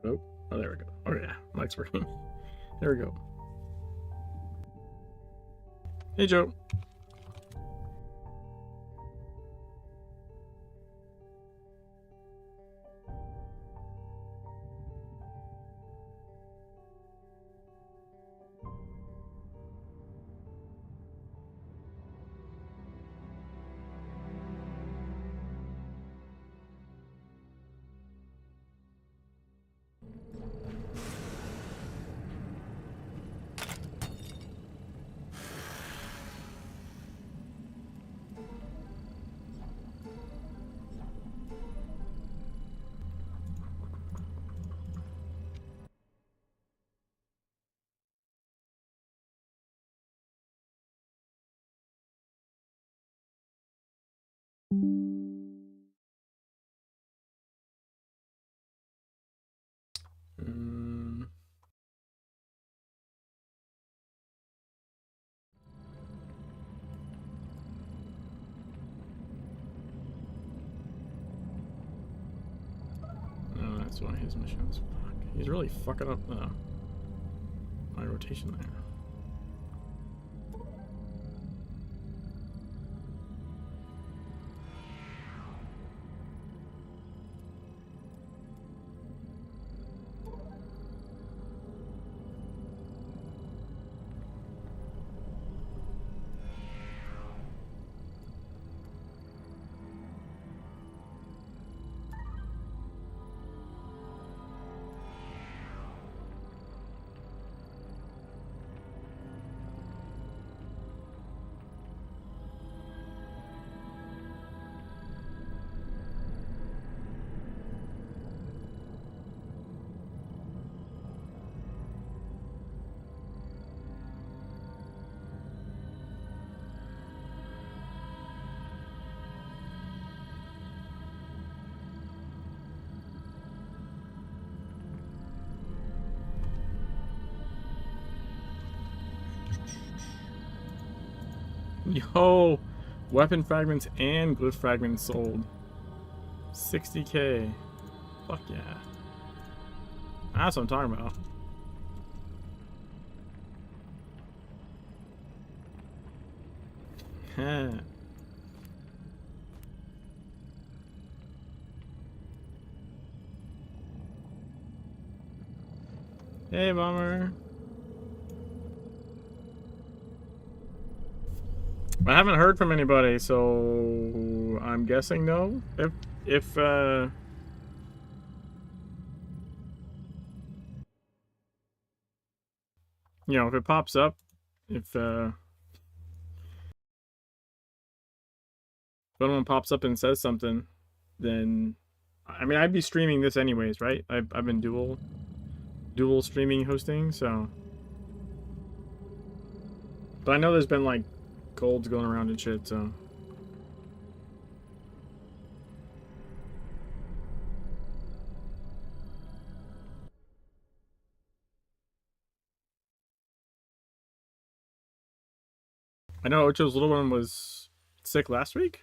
Nope. Oh, there we go. Oh yeah, mic's working. There we go. Hey, Joe. No, that's one of his missions. Fuck. He's really fucking up my rotation there. Yo, weapon fragments and glyph fragments sold. 60k. Fuck yeah. That's what I'm talking about. Heh. Hey, Bomber. I haven't heard from anybody, so I'm guessing no. If you know, if it pops up, if anyone pops up and says something, then I mean I'd be streaming this anyways, right? I've been dual streaming hosting, so. But I know there's been like golds going around and shit, so. I know Ocho's little one was sick last week.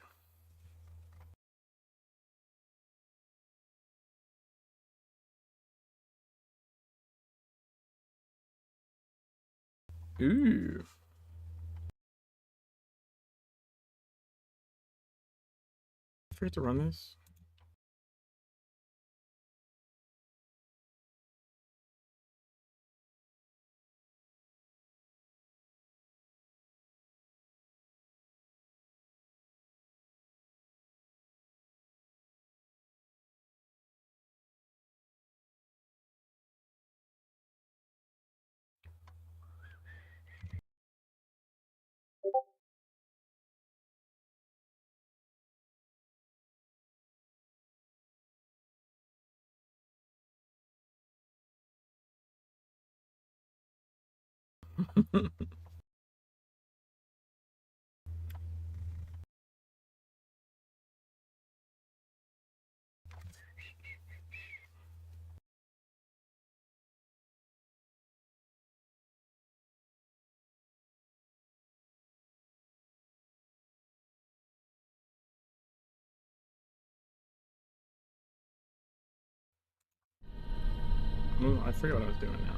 Ooh. I forget to run this. I forget what I was doing now.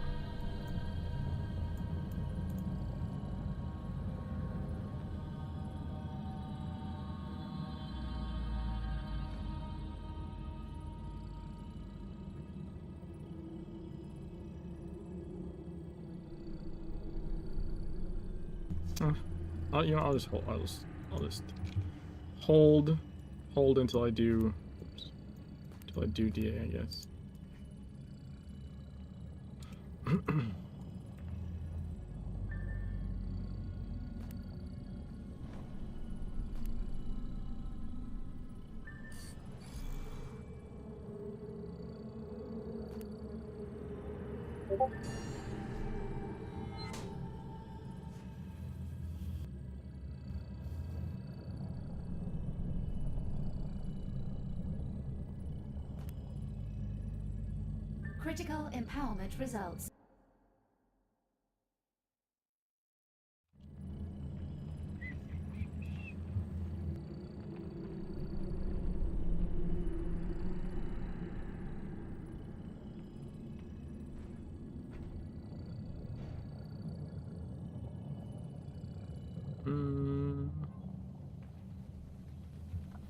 You know, I'll just hold. I'll just hold until I do. Oops, until I do DA, I guess. Critical empowerment results.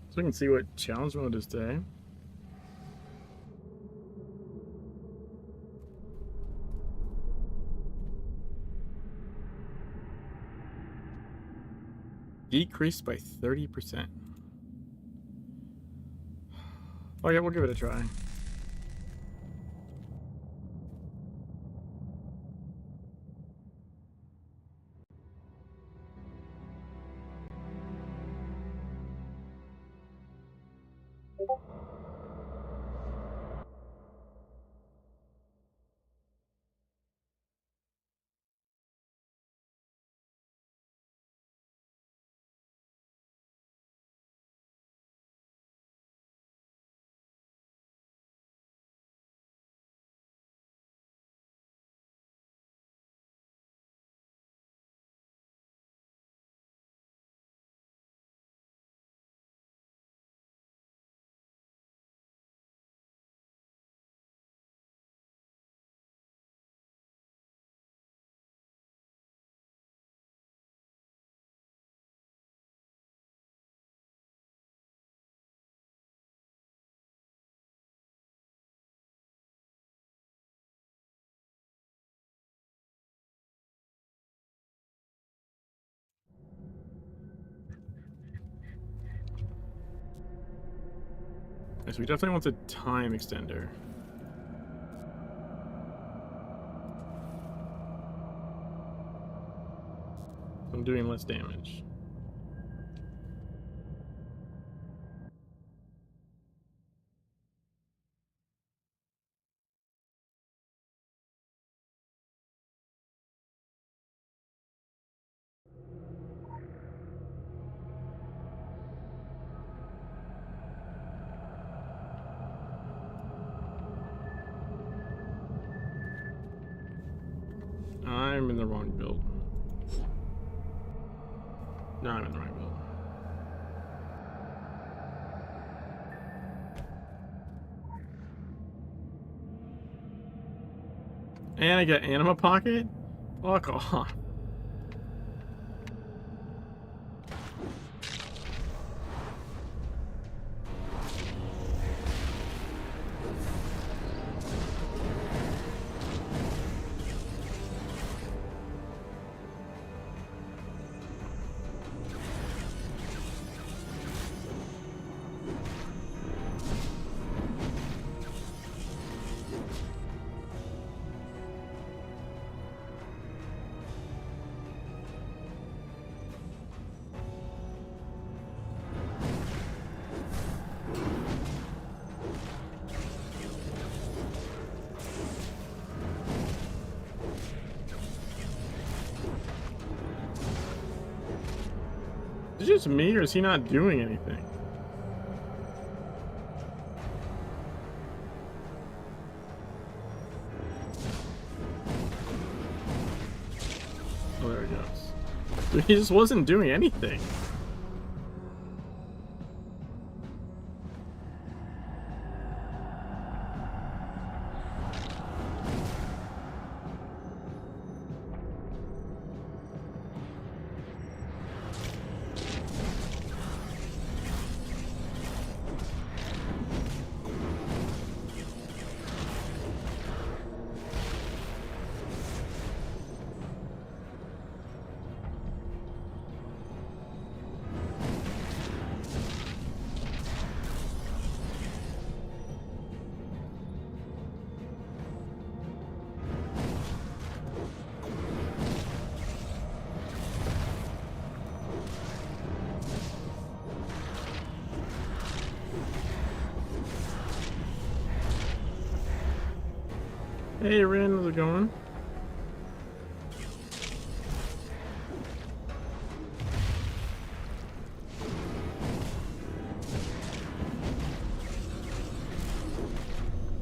So we can see what challenge mode is today. Decreased by 30%. Oh yeah, we'll give it a try. Yes, we definitely want the time extender. I'm doing less damage. I'm in the wrong build. No, I'm in the right build. And I get Anima Pocket? Fuck off. Is it just me, or is he not doing anything? Oh, there he goes. Dude, he just wasn't doing anything. Hey, Ren, how's it going?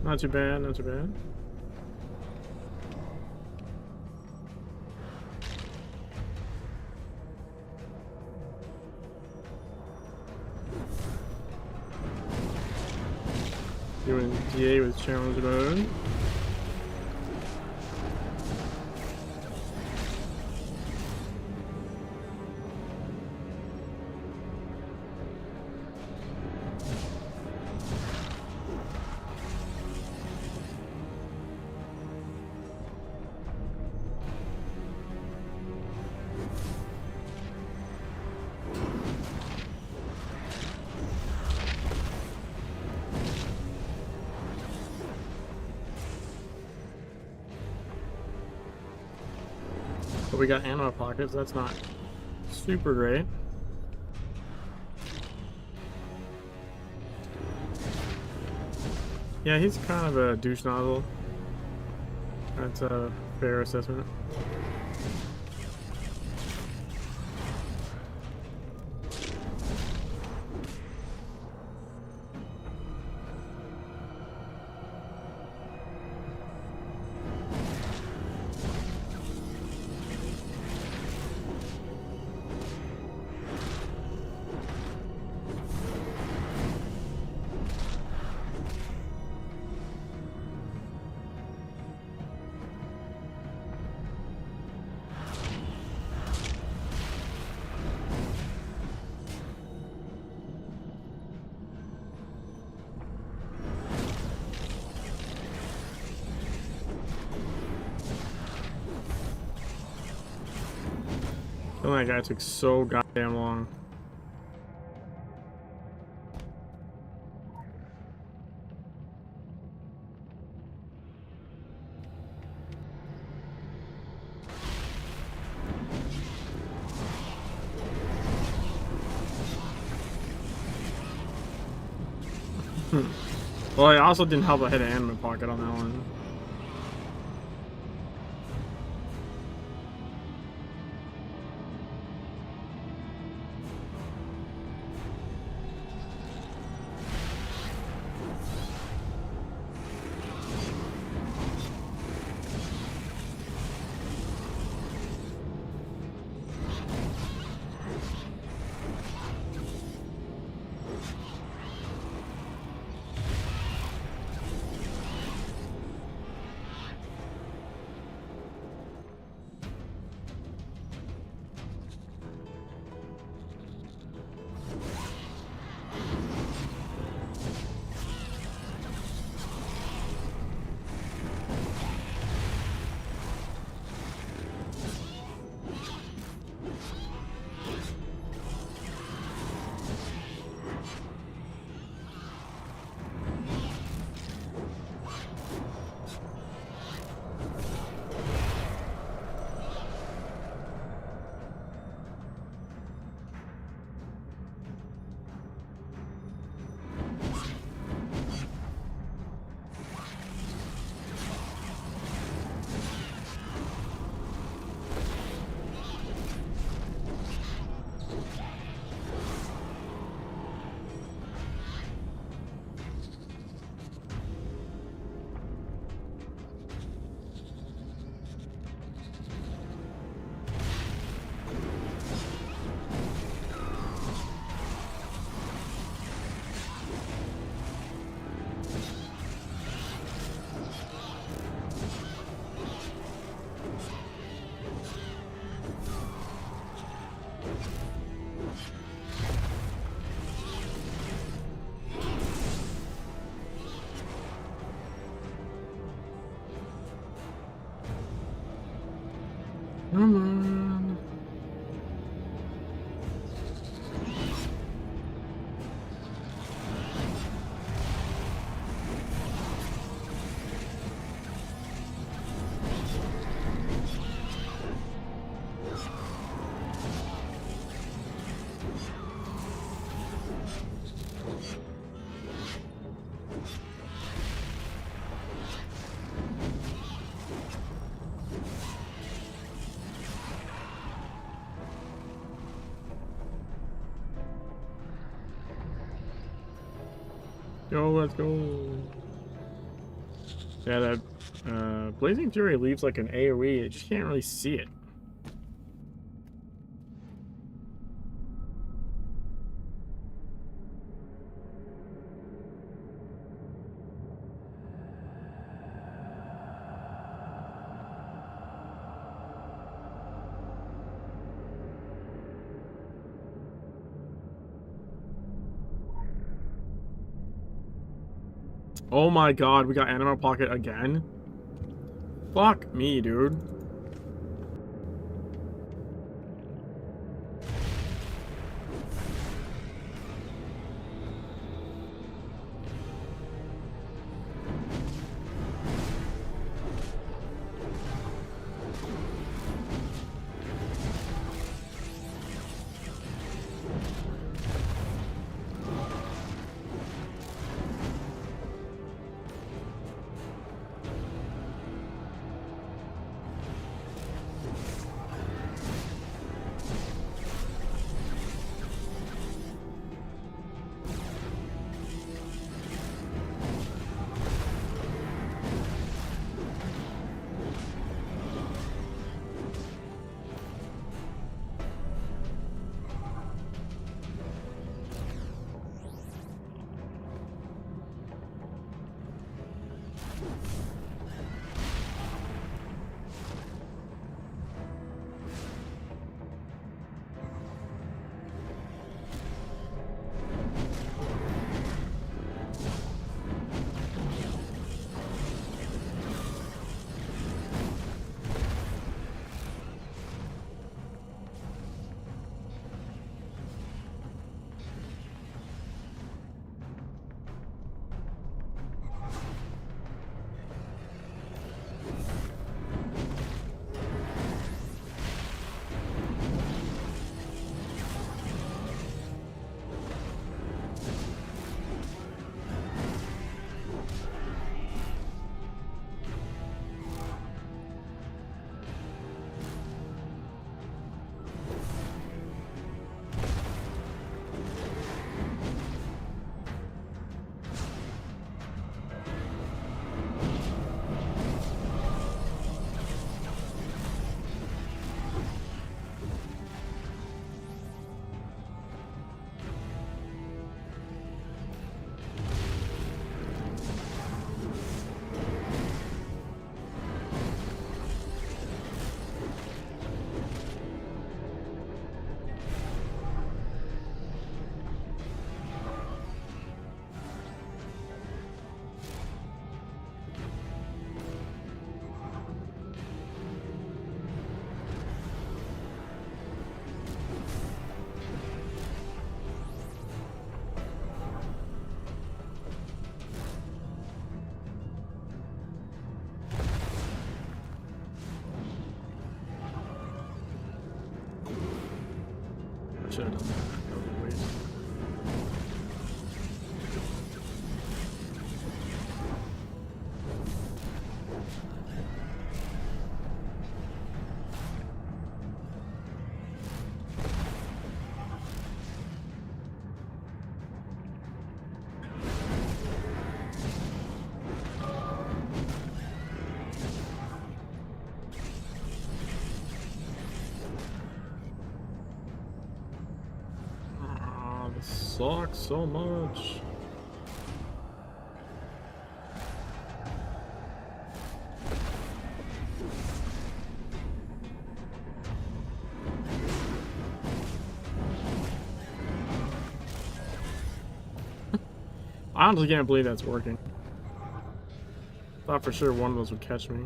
Not too bad, not too bad. Doing DA with challenge mode. But we got ammo pockets, that's not super great. Yeah, he's kind of a douche nozzle. That's a fair assessment. Killing that guy took so goddamn long. Well, I also didn't help I hit an animate pocket on that one. Come on. go, let's go. Yeah, that Blazing Fury leaves like an AoE. You just can't really see it. Oh my god, we got Animal Pocket again? Fuck me, dude. Should have done that. That was a waste. Sucks so much. I honestly can't believe that's working. Thought for sure one of those would catch me.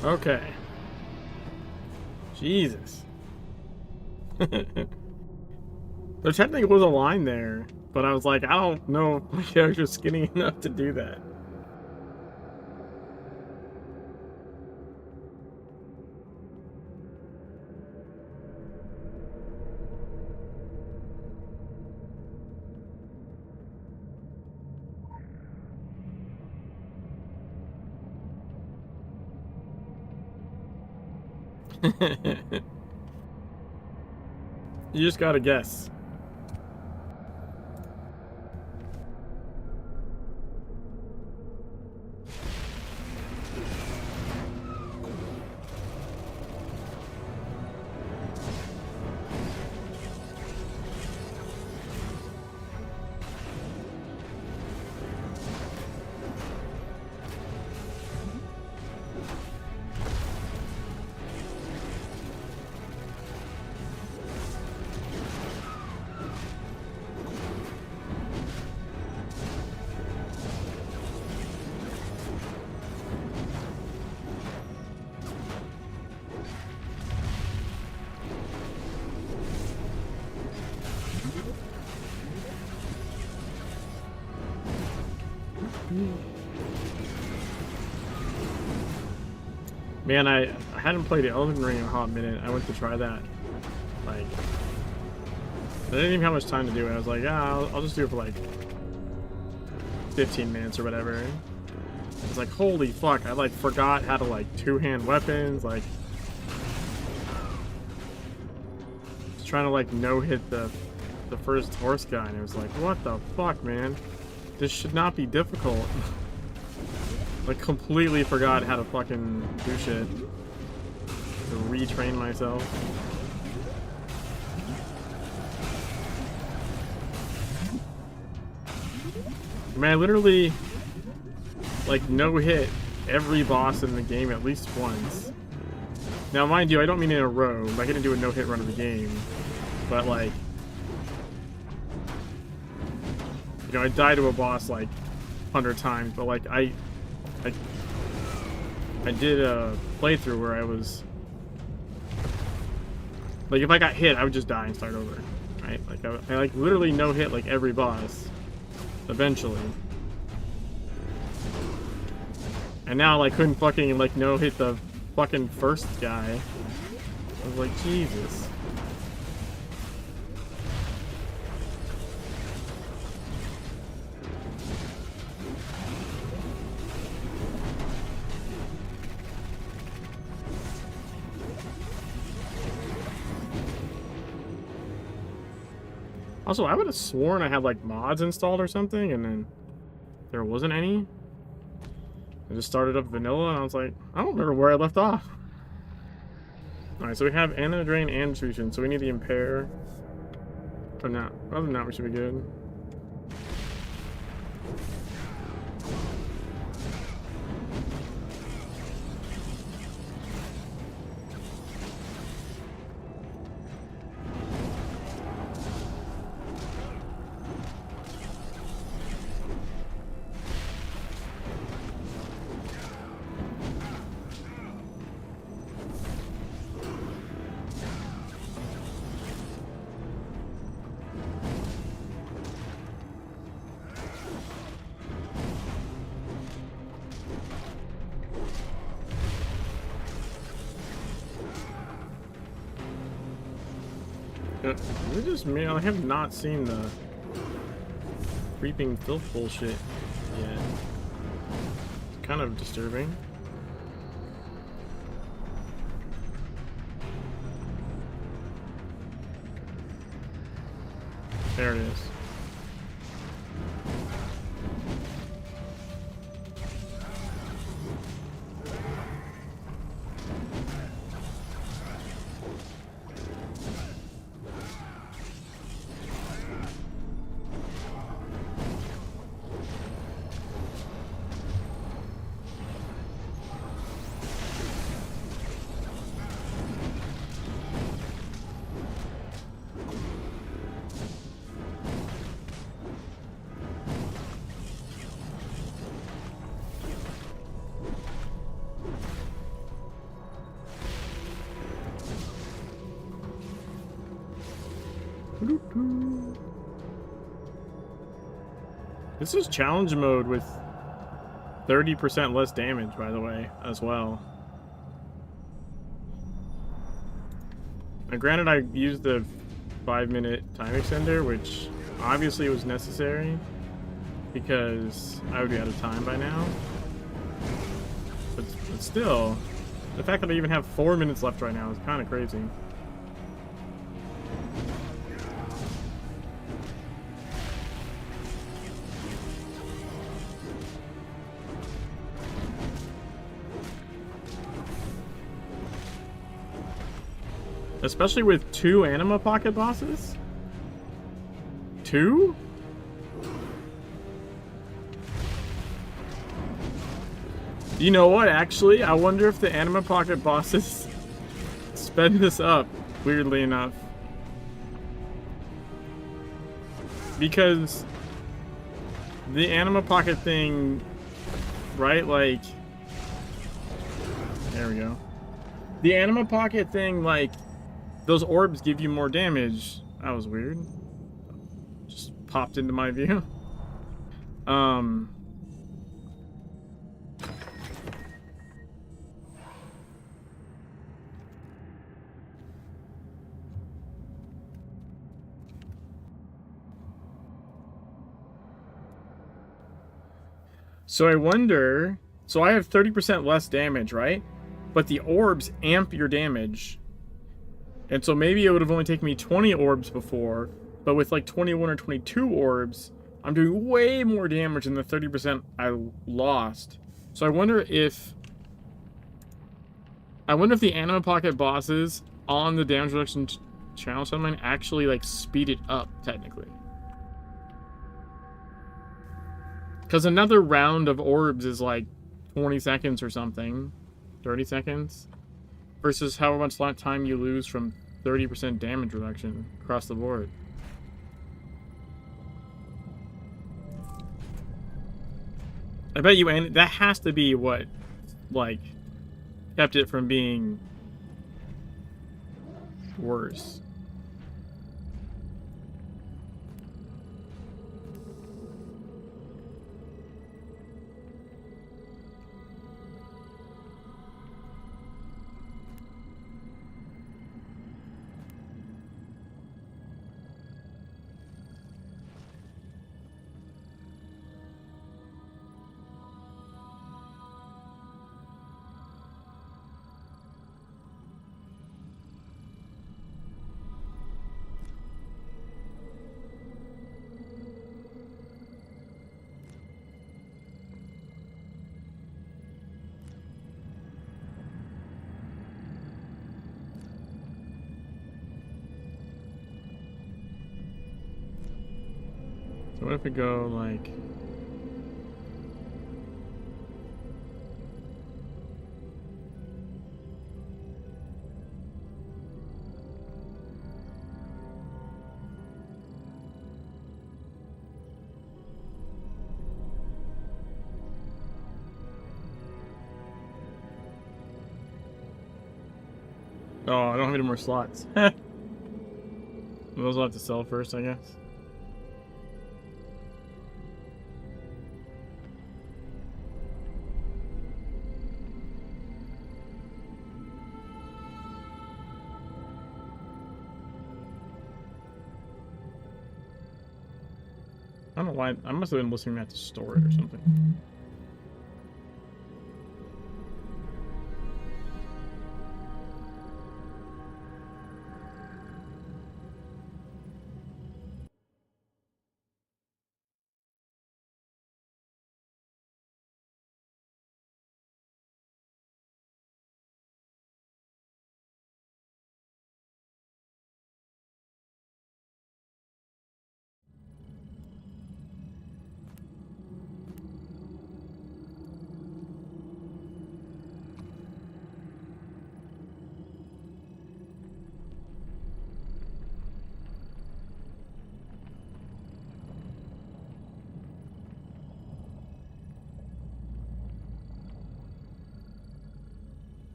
Okay. Jesus. There technically was a line there, but I was like, I don't know if my character's skinny enough to do that. You just gotta guess. Man, I hadn't played Elden Ring in a hot minute. I went to try that. Like, I didn't even have much time to do it. I was like, yeah, I'll just do it for like 15 minutes or whatever. It's like, holy fuck, I like forgot how to like two-hand weapons, like just trying to like no-hit the first horse guy, and it was like, what the fuck, man? This should not be difficult. Like, completely forgot how to fucking do shit. To retrain myself. Man, I literally like no-hit every boss in the game at least once. Now, mind you, I don't mean in a row. Like, I didn't do a no-hit run of the game. But like, you know, I died to a boss like 100 times, but like I did a playthrough where I was like, if I got hit, I would just die and start over, right? Like I like literally no hit like every boss eventually, and now like couldn't fucking like no hit the fucking first guy. I was like, Jesus. Also, I would have sworn I had like mods installed or something, and then there wasn't any. I just started up vanilla, and I was like, I don't remember where I left off. Alright, so we have Anna Drain and Nutrition, so we need the Impair. Or not. Other than that, we should be good. Is it just me? I have not seen the creeping filth bullshit yet. It's kind of disturbing. There it is. This is challenge mode with 30% less damage, by the way, as well. Now, granted, I used the 5-minute time extender, which obviously was necessary because I would be out of time by now. But still, the fact that I even have 4 minutes left right now is kind of crazy. Especially with 2 Anima Pocket bosses? 2? You know what, actually? I wonder if the Anima Pocket bosses sped this up, weirdly enough. Because the Anima Pocket thing, right, like... There we go. The Anima Pocket thing, like... Those orbs give you more damage. That was weird. Just popped into my view. So I wonder... So I have 30% less damage, right? But the orbs amp your damage. And so maybe it would have only taken me 20 orbs before, but with like 21 or 22 orbs, I'm doing way more damage than the 30% I lost. So I wonder if the Anima Pocket bosses on the damage reduction challenge timeline actually like speed it up technically. Because another round of orbs is like 20 seconds or something, 30 seconds, versus however much time you lose from 30% damage reduction across the board. I bet you, and that has to be what, like, kept it from being worse. So what if we go like... Oh, I don't have any more slots. Those will have to sell first, I guess. I don't know why. I must have been listening to that to store it or something.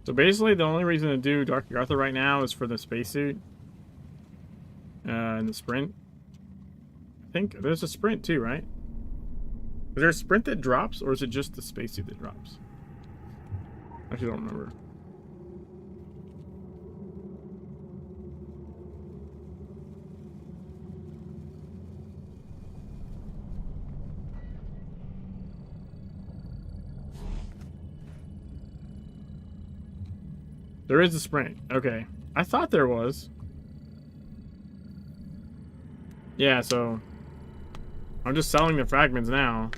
So basically, the only reason to do Dark Agartha right now is for the spacesuit. in the sprint. I think there's a sprint too, right? Is there a sprint that drops, or is it just the spacesuit that drops? I actually don't remember. There is a sprint. Okay. I thought there was. Yeah, so I'm just selling the fragments now.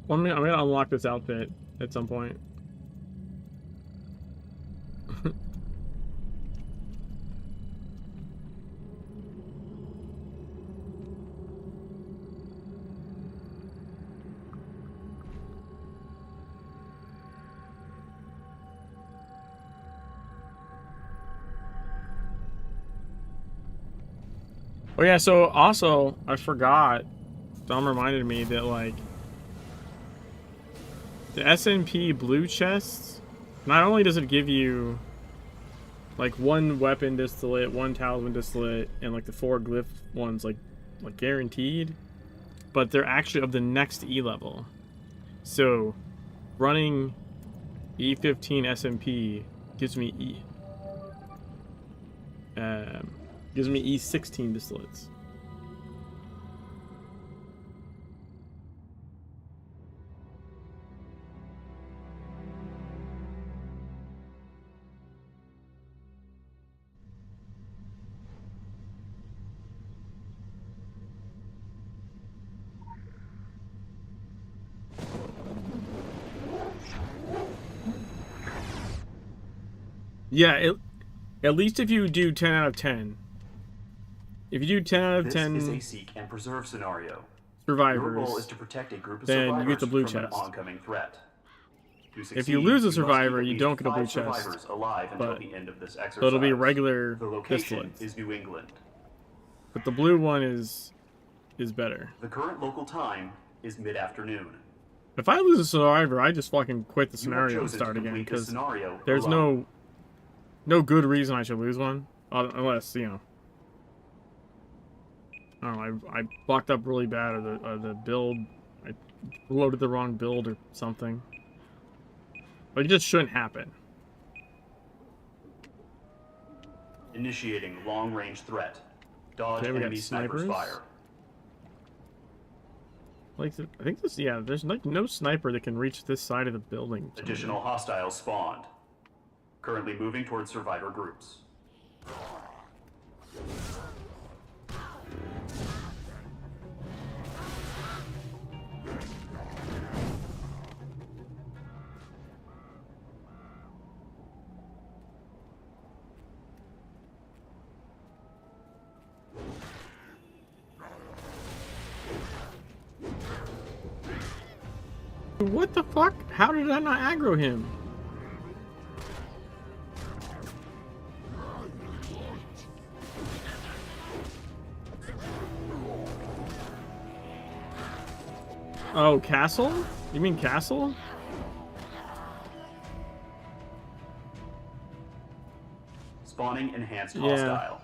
Well, I'm gonna unlock this outfit at some point. Oh yeah, so also I forgot. Dom reminded me that like the SMP blue chest, not only does it give you like one weapon distillate, one talisman distillate, and like the 4 glyph ones like guaranteed, but they're actually of the next E level. So running E17 SMP gives me E16 distillates. Yeah, at least if you do 10 out of 10. If you do 10 out of 10 this is a seek and preserve scenario. survivors, Your goal is to protect a group of then survivors you get the blue from chest. an oncoming threat. To succeed, If you lose a must survivor, keep at you least don't get a blue 5 chest. survivors alive until But the end of this exercise. so it'll be regular The location distillates. is New England. But the blue one is better. The current local time is mid-afternoon. If I lose a survivor, I just fucking quit the You have scenario and chosen start to again, complete this because scenario there's alone. no good reason I should lose one, unless, you know, I don't know, I fucked up really bad, or the build, I loaded the wrong build or something. But it just shouldn't happen. Initiating long-range threat. Dodge Okay, we got enemy sniper's snipers. fire. Like, I think this, yeah, there's like no sniper that can reach this side of the building. Additional hostiles spawned. Currently moving towards survivor groups. What the fuck? How did I not aggro him? Oh, castle? You mean castle? Spawning enhanced Yeah. hostile.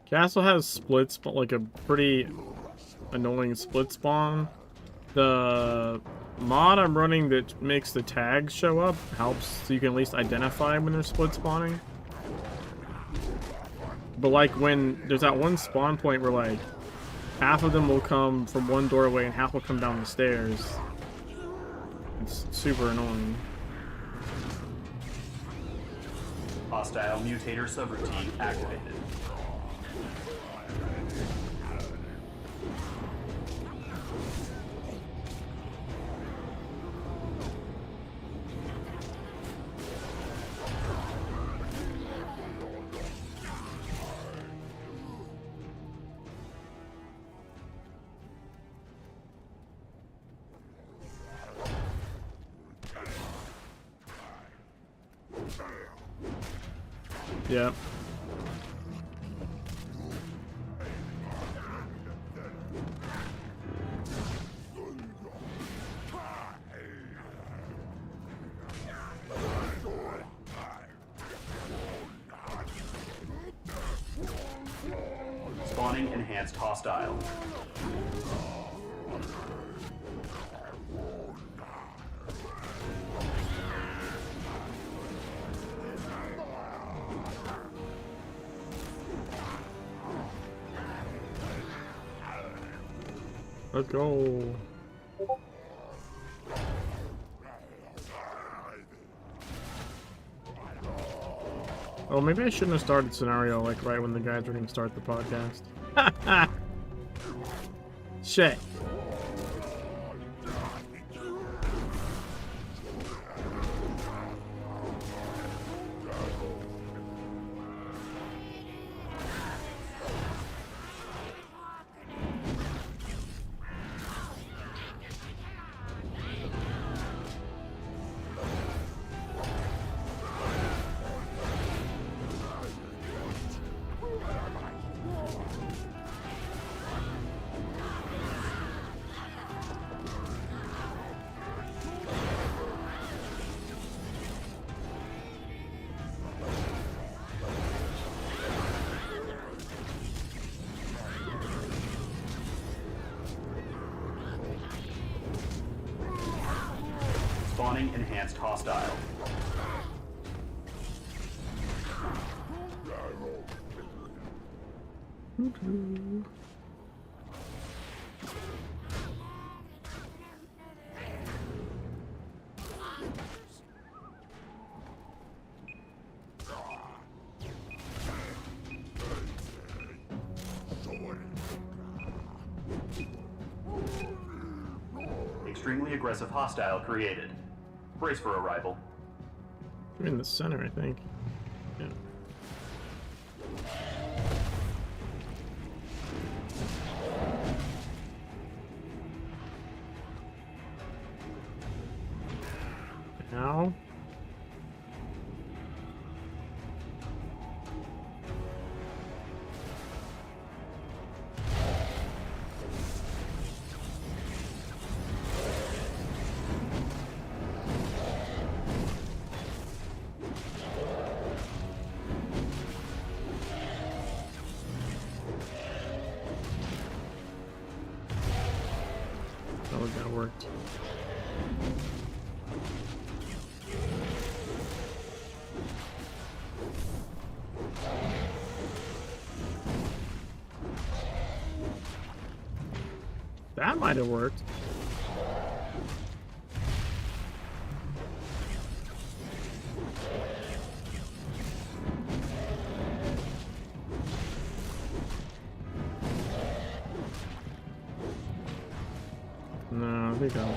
Castle has splits, but like a pretty annoying split spawn. The mod I'm running that makes the tags show up helps, so you can at least identify when they're split spawning. But like when there's that one spawn point where like half of them will come from one doorway and half will come down the stairs. It's super annoying. Hostile mutator subroutine activated. Yeah. Spawning enhanced hostile. Let's go. Oh, maybe I shouldn't have started scenario like right when the guys were gonna start the podcast. Shit. Spawning enhanced hostile. Extremely aggressive hostile created. Brace for arrival. We're in the center, I think. Yeah. Now. Oh, that worked. That might have worked. No, I think that was...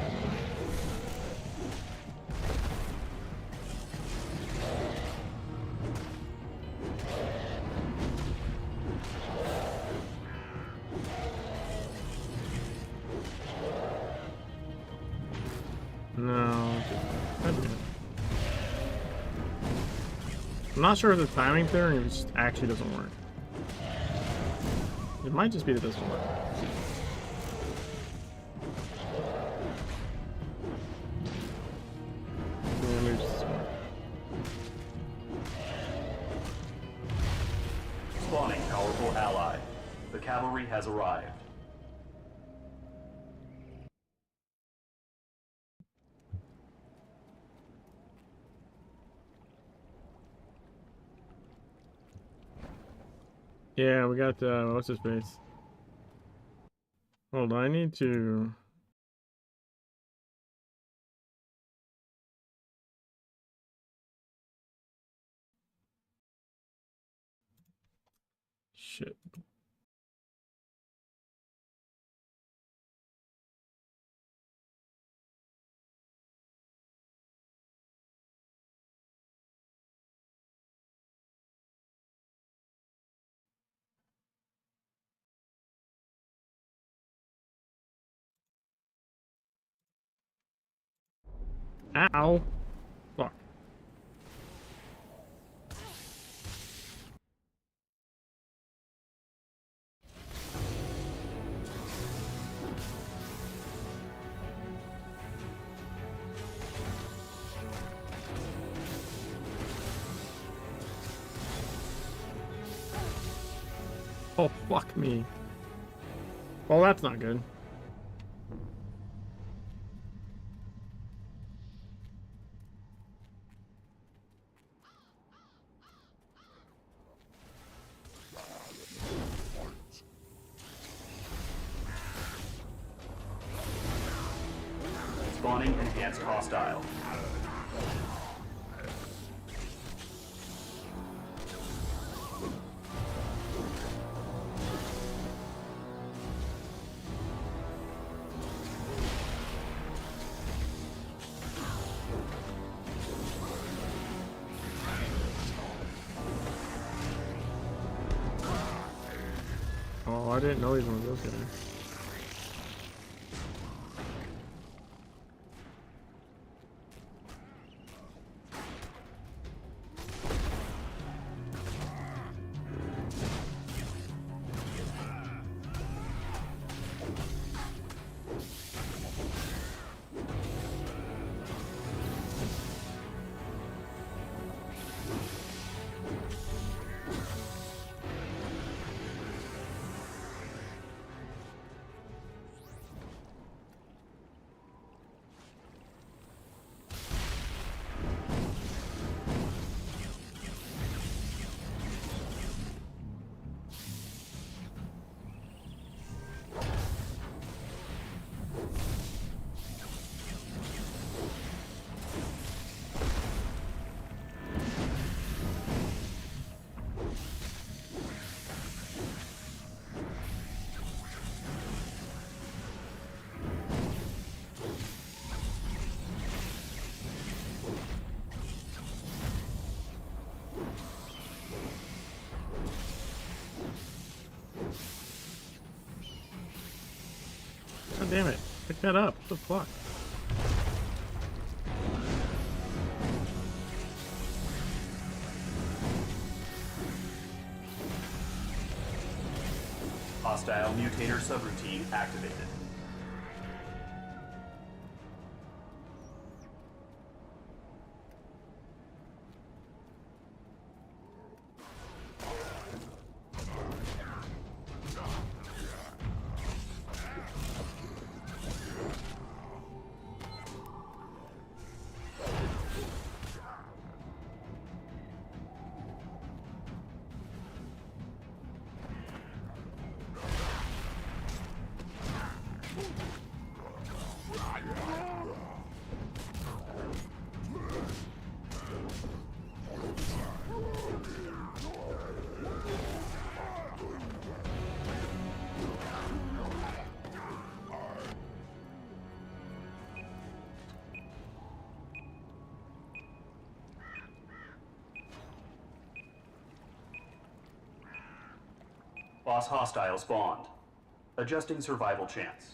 No. I did. I'm not sure if the timing thing or if it just actually doesn't work. It might just be that it doesn't work. Yeah, maybe it just doesn't work. Spawning powerful ally. The cavalry has arrived. Yeah, we got, what's his face? Hold on, I need to... Shit. Ow! Fuck. Oh, fuck me. Well, that's not good. Spawning enhanced hostile. Oh, I didn't know he was one of those guys. God damn it. Pick that up. What the fuck? Hostile mutator subroutine activated. Boss hostile spawned. Adjusting survival chance.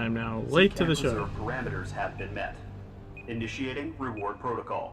I am now late to the show. Reserve parameters have been met. Initiating reward protocol.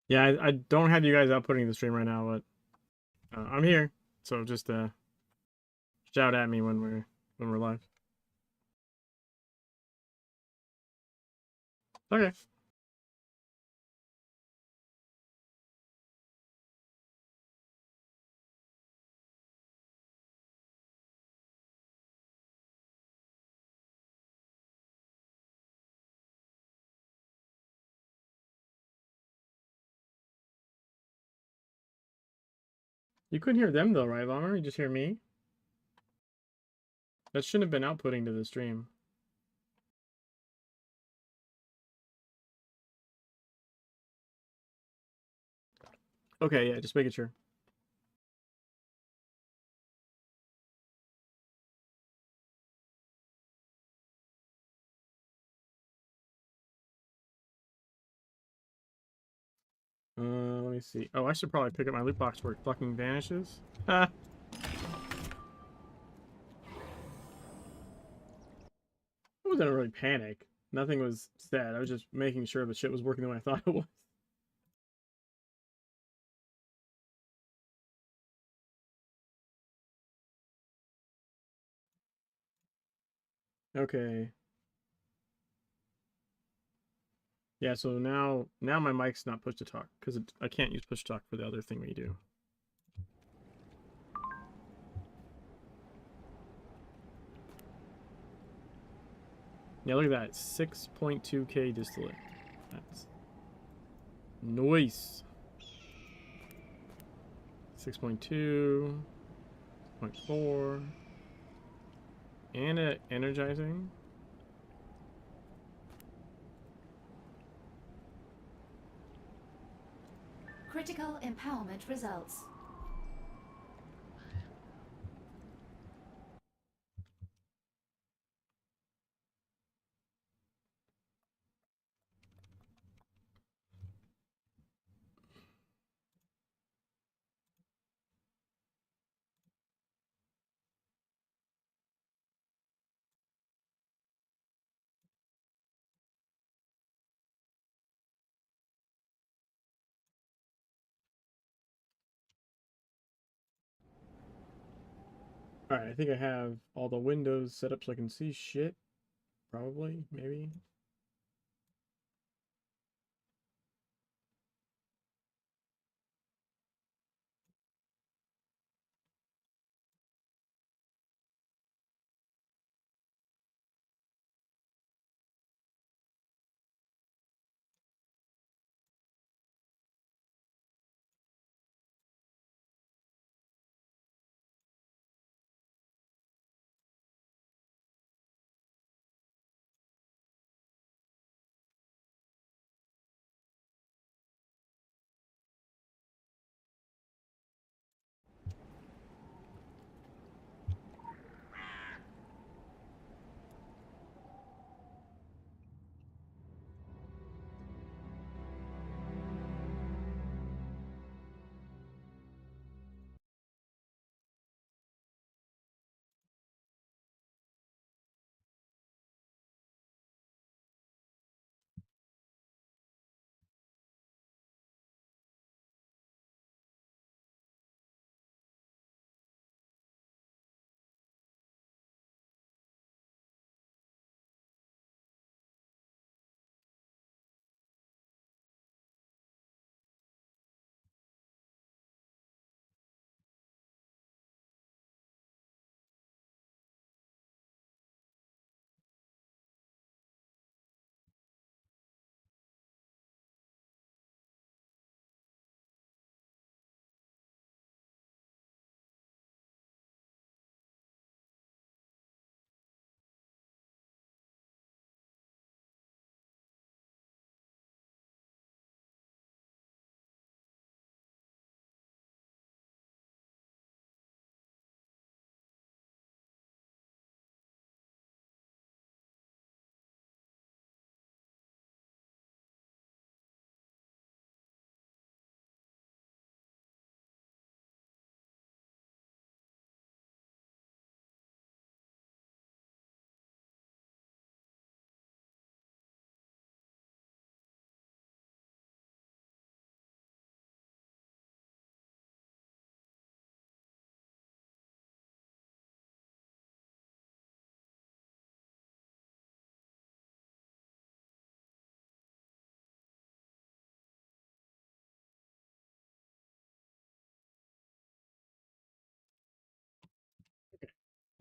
Yeah, I don't have you guys outputting the stream right now, but I'm here. So just shout at me when we're live. Okay. You couldn't hear them though, right, Bomber? You just hear me? That shouldn't have been outputting to the stream. Okay, yeah, just making sure. Let me see. Oh, I should probably pick up my loot box where it fucking vanishes. Ha! I wasn't really panic. Nothing was said. I was just making sure the shit was working the way I thought it was. Okay. Yeah, so now my mic's not push to talk because I can't use push to talk for the other thing we do. Yeah, look at that. 6.2k distillate. That's nice. 6.2, 0.4. And energizing. Critical empowerment results. Alright, I think I have all the windows set up so I can see shit. Probably, maybe.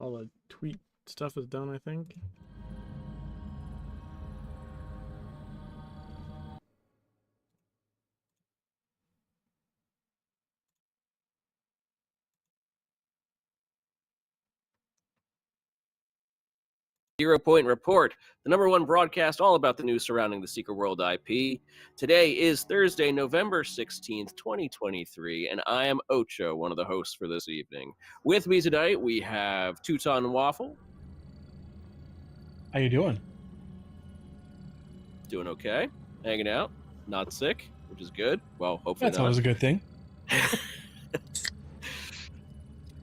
All the tweet stuff is done, I think. Zero Point Report, the #1 broadcast all about the news surrounding the Secret World IP. Today is Thursday, November 16th, 2023, and I am Ocho, one of the hosts for this evening. With me tonight, we have Teuton Waffle. How you doing? Doing okay. Hanging out. Not sick, which is good. Well, hopefully That's not. always a good thing.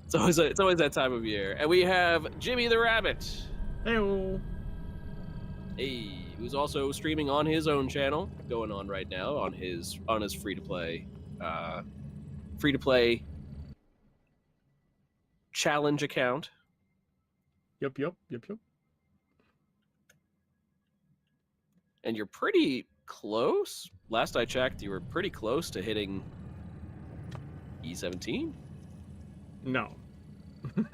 It's always that time of year. And we have Jimmy the Rabbit. Hey, who's also streaming on his own channel, going on right now on his free-to-play challenge account. Yep. And you're pretty close. Last I checked, you were pretty close to hitting E17. No.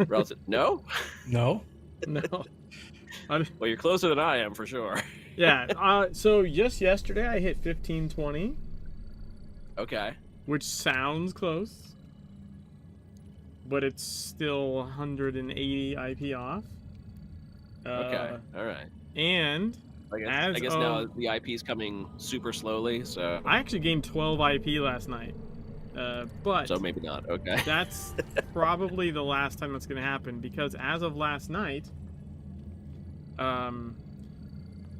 Relative? No? No? No. Well, you're closer than I am, for sure. Yeah, so just yesterday I hit 1520. Okay. Which sounds close. But it's still 180 IP off. Okay, alright. And I guess now the IP is coming super slowly, so... I actually gained 12 IP last night. But... So maybe not, okay. That's probably the last time that's going to happen, because as of last night...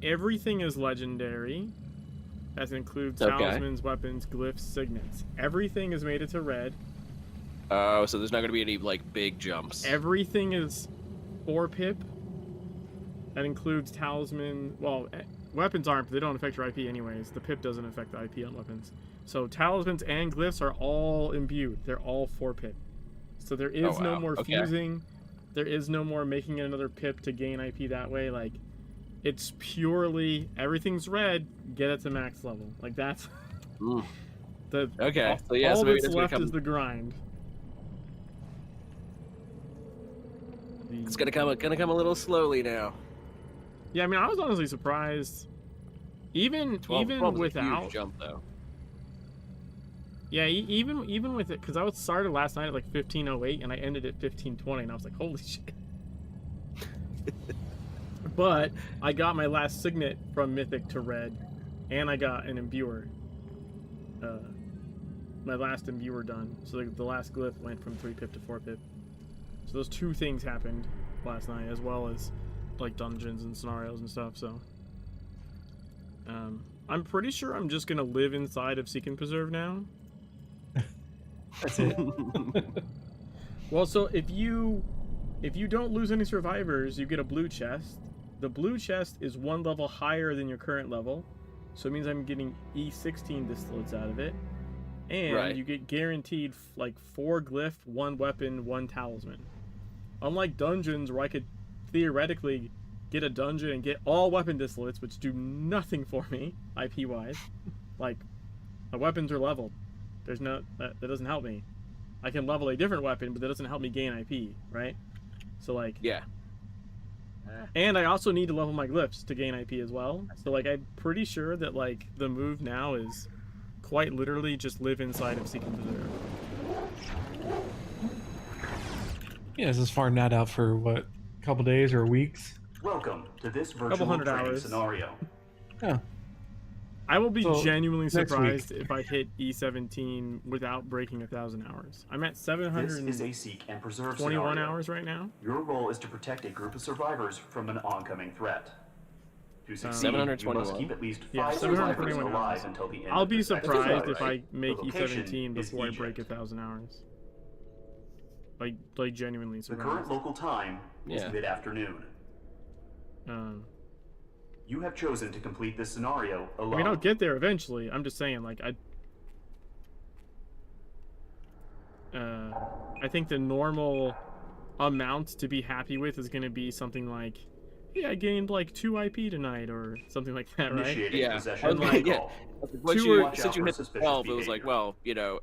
everything is legendary, as includes talismans, weapons, glyphs, signets. Everything is made it to red. Oh, so there's not going to be any, like, big jumps. Everything is 4 pip. That includes talisman. Well, weapons aren't, but they don't affect your IP anyways. The pip doesn't affect the IP on weapons. So talismans and glyphs are all imbued. They're all 4 pip. So there is no more fusing. There is no more making another pip to gain IP that way. Like, it's purely everything's red. Get it to max level. Like that's the okay. So yeah, all so maybe that's left is the grind. It's gonna come a little slowly now. Yeah, I mean, I was honestly surprised. Even 12 without a huge jump though. Yeah, even with it, because I was started last night at like 1508 and I ended at 1520, and I was like, holy shit. But I got my last signet from Mythic to red, and I got an imbuer. My last imbuer done. So the last glyph went from 3 pip to 4 pip. So those 2 things happened last night, as well as like dungeons and scenarios and stuff. So I'm pretty sure I'm just gonna live inside of Seek and Preserve now. That's it. Well, so if you don't lose any survivors, you get a blue chest. The blue chest is 1 level higher than your current level, so it means I'm getting E16 distillates out of it, and you get guaranteed like 4 glyph, 1 weapon, 1 talisman. Unlike dungeons where I could theoretically get a dungeon and get all weapon distillates, which do nothing for me IP wise. Like, my weapons are leveled. There's no that doesn't help me. I can level a different weapon, but that doesn't help me gain IP, right? So like, yeah. And I also need to level my glyphs to gain IP as well. So like, I'm pretty sure that like the move now is quite literally just live inside of Seek and Preserve. Yeah, this is far not out for what, a couple days or weeks? Welcome to this virtual Couple hundred training hours. scenario. Yeah. I will be genuinely next surprised if I hit E17 without breaking 1,000 hours. I'm at This is a 721 seek and preserve scenario. hours right now. Your role is to protect a group of survivors from an oncoming threat. To succeed, you 721. must keep at least 5 Yeah, survivors 721 alive hours. until the end I'll of be the second surprised scenario. if I make The location E17 is before I break Egypt. 1,000 hours. Like genuinely The surprised. current local time is mid-afternoon. You have chosen to complete this scenario alone. I mean, I'll get there eventually. I'm just saying, like, I think the normal amount to be happy with is going to be something like, yeah, I gained like 2 IP tonight or something like that, right? Initiating Yeah. possession Yeah. recall. Once Watch you out hit for 12, it was suspicious like, behavior. well, you know,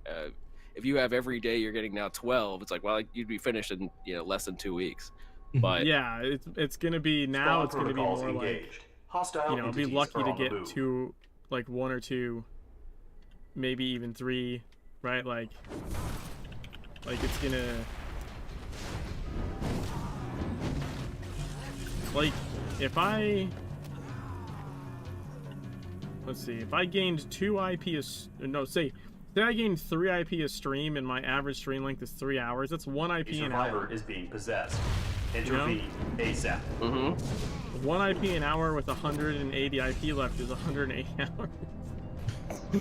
if you have every day you're getting now 12, it's like, well, you'd be finished in less than 2 weeks. But Yeah, it's gonna be now. Spawn It's gonna be protocols more like, engaged. Hostile you know, be entities lucky are to on the get move. 2, like 1 or 2, maybe even 3, right? Like it's gonna, like, if I, let's see, if I gained 2 IP no, say I gained 3 IP a stream and my average stream length is 3 hours, that's 1 IP A an survivor hour. is being possessed. Intervene ASAP. 1 IP an hour with 180 IP left is 180 hours. You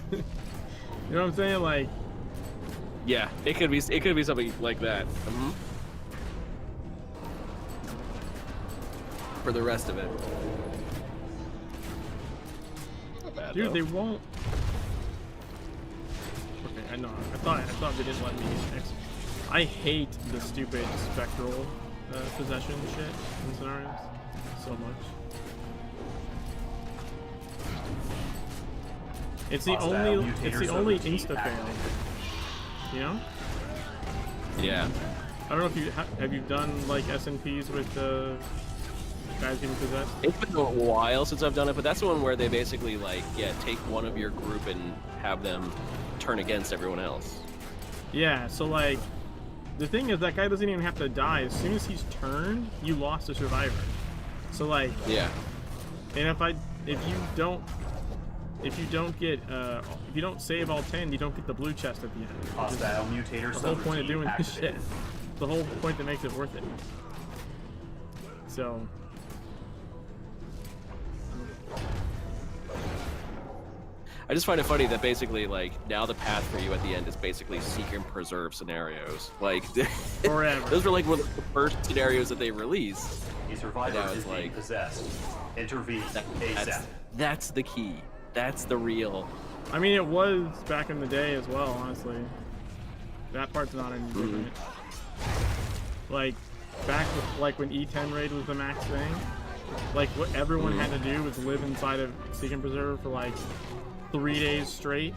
know what I'm saying? Like, yeah, it could be something like that. For the rest of it. Not bad, dude, though. they won't. Okay, I know. I thought they didn't let me. I hate the stupid spectral possession shit in scenarios so much. It's the Hostile only mutator insta fail. activated. You know? Yeah. I don't know if you have you done like SNPs with guys being possessed. It's been a while since I've done it, but that's the one where they basically like take one of your group and have them turn against everyone else. Yeah. So like, the thing is that guy doesn't even have to die. As soon as he's turned, you lost a survivor. So like, Yeah. and if you don't get if you don't save all 10, you don't get the blue chest at the end. Hostile mutator The whole point of subroutine doing this shit. activated. The whole point that makes it worth it. So. I just find it funny that basically, like, now the path for you at the end is basically seek and preserve scenarios. Like, Forever. those were like one of the first scenarios that they released. A survivor Now is it's being like- possessed. Intervene ASAP. That's the key. That's the real. I mean, it was back in the day as well, honestly. That part's not any different. Like, back with, like, when E10 raid was the max thing, like, what everyone had to do was live inside of Seek and Preserve for, like, 3 days straight,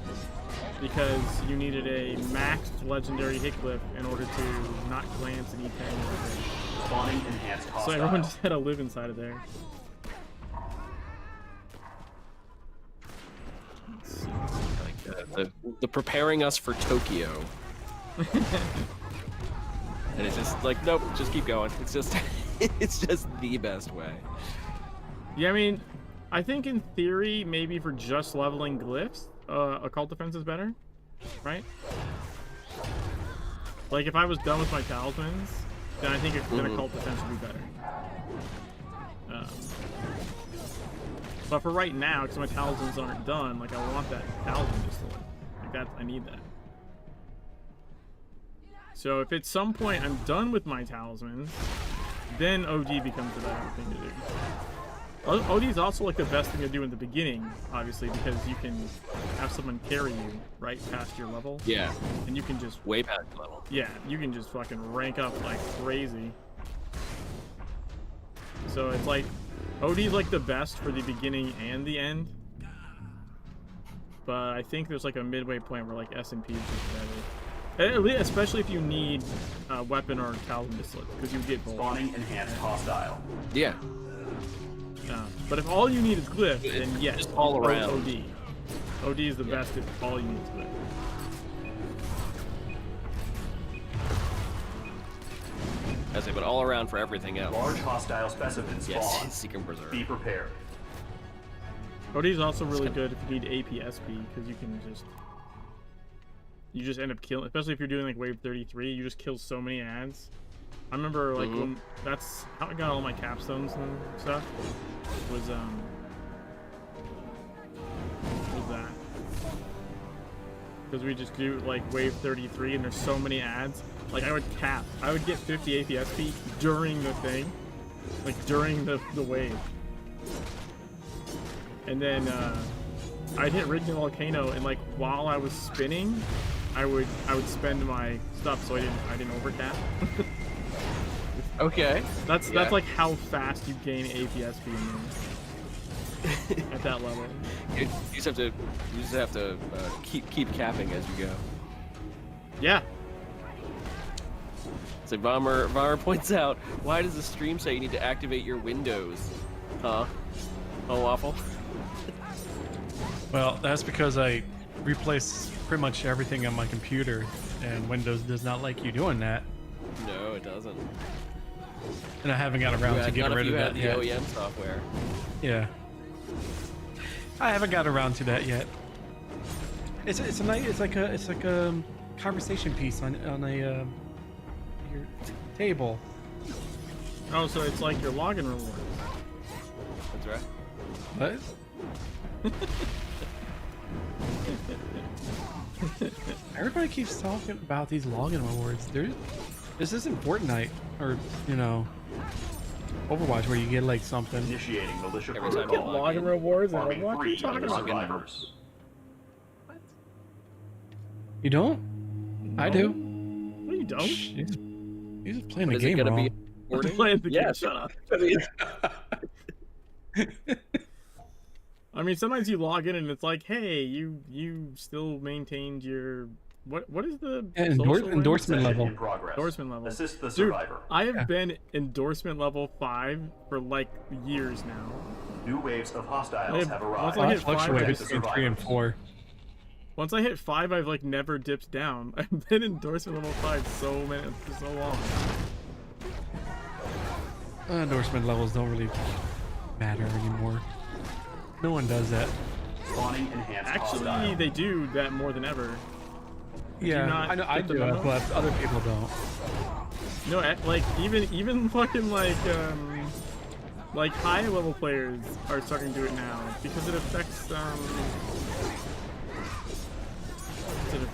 because you needed a maxed legendary hit clip in order to not glance an E10. Spawning enhanced So hostile. everyone just had to live inside of there. Like the preparing us for Tokyo. And it's just like, nope, just keep going. It's just, it's just the best way. Yeah, I mean, I think in theory, maybe for just leveling glyphs, occult defense is better, right? Like, if I was done with my talismans, then I think an occult defense would be better. But for right now, because my talismans aren't done, like, I want that talisman distillate. Like, that, I need that. So if at some point I'm done with my talismans, then OD becomes the better thing to do. OD is also like the best thing to do in the beginning, obviously, because you can have someone carry you right past your level. Yeah. And you can just Way past the level. yeah, you can just fucking rank up like crazy. So it's like OD is like the best for the beginning and the end. But I think there's like a midway point where like SMP is just better. Especially if you need weapon or talisman distillate, because you get both. Spawning enhanced hostile. Yeah. But if all you need is glyph, then yes, Just all around. OD. OD is the best if all you need is glyph. I say, but all around for everything else. Large hostile specimen spawn. Yes, seek and preserve. Be prepared. OD is also really good if you need APSP, because you just end up killing, especially if you're doing like wave 33, you just kill so many ads. I remember like when that's how I got all my capstones and stuff was that because we just do like wave 33 and there's so many ads. Like I would get 50 APSP during the thing, like during the wave. And then I'd hit Ridge and Volcano, and like while I was spinning, I would spend my stuff so I didn't overcap. Okay. That's like how fast you gain APSP at that level. You just have to keep capping as you go. Yeah. So Bomber points out, why does the stream say you need to activate your Windows? Huh? Oh, Waffle? Well, that's because I replaced pretty much everything on my computer, and Windows does not like you doing that. No, it doesn't. And I haven't got around to getting rid of that yet. The OEM software. Yeah. I haven't got around to that yet. It's a nice, it's like a conversation piece on a your table. Oh, so it's like your login reward. That's right. What? Everybody keeps talking about these login rewards. This isn't Fortnite or Overwatch where you get like something. Initiating militia Every time protocol. Get login rewards and Arming what are you 3 talking other about? survivors. You don't? I do. No, you don't. You're just playing the Is it game gonna wrong. be recording? Playing the game. Yes. Shut up. I mean, I mean, sometimes you log in and it's like, hey, you still maintained your what is the social rank? Endorsement Session level. in progress. Endorsement level. Assist the Dude, survivor. I have been endorsement level 5 for like years now. New waves of hostiles Once have I arrived. hit I five, fluctuated Protect the between 3 and survivors. 4. Once I hit 5, I've like never dipped down. I've been endorsement level 5 for so long. Endorsement levels don't really matter anymore. No one does that. Spawning enhanced Actually, hostile. they do that more than ever. Yeah, not I know I get the do it, memo? but other people don't. No, like even fucking like high level players are starting to do it now because it affects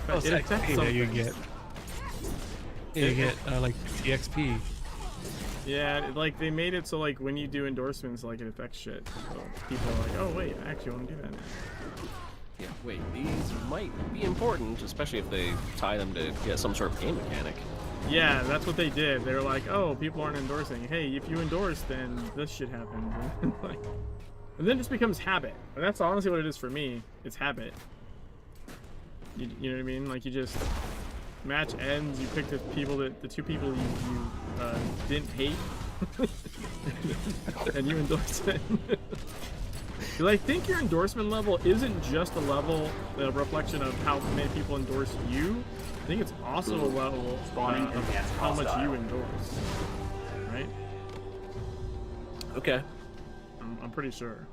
Oh, it affects XP that you something. get. Yeah, you get like 50 XP. Yeah, like they made it so like when you do endorsements, like it affects shit. So people are like, oh wait, I actually want to do that now. yeah, wait, these might be important, especially if they tie them to some sort of game mechanic. Yeah, that's what they did. They were like, oh, people aren't endorsing. Hey, if you endorse, then this shit happens. And then it just becomes habit. And that's honestly what it is for me. It's habit. You know what I mean? Like you just match ends. You pick the two people you didn't hate, and you endorse it. Because I think your endorsement level isn't just a level, a reflection of how many people endorse you. I think it's also a level Spawning of enhanced how much hostile. you endorse. Right? Okay. I'm pretty sure.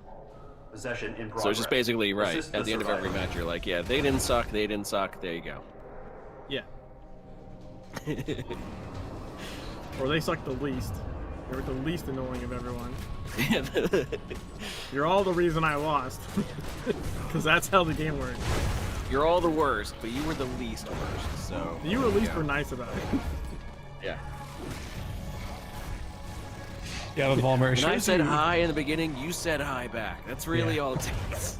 Possession in progress. So it's just basically, right, Assist at the end of every survivor. match, you're like, yeah, they didn't suck, there you go. Yeah. Or they suck the least. They were the least annoying of everyone. You're all the reason I lost. Because that's how the game works. You're all the worst, but you were the least worst, so... You at least yeah. were nice about it. Yeah. Yeah, but Volmer, When I said hi in the beginning, you said hi back. That's really all it takes.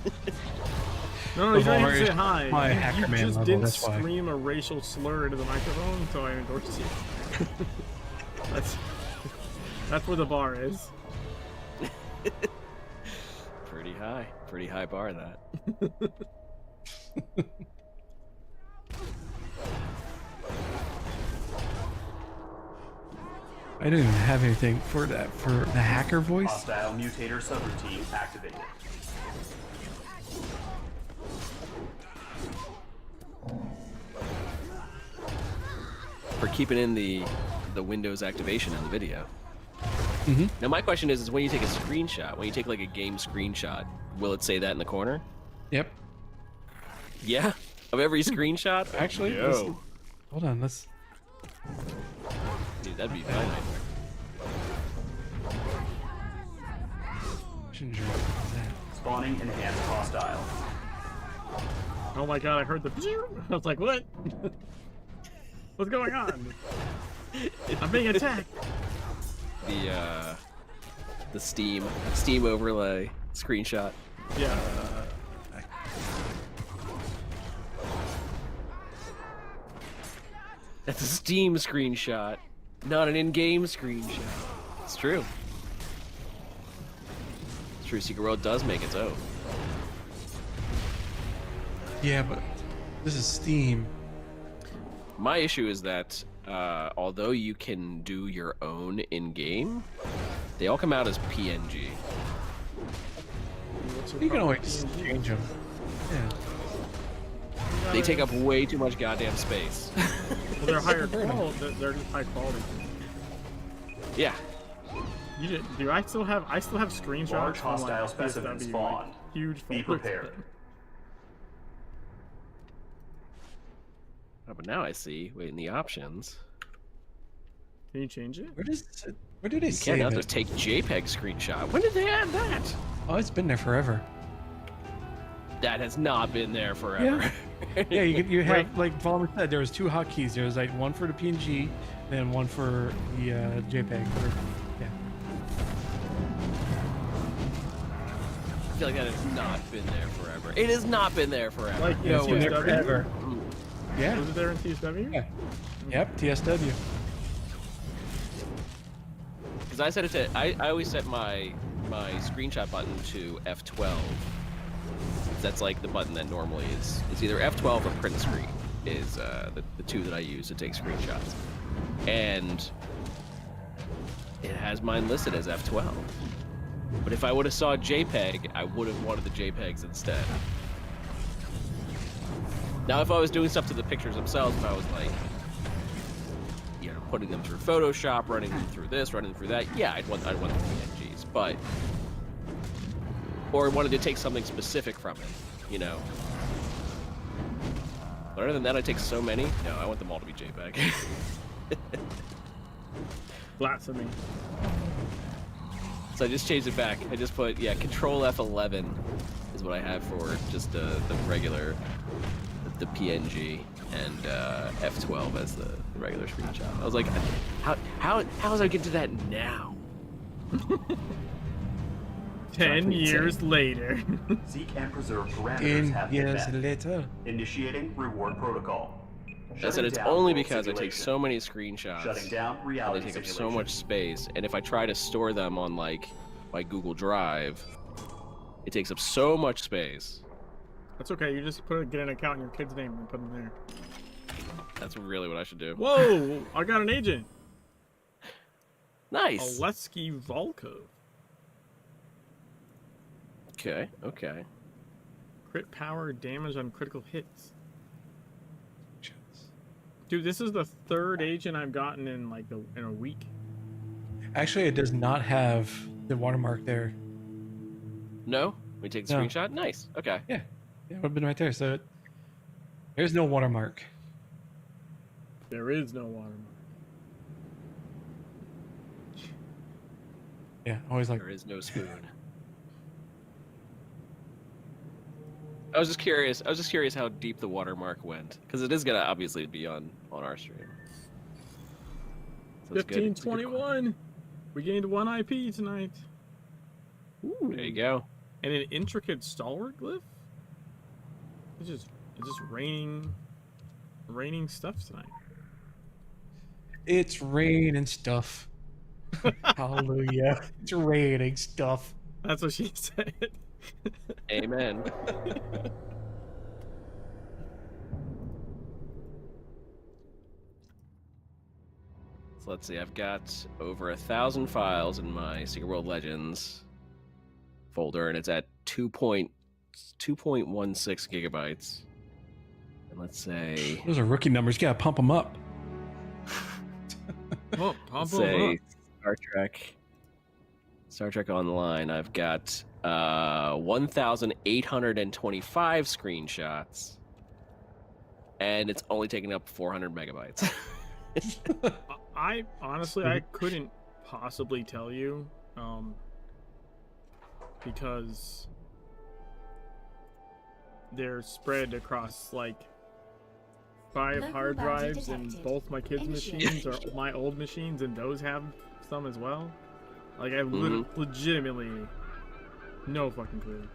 No, you don't Volmer even is say hi. my You hacker man just level, didn't that's why. scream a racial slur into the microphone, so I endorsed you. That's where the bar is. Pretty high bar, that. I didn't even have anything for that, for the hacker voice. Hostile mutator subroutine activated. For keeping in the Windows activation in the video. Mhm. Now my question is when you take a screenshot, when you take like a game screenshot, will it say that in the corner? Yep. Yeah? Of every screenshot? Actually, Yo. hold on, let's... Dude, that'd be my nightmare. Shouldn't drop that. Spawning enhanced hostile. Oh my god, I heard the I was like, what? What's going on? I'm being attacked. The Steam overlay screenshot. Yeah. That's a Steam screenshot, not an in-game screenshot. It's true. It's true, Secret World does make its own. Yeah, but this is Steam. My issue is that although you can do your own in-game, they all come out as PNG. You can always change them. Yeah. They take up way too much goddamn space. Well, they're higher quality. They're just high quality. Yeah. Do I still have screenshots Large from hostile like specimens PSW, spawned. like, huge Be folders. prepared. Oh, but now I see. Wait, in the options, Can you change it? Where do they you save can't now it? just take JPEG screenshot. When did they add that? Oh, it's been there forever. That has not been there forever. Yeah, you have like Vollmer said, there was 2 hotkeys. There was like one for the PNG, and one for the JPEG. Yeah. I feel like that has not been there forever. It has not been there forever. Like in no way. TSW? Forever. Yeah. Was it there in TSW? Yeah. Yep. TSW. Because I set it to, I always set my screenshot button to F12. That's like the button that normally is either F12 or print screen is the two that I use to take screenshots. And it has mine listed as F12. But if I would have saw JPEG, I would have wanted the JPEGs instead. Now, if I was doing stuff to the pictures themselves, if I was like, you know, putting them through Photoshop, running them through this, running them through that, yeah, I'd want the PNGs. But or wanted to take something specific from it, you know. But other than that, I take so many. No, I want them all to be JPEG. Blasphemy. So I just changed it back. I just put, yeah, Control F11 is what I have for just the regular, the PNG, and F12 as the regular screenshot. I was like, how was I get to that now? 10 years later. Seek and preserve parameters In have been years met. later. Initiating reward protocol. I said Shutting it's down only world because I take simulation. so many screenshots. Shutting down And reality they take up so simulation. much space, and if I try to store them on like my Google Drive, it takes up so much space. That's okay. You just get an account in your kid's name and put them there. That's really what I should do. Whoa! I got an agent. Nice. Oleski Volkov. Okay. Okay. Crit power, damage on critical hits. Dude, this is the 3rd agent I've gotten in like in a week. Actually, it does not have the watermark there. No, we take the No. screenshot. Nice. Okay. Yeah, it would have been right there. So there's no watermark. There is no watermark. Yeah, always like There is no spoon. I was just curious. I was just curious how deep the watermark went, because it is gonna obviously be on our stream. So it's good. It's a good 1521. We gained 1 IP tonight. Ooh. There you go. And an intricate stalwart glyph. It's just raining stuff tonight. it's rain and stuff. Hallelujah! It's raining stuff. That's what she said. Amen. So let's see. I've got over 1,000 files in my Secret World Legends folder, and it's at 2.16 gigabytes. And let's say, Those are rookie numbers. You gotta pump them up. Oh, let's say Star Trek Online. I've got 1,825 screenshots, and it's only taking up 400 megabytes. I honestly, I couldn't possibly tell you, because they're spread across like 5 Local hard bounty drives in detected. both my kids' Initiate. machines or my old machines, and those have some as well. Like I Mhm. legitimately no fucking clue.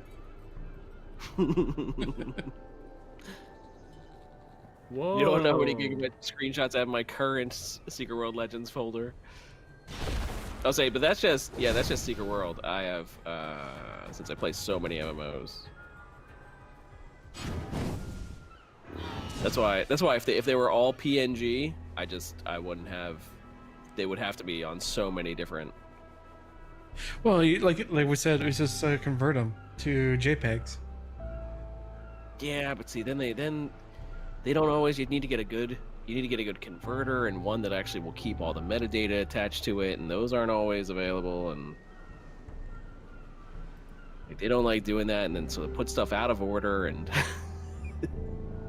Whoa! You don't know how many gigabyte screenshots I have in my current Secret World Legends folder. I'll say, but that's just Secret World. I have since I play so many MMOs. That's why if they were all PNG, I wouldn't have. They would have to be on so many different. Well, like we said, we just convert them to JPEGs. Yeah, but see, then they don't always. You need to get a good converter and one that actually will keep all the metadata attached to it, and those aren't always available. And like, they don't like doing that, and then so they put stuff out of order. And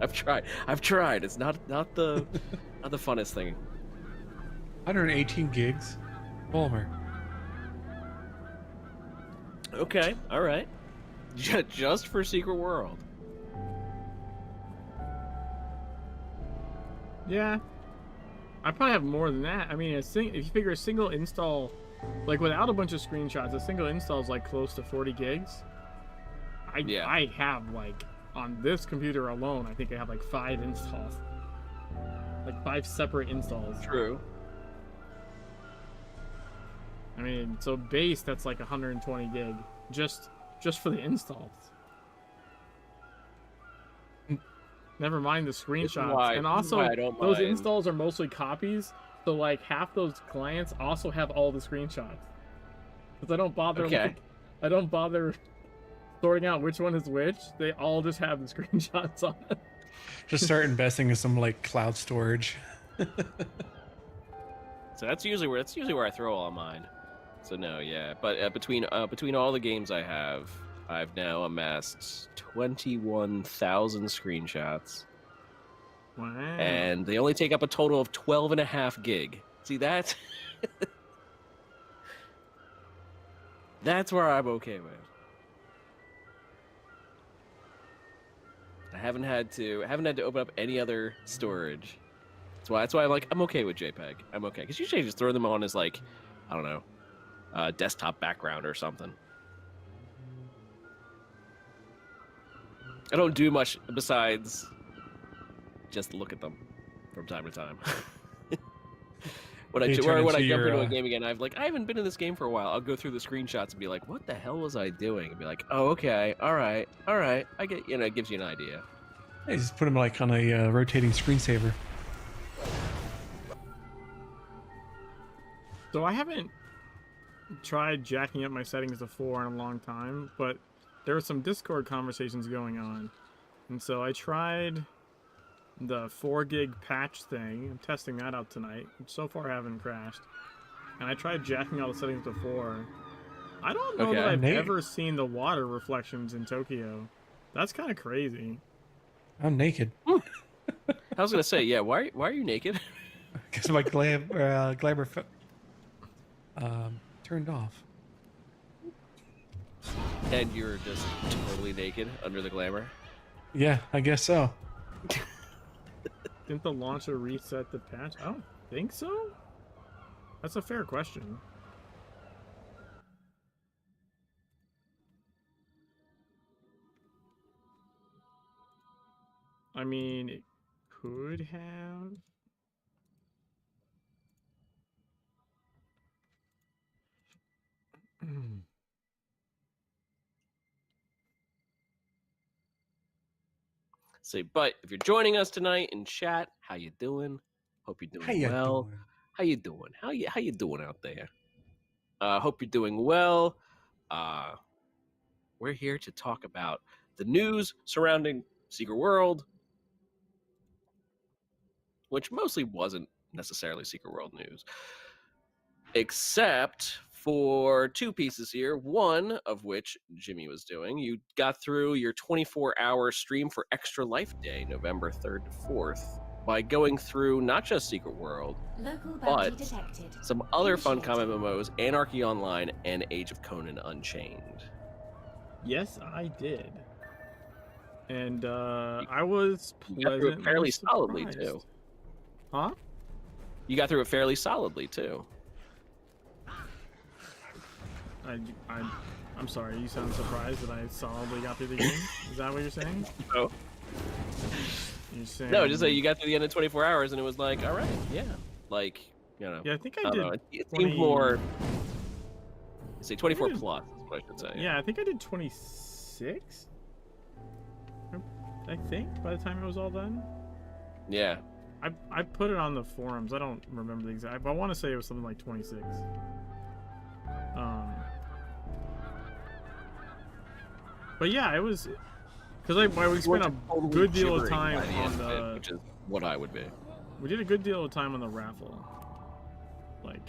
I've tried. It's not the funnest thing. 118 gigs. Bulmer. Okay, all right. Just for Secret World. Yeah. I probably have more than that. I mean, if you figure a single install, like without a bunch of screenshots, a single install is like close to 40 gigs. I have like, on this computer alone, I think I have like 5 installs. Like 5 separate installs. True. I mean, so base, that's like 120 gig. Just for the installs. Never mind the screenshots. And also, those installs are mostly copies, so like half those clients also have all the screenshots. Because I don't bother. Okay. I don't bother sorting out which one is which. They all just have the screenshots on it. Just start investing in some like cloud storage. So that's usually where I throw all mine. So no, yeah. But between all the games I have, I've now amassed 21,000 screenshots. Wow. And they only take up a total of 12.5 gig. See that? That's where I'm okay with. I haven't had to open up any other storage. That's why I'm okay with JPEG. I'm okay, because usually I just throw them on as like, I don't know, desktop background or something. I don't do much besides just look at them from time to time. When I jump into a game again, I haven't been in this game for a while. I'll go through the screenshots and be like, what the hell was I doing? And be like, oh, okay, all right. I get, it gives you an idea. I just put them like on a rotating screensaver. So I haven't tried jacking up my settings to 4 in a long time, but there were some Discord conversations going on. And so I tried the 4 gig patch thing. I'm testing that out tonight. So far I haven't crashed. And I tried jacking all the settings to 4. I don't know that I've ever seen the water reflections in Tokyo. That's kind of crazy. I'm naked. I was gonna say, yeah. Why are you naked? Because my glamour turned off. And you're just totally naked under the glamour? Yeah, I guess so. Didn't the launcher reset the patch? I don't think so. That's a fair question. I mean, it could have. See, but if you're joining us tonight in chat, how you doing? Hope you're doing well. How you doing? How you doing out there? Hope you're doing well. We're here to talk about the news surrounding Secret World, which mostly wasn't necessarily Secret World news, except for 2 pieces here, one of which Jimmy was doing. You got through your 24-hour stream for Extra Life Day, November 3rd to 4th, by going through not just Secret World, but some other funcom MMOs, Anarchy Online and Age of Conan Unchained. Yes, I did. And I was pleasantly fairly surprised. Solidly, too. Huh? You got through it fairly solidly, too. I'm sorry, you sound surprised that I solidly got through the game? Is that what you're saying? No. You're saying... No, just that you got through the end of 24 hours and it was like, all right, yeah. Like, you know. Yeah, I think I did. It seemed more... Say 24 plus, is what I should say. Yeah, I think I did 26? I think, by the time it was all done. Yeah. I put it on the forums. I don't remember the exact, but I want to say it was something like 26. But yeah, it was because we spent a good deal of time on the, which is what I would be. We did a good deal of time on the raffle. Like,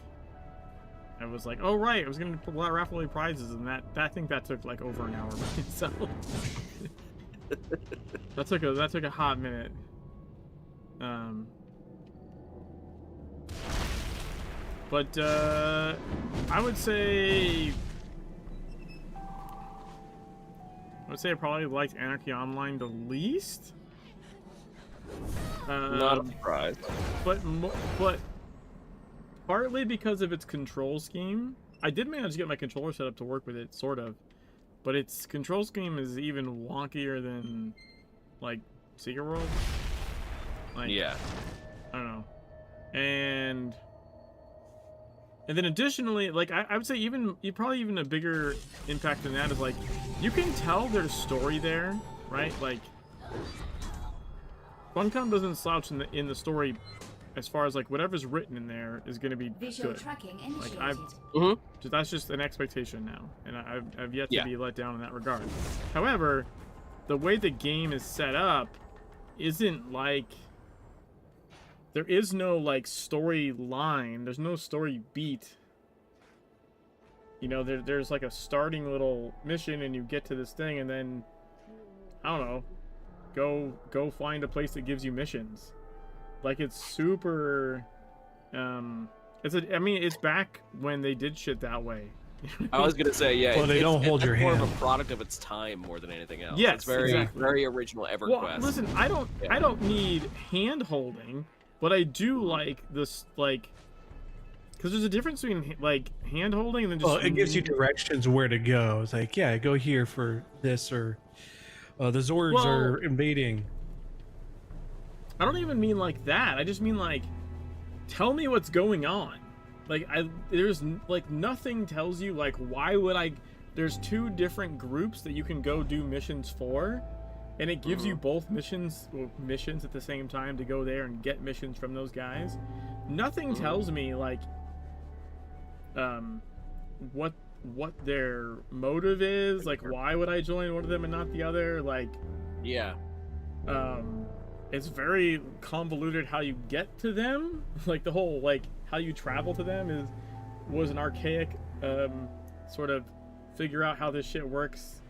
I was like, oh right, I was gonna pull out raffle away prizes, and I think that took like over an hour by itself. that took a hot minute. But I would say I probably liked Anarchy Online the least. Not a surprise. But partly because of its control scheme. I did manage to get my controller set up to work with it, sort of. But its control scheme is even wonkier than, like, Secret World. Like, yeah. I don't know. And then additionally, like, I would say probably even a bigger impact than that is, like, you can tell there's story there, right? Like, Funcom doesn't slouch in the story as far as, like, whatever's written in there is going to be Visual good. tracking Like, initiated. that's just an expectation now, and I've yet to be let down in that regard. However, the way the game is set up isn't like, there is no like storyline. There's no story beat. You know, there's like a starting little mission, and you get to this thing, and then I don't know, go find a place that gives you missions. Like, it's super. It's back when they did shit that way. I was gonna say, yeah. Well, they don't hold your hand. It's more of a product of its time more than anything else. Yes, it's very, exactly. very original EverQuest. Well, listen, I don't need hand holding, but I do like this, like, because there's a difference between like hand holding and then just. Well, it gives you directions where to go. It's like, yeah, go here for this, or the Zords are invading. I don't even mean like that. I just mean like, tell me what's going on. Like, there's like nothing tells you, like, why would I? There's two different groups that you can go do missions for, and it gives you both missions at the same time to go there and get missions from those guys. Nothing tells me like what their motive is. Like, why would I join one of them and not the other? Like, yeah. It's very convoluted how you get to them. Like, the whole, like, how you travel to them was an archaic sort of figure out how this shit works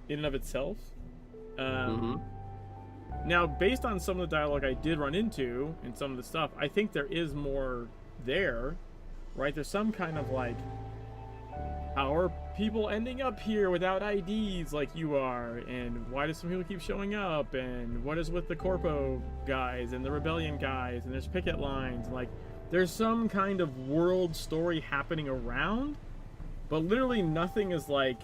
in and of itself. Now, based on some of the dialogue I did run into and some of the stuff, I think there is more there, right? There's some kind of, like, how are people ending up here without IDs like you are, and why do some people keep showing up, and what is with the Corpo guys and the Rebellion guys, and there's picket lines, and, like, there's some kind of world story happening around, but literally nothing is like,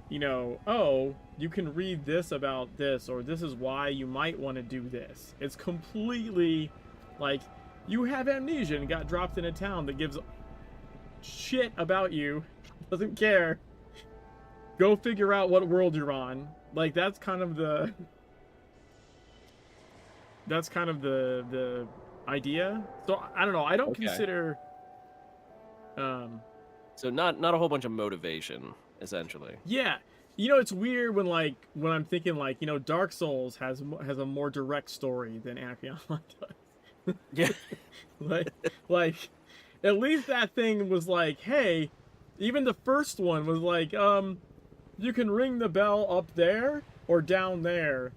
you know, oh, you can read this about this, or this is why you might want to do this. It's completely like, you have amnesia and got dropped in a town that gives shit about you, doesn't care, go figure out what world you're on. Like, that's kind of the idea. So I don't know, I don't consider so not a whole bunch of motivation, essentially. Yeah, you know, it's weird when I'm thinking, like, you know, Dark Souls has a more direct story than Anarchy Online does. Yeah. like at least that thing was like, hey, even the first one was like, you can ring the bell up there or down there.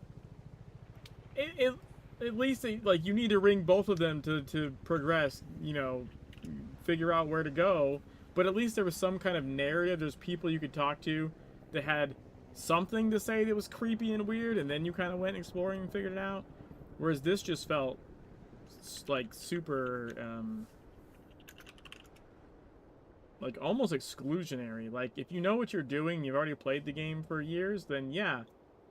At least, like, you need to ring both of them to progress, you know, figure out where to go. But at least there was some kind of narrative. There's people you could talk to that had something to say that was creepy and weird, and then you kind of went exploring and figured it out. Whereas this just felt like super like almost exclusionary. Like, if you know what you're doing, you've already played the game for years, then yeah,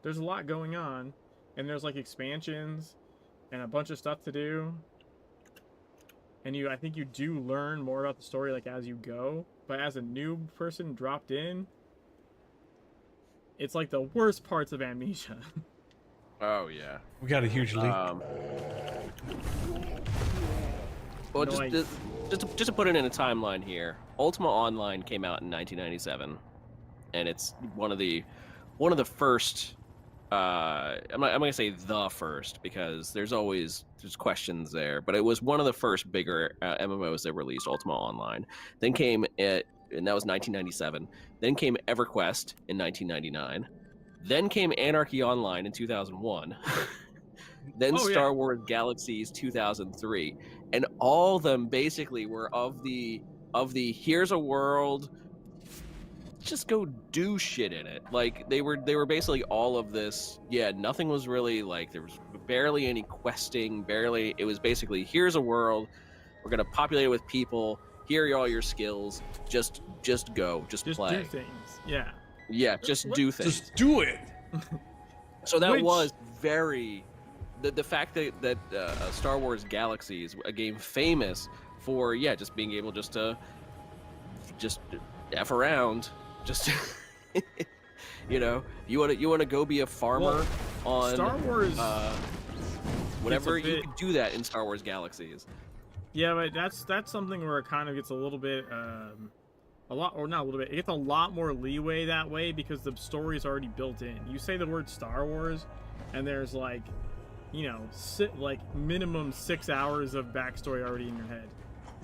there's a lot going on, and there's like expansions and a bunch of stuff to do, and I think you do learn more about the story like as you go. But as a new person dropped in, it's like the worst parts of Amnesia. Oh yeah. We got a huge leak. Well, Nice. just to put it in a timeline here, Ultima Online came out in 1997, and it's one of the first. I'm not gonna say the first because there's questions there, but it was one of the first bigger MMOs that released, Ultima Online. Then came and that was 1997. Then came EverQuest in 1999. Then came Anarchy Online in 2001. Then Oh, yeah. Star Wars Galaxies 2003, and all of them basically were of the here's a world, just go do shit in it. Like they were basically all of this. Yeah, nothing was really like, there was barely any questing, barely. It was basically, here's a world, we're gonna populate it with people. Here are all your skills. Just go, just play. Do things. Yeah. Yeah, just do things. Just do it. So that Which- was very the fact that Star Wars Galaxies, a game famous for just being able to f around, just you want to go be a farmer on Star Wars. whatever, it's a you bit- can do that in Star Wars Galaxies. Yeah, but that's something where it kind of gets a little bit, a lot, or not a little bit. It gets a lot more leeway that way because the story is already built in. You say the word Star Wars, and there's like, like minimum 6 hours of backstory already in your head.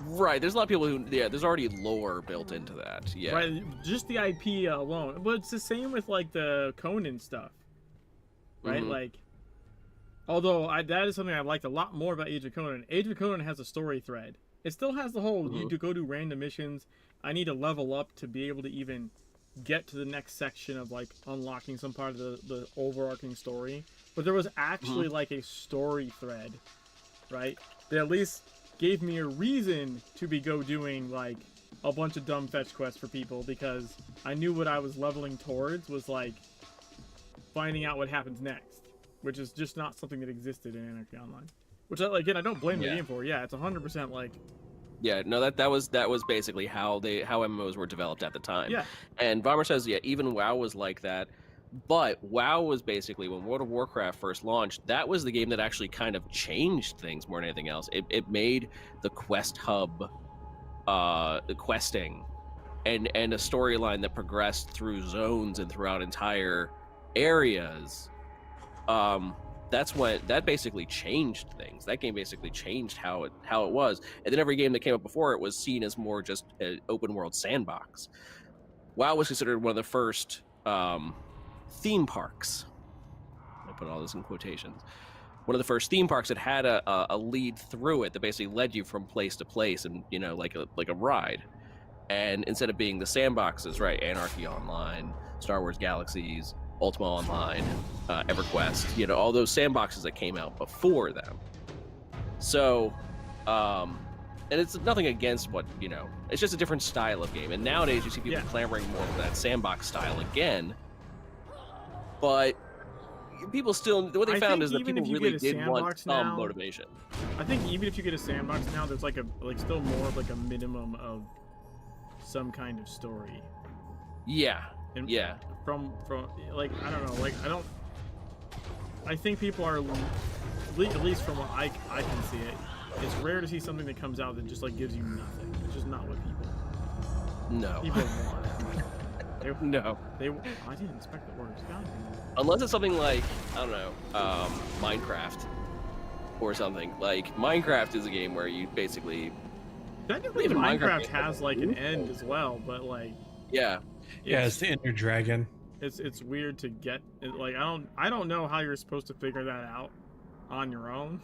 Right, there's a lot of people who there's already lore built into that. Yeah. Right, just the IP alone. But it's the same with like the Conan stuff, right? Mhm. Like, although that is something I liked a lot more about Age of Conan. Age of Conan has a story thread. It still has the whole you do go do random missions. I need to level up to be able to even get to the next section of like unlocking some part of the overarching story. But there was actually like a story thread, right? That at least gave me a reason to go doing like a bunch of dumb fetch quests for people, because I knew what I was leveling towards was like finding out what happens next, which is just not something that existed in Anarchy Online. Which, again, I don't blame the game for. Yeah, it's 100% like... Yeah, no, that was basically how MMOs were developed at the time. Yeah. And Bomber says, yeah, even WoW was like that. But WoW was basically, when World of Warcraft first launched, that was the game that actually kind of changed things more than anything else. It made the quest hub, the questing, and a storyline that progressed through zones and throughout entire areas. That basically changed things. That game basically changed how it was. And then every game that came up before it was seen as more just an open world sandbox. WoW was considered one of the first theme parks. I put all this in quotations. One of the first theme parks that had a lead through it that basically led you from place to place, and like a ride. And instead of being the sandboxes, right, Anarchy Online, Star Wars Galaxies, Ultima Online, EverQuest, all those sandboxes that came out before them. So, and it's nothing against what, it's just a different style of game. And nowadays you see people clamoring more for that sandbox style again. But people still, what they found is that people really did want some motivation. I think even if you get a sandbox now, there's still more of a minimum of some kind of story. Yeah. And yeah. From I don't know, I think people are, at least from what I can see it, it's rare to see something that comes out that just gives you nothing. It's just not what people want. No. I didn't expect the words. God. Unless it's something like, I don't know, Minecraft or something. Like, Minecraft is a game where you basically... Technically, Minecraft has an end as well, but yeah, it's the Ender Dragon. It's weird to get I don't know how you're supposed to figure that out on your own.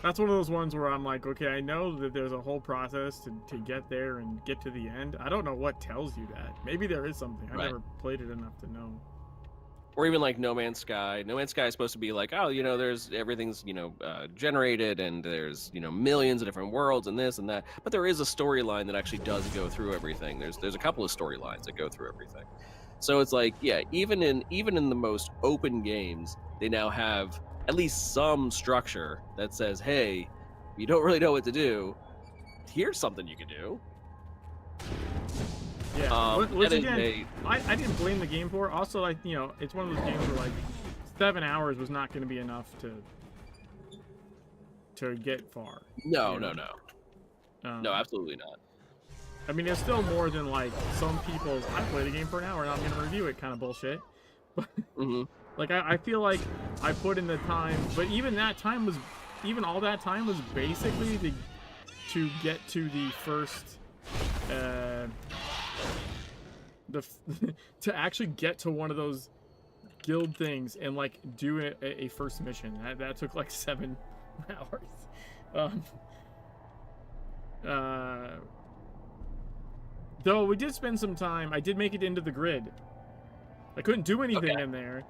That's one of those ones where I'm like, okay, I know that there's a whole process to get there and get to the end. I don't know what tells you that. Maybe there is something. I've never played it enough to know. Or even like No Man's Sky. No Man's Sky is supposed to be like, oh, there's everything's, generated, and there's, millions of different worlds and this and that. But there is a storyline that actually does go through everything. There's a couple of storylines that go through everything. So it's like, yeah, even in the most open games, they now have at least some structure that says, hey, you don't really know what to do, here's something you can do. Yeah. Once again, I didn't blame the game for it. Also, it's one of those games where 7 hours was not going to be enough to get far. No, you know? no, absolutely not. I mean, it's still more than like some people's. I played a game for an hour and I'm going to review it kind of bullshit. But like I feel like I put in the time, but even that time was, even all that time was basically to get to the first, to actually get to one of those guild things and like do a first mission. That took like 7 hours. Though we did spend some time, I did make it into the grid. I couldn't do anything in there,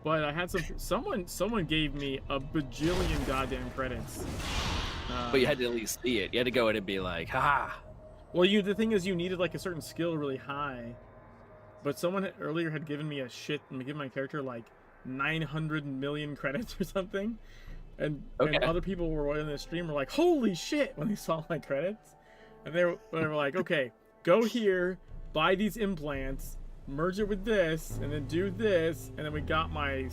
but I had someone gave me a bajillion goddamn credits. But you had to at least see it. You had to go in and be like, ha. Well, the thing is, you needed like a certain skill really high. But someone earlier had given me given my character like 900 million credits or something, and other people were in the stream were like, "Holy shit!" when they saw my credits, and they were like, "Okay, go here, buy these implants, merge it with this, and then do this," and then we got my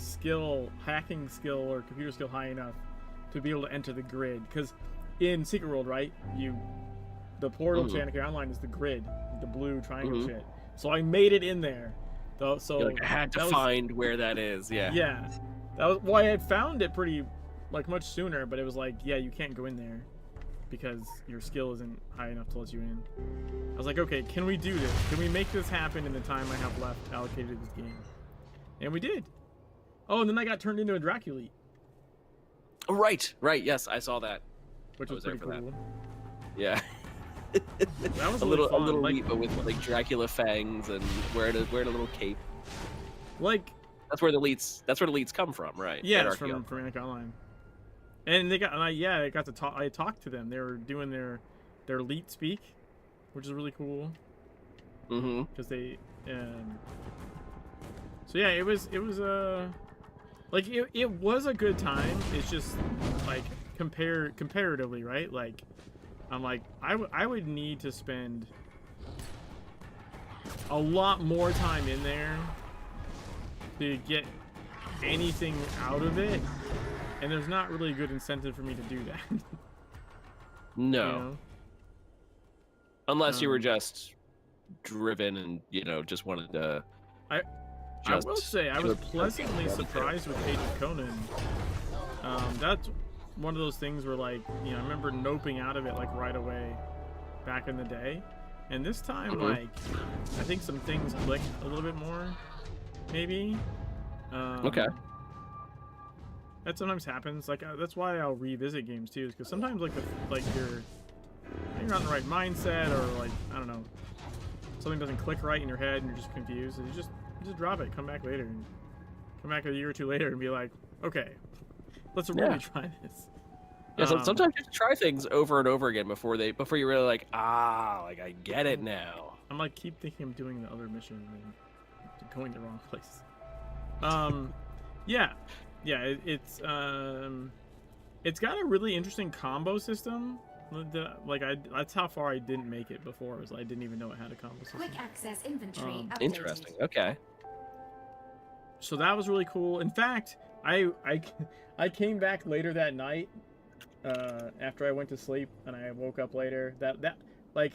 hacking skill or computer skill high enough to be able to enter the grid. Because in Secret World, right, the portal to Anarchy Online is the grid, the blue triangle shit. So I made it in there, though. So like, I had to find where that is. Yeah. Yeah, that was why I had found it pretty, like, much sooner. But it was like, yeah, you can't go in there because your skill isn't high enough to let you in. I was like, okay, can we do this? Can we make this happen in the time I have left allocated to this game? And we did. Oh, and then I got turned into a Draculite. Oh, right. Yes, I saw that. Which was pretty cool. Yeah. That was a really little fun. leap, but with like Dracula fangs and wearing a little cape. Like that's where the elites come from, right? Yeah, it's from Anarchy Online. And they got I got to talk. I talked to them. They were doing their elite speak, which is really cool. Because they so yeah, it was like it was a good time. It's just like comparatively, right? Like I'm like I would need to spend a lot more time in there to get anything out of it, and there's not really a good incentive for me to do that. No. You know? Unless you were just driven and, just wanted to... I will say, I was pleasantly surprised with Age of Conan. That's one of those things where, like, I remember noping out of it, like, right away back in the day. And this time, like, I think some things clicked a little bit more, maybe. Okay. That sometimes happens. Like, that's why I'll revisit games, too, because sometimes, like, you're not in the right mindset, or, like, I don't know, something doesn't click right in your head and you're just confused, and you just drop it, come back later, and come back a year or two later and be like, okay, let's really try this. Yeah, so sometimes you have to try things over and over again before you really like I get it now. I'm like, keep thinking I'm doing the other mission and going the wrong place. It's got a really interesting combo system. Like that's how far I didn't make it before. Was I didn't even know it had a combo system. Quick access inventory updated. Interesting. Okay. So that was really cool. In fact, I came back later that night after I went to sleep, and I woke up later. That like,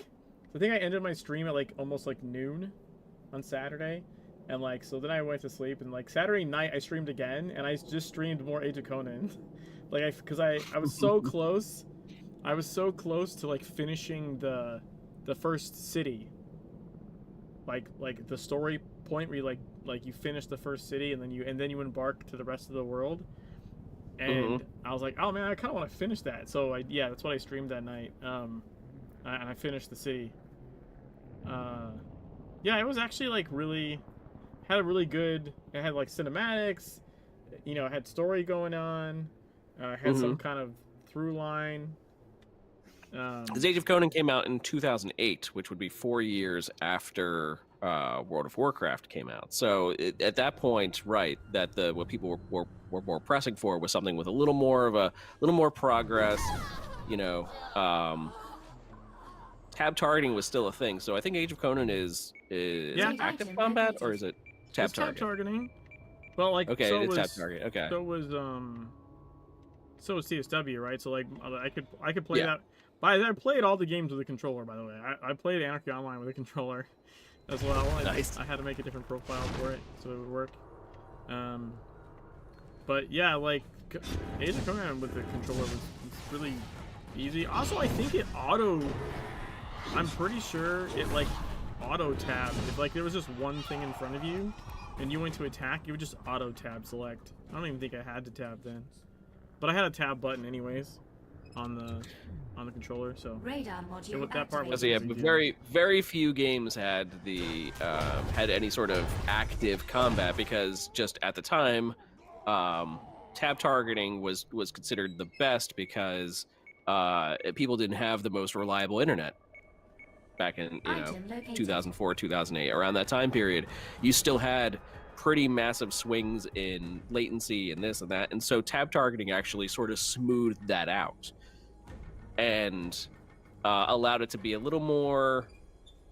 I think I ended my stream at like almost like noon on Saturday, and like so then I went to sleep, and like Saturday night I streamed again, and I just streamed more Age of Conan, like because I was so close. I was so close to like finishing the first city. Like the story point where you like you finish the first city and then you embark to the rest of the world. And I was like, oh man, I kind of want to finish that. So that's what I streamed that night. And I finished the city. It was actually like really had a really good. It had like cinematics, it had story going on. Had some kind of through line. Because Age of Conan came out in 2008, which would be 4 years after World of Warcraft came out. So at that point, right, that what people were more pressing for was something with a little more progress. Tab targeting was still a thing. So I think Age of Conan is active combat, or is it tab targeting? Tab targeting. Well, like Okay, so it's was tap target. Okay. so was CSW, right? So like I could play Yeah. that. But I played all the games with a controller, by the way. I played Anarchy Online with a controller as well. Nice. I had to make a different profile for it so it would work. But yeah, like Age of Conan with the controller was really easy. Also, I think it I'm pretty sure it like auto tabbed. If like there was just one thing in front of you and you went to attack, you would just auto tab select. I don't even think I had to tab then, but I had a tab button anyways on the controller, so Radar module that part was So yeah, easy but too. very few games had had any sort of active combat, because just at the time, tab targeting was considered the best because people didn't have the most reliable internet back in Item located. 2004 2008. Around that time period, you still had pretty massive swings in latency and this and that, and so tab targeting actually sort of smoothed that out and allowed it to be a little more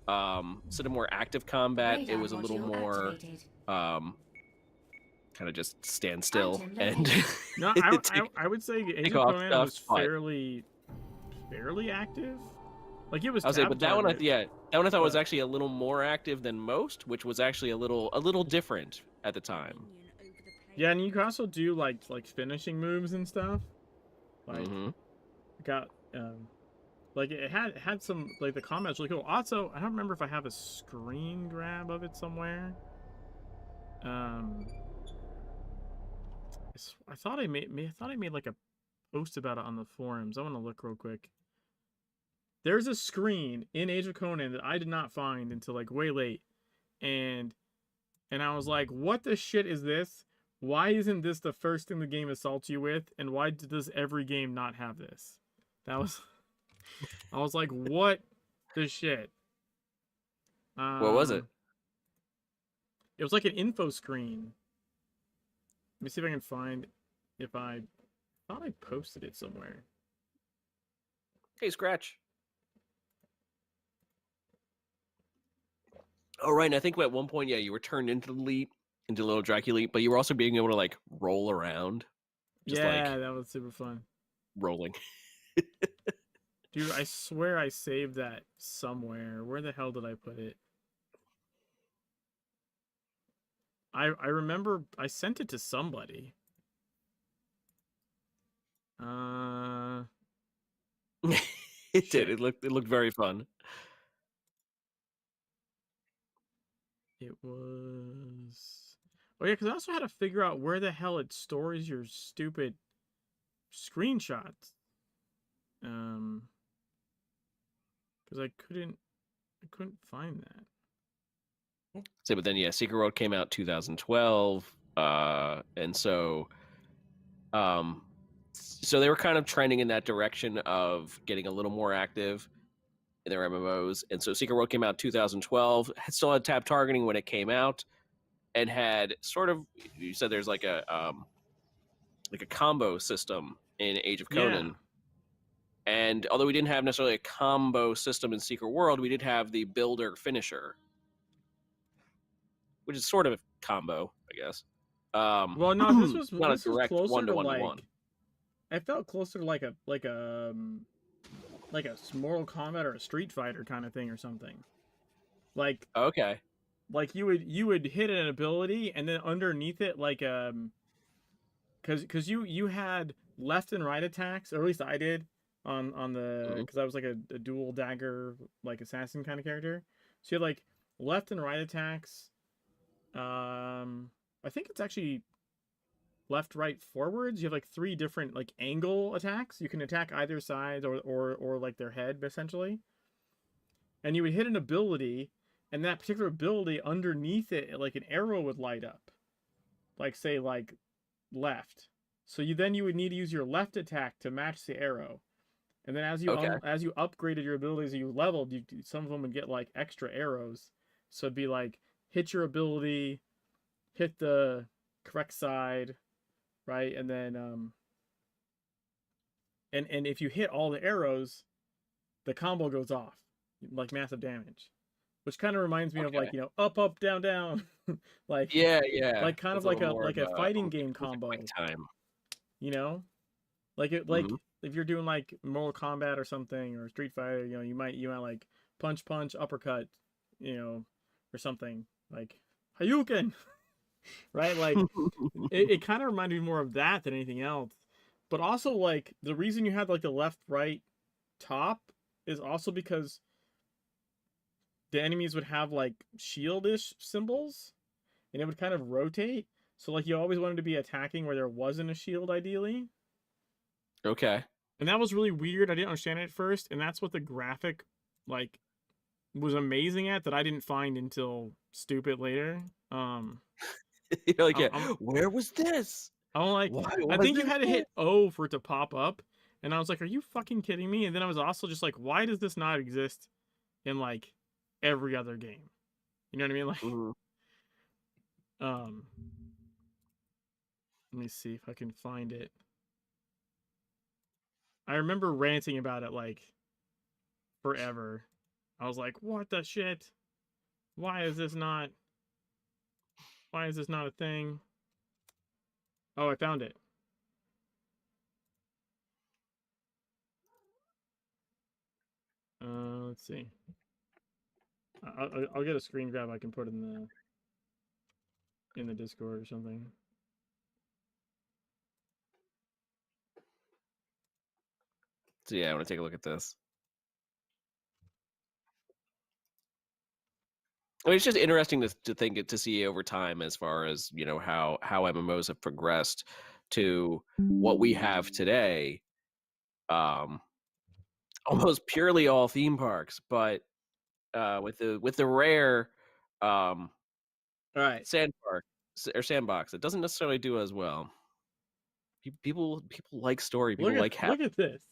sort of more active combat. Radar It was a little module more activated. kind of just stand still Item and located. No, I would say Age take of off Conan stuff, was but- fairly active. Like it was. I was saying, tab but that one, target. that one I thought was But- actually a little more active than most, which was actually a little different at the time. Yeah, and you can also do like finishing moves and stuff. Like got like it had some like the combat's really cool. Also, I don't remember if I have a screen grab of it somewhere. I thought I made like a post about it on the forums. I want to look real quick. There's a screen in Age of Conan that I did not find until like way late, and I was like, what the shit is this? Why isn't this the first thing the game assaults you with? And why does every game not have this? That was... I was like, what the shit? What was it? It was like an info screen. Let me see if I can find... If I thought I posted it somewhere. Hey, Scratch. Oh, right. And I think at one point, yeah, you were turned into the leap, into little Dracula, but you were also being able to like roll around. Just Yeah, like that was super fun. rolling. Dude, I swear I saved that somewhere. Where the hell did I put it? I remember I sent it to somebody. It Shit. did. It looked very fun. It was... Oh yeah, because I also had to figure out where the hell it stores your stupid screenshots. Because I couldn't find that. So, but then yeah, Secret World came out 2012, and so they were kind of trending in that direction of getting a little more active in their MMOs. And so Secret World came out 2012, still had tab targeting when it came out, and had sort of, you said there's like a combo system in Age of Conan. Yeah. And although we didn't have necessarily a combo system in Secret World, we did have the builder finisher, which is sort of a combo, I guess. Well, no, this was not this a was direct closer to one-to-one-to-one. like... I felt closer to like a Mortal Kombat or a Street Fighter kind of thing or something. Like Okay. like you would hit an ability and then underneath it like because you had left and right attacks, or at least I did on the, because I was like a dual dagger like assassin kind of character. So you had like left and right attacks. I think it's actually left, right, forwards. You have like 3 different like angle attacks. You can attack either side or like their head essentially. And you would hit an ability, and that particular ability underneath it, like an arrow would light up. Like say like left. So you would need to use your left attack to match the arrow. And then as you as you upgraded your abilities, you leveled, some of them would get like extra arrows. So it'd be like hit your ability, hit the correct side, right? And then and if you hit all the arrows, the combo goes off, like massive damage. which kind of reminds me of like, Okay. up, up, down, down, like Yeah, yeah. like kind That's of a like little a more like of a fighting a game with a quick combo, time. you know, like it like Mhm. if you're doing like Mortal Kombat or something or Street Fighter, you might like punch, punch, uppercut, or something like Hadouken, right? Like it kind of reminded me more of that than anything else. But also like the reason you had like the left, right, top is also because the enemies would have like shieldish symbols and it would kind of rotate. So like you always wanted to be attacking where there wasn't a shield ideally. Okay. And that was really weird. I didn't understand it at first, and that's what the graphic like was amazing at that I didn't find until stupid later. You're like, I'm, yeah, I'm, where was this? I'm like, Why I think you wasn't had to it? hit O for it to pop up, and I was like, are you fucking kidding me? And then I was also just like, why does this not exist in like every other game? You know what I mean? Like, Mhm. um, let me see if I can find it. I remember ranting about it like forever. I was like, what the shit? Why is this not? Why is this not a thing? Oh, I found it. Let's see. I'll get a screen grab I can put in the Discord or something. So yeah, I want to take a look at this. I mean, it's just interesting to think to see over time, as far as how MMOs have progressed to what we have today. Almost purely all theme parks, but with the rare All right. sand park or sandbox, it doesn't necessarily do as well. People like story. People like Look at this.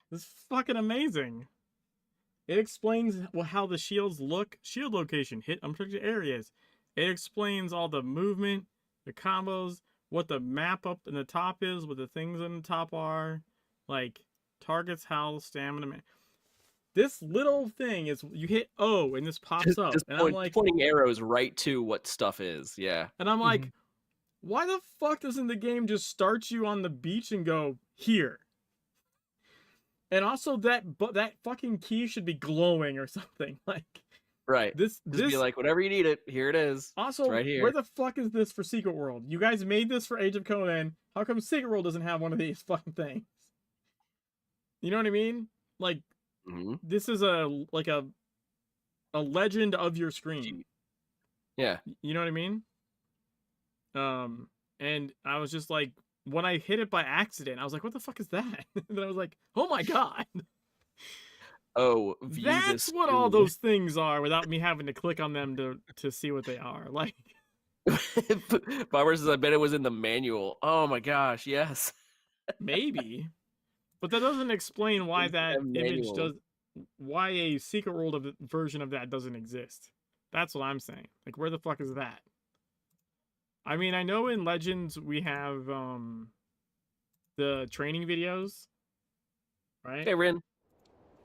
This is fucking amazing. It explains how the shields look, shield location, hit unprotected areas. It explains all the movement, the combos, what the map up in the top is, what the things on the top are, like targets, health, stamina. This little thing is you hit O and this pops up, just and I'm like, pointing arrows right to what stuff is. Yeah. and I'm like, Mhm. why the fuck doesn't the game just start you on the beach and go here? And also that fucking key should be glowing or something. Like Right. Just be like, whenever you need it, here it is. also It's right here. where the fuck is this for Secret World? You guys made this for Age of Conan. How come Secret World doesn't have one of these fucking things? You know what I mean? Like Mhm. this is a legend of your screen. Yeah. You know what I mean? And I was just like, when I hit it by accident, I was like, what the fuck is that? And then I was like, oh my god. Oh, view That's this what all screen. those things are without me having to click on them to see what they are. Like Barbara says, I bet it was in the manual. Oh my gosh, yes. maybe. But that doesn't explain why that image Manual. why a Secret World version of that doesn't exist. That's what I'm saying. Like where the fuck is that? I mean, I know in Legends we have the training videos, right? Hey, Rin.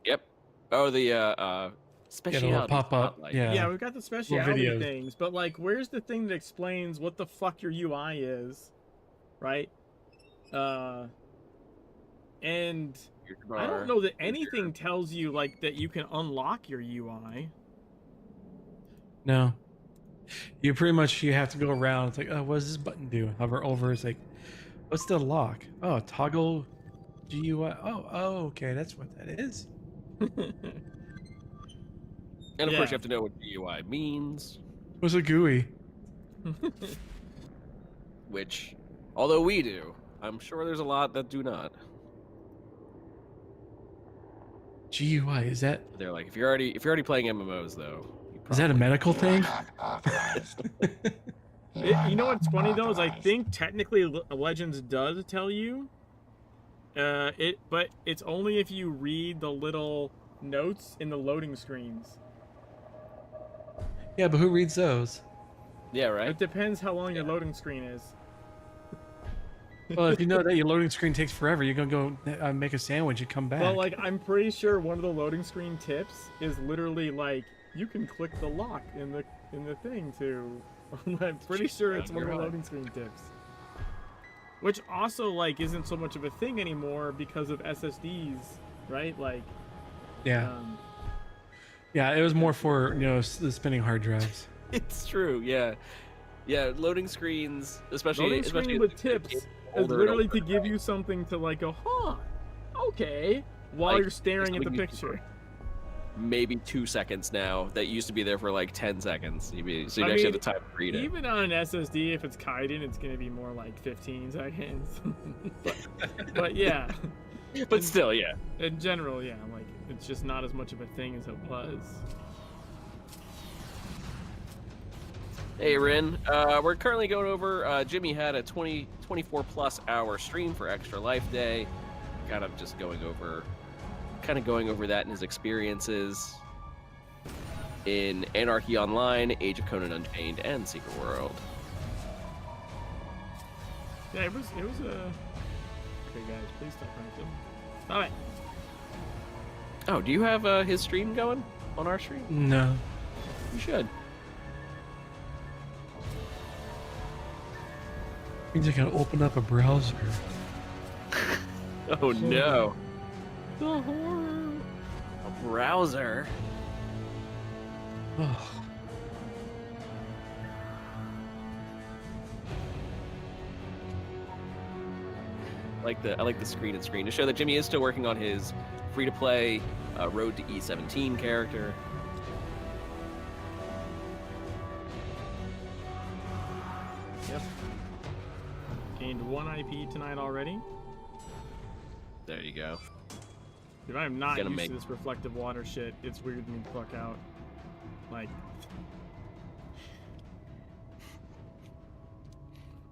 Yep. Oh, the Yeah, specialty it'll pop up. spotlight. Yeah. Yeah, we've got the specialty videos. things, but like where's the thing that explains what the fuck your UI is, right? And I don't know that anything tells you like that you can unlock your UI. No. You pretty much you have to go around. It's like, oh, what does this button do? Hover over. It's like, what's the lock? Oh, toggle GUI. Oh, okay, that's what that is. And of course, Yeah. you have to know what GUI means, What's a GUI? which, although we do, I'm sure there's a lot that do not. GUI, is that They're like, if you're already playing MMOs, though, you is that a probably- medical thing? You know what's funny though is I think technically Legends does tell you, but it's only if you read the little notes in the loading screens. Yeah, but who reads those? Yeah, It right. depends how long your loading screen is. Well, if you know that your loading screen takes forever, you're gonna go make a sandwich and come back. But like I'm pretty sure one of the loading screen tips is literally like you can click the lock in the thing to. I'm pretty sure it's one of the loading screen tips. Which also like isn't so much of a thing anymore because of SSDs, right? Like. Yeah. Yeah, it was more for the spinning hard drives. It's true. Yeah. Yeah. Loading screens, especially with tips, is literally to give you something to like go, huh? Okay. While Like, you're staring at the picture. Maybe 2 seconds now. That used to be there for like 10 seconds. So you actually have the time to read it. Even on an SSD, if it's Kaiden, it's going to be more like 15 seconds. but yeah. But still, yeah. In general, yeah. Like, it's just not as much of a thing as it was. Hey, Rin. We're currently going over. Jimmy had a 24 plus hour stream for Extra Life Day. Kind of just going over that and his experiences in Anarchy Online, Age of Conan Unchained, and Secret World. Yeah, it was a. Okay, guys, please stop ranting. Stop it. Oh, do you have his stream going on our stream? No. You should. Means I can open up a browser. Oh no. The horror. A browser. Oh. I like the screen to show that Jimmy is still working on his free-to-play Road to E17 character. Yep. Gained 1 IP tonight already. There you go. If I'm not Gonna used make- to this reflective water shit, it's weirding me the fuck out. Like,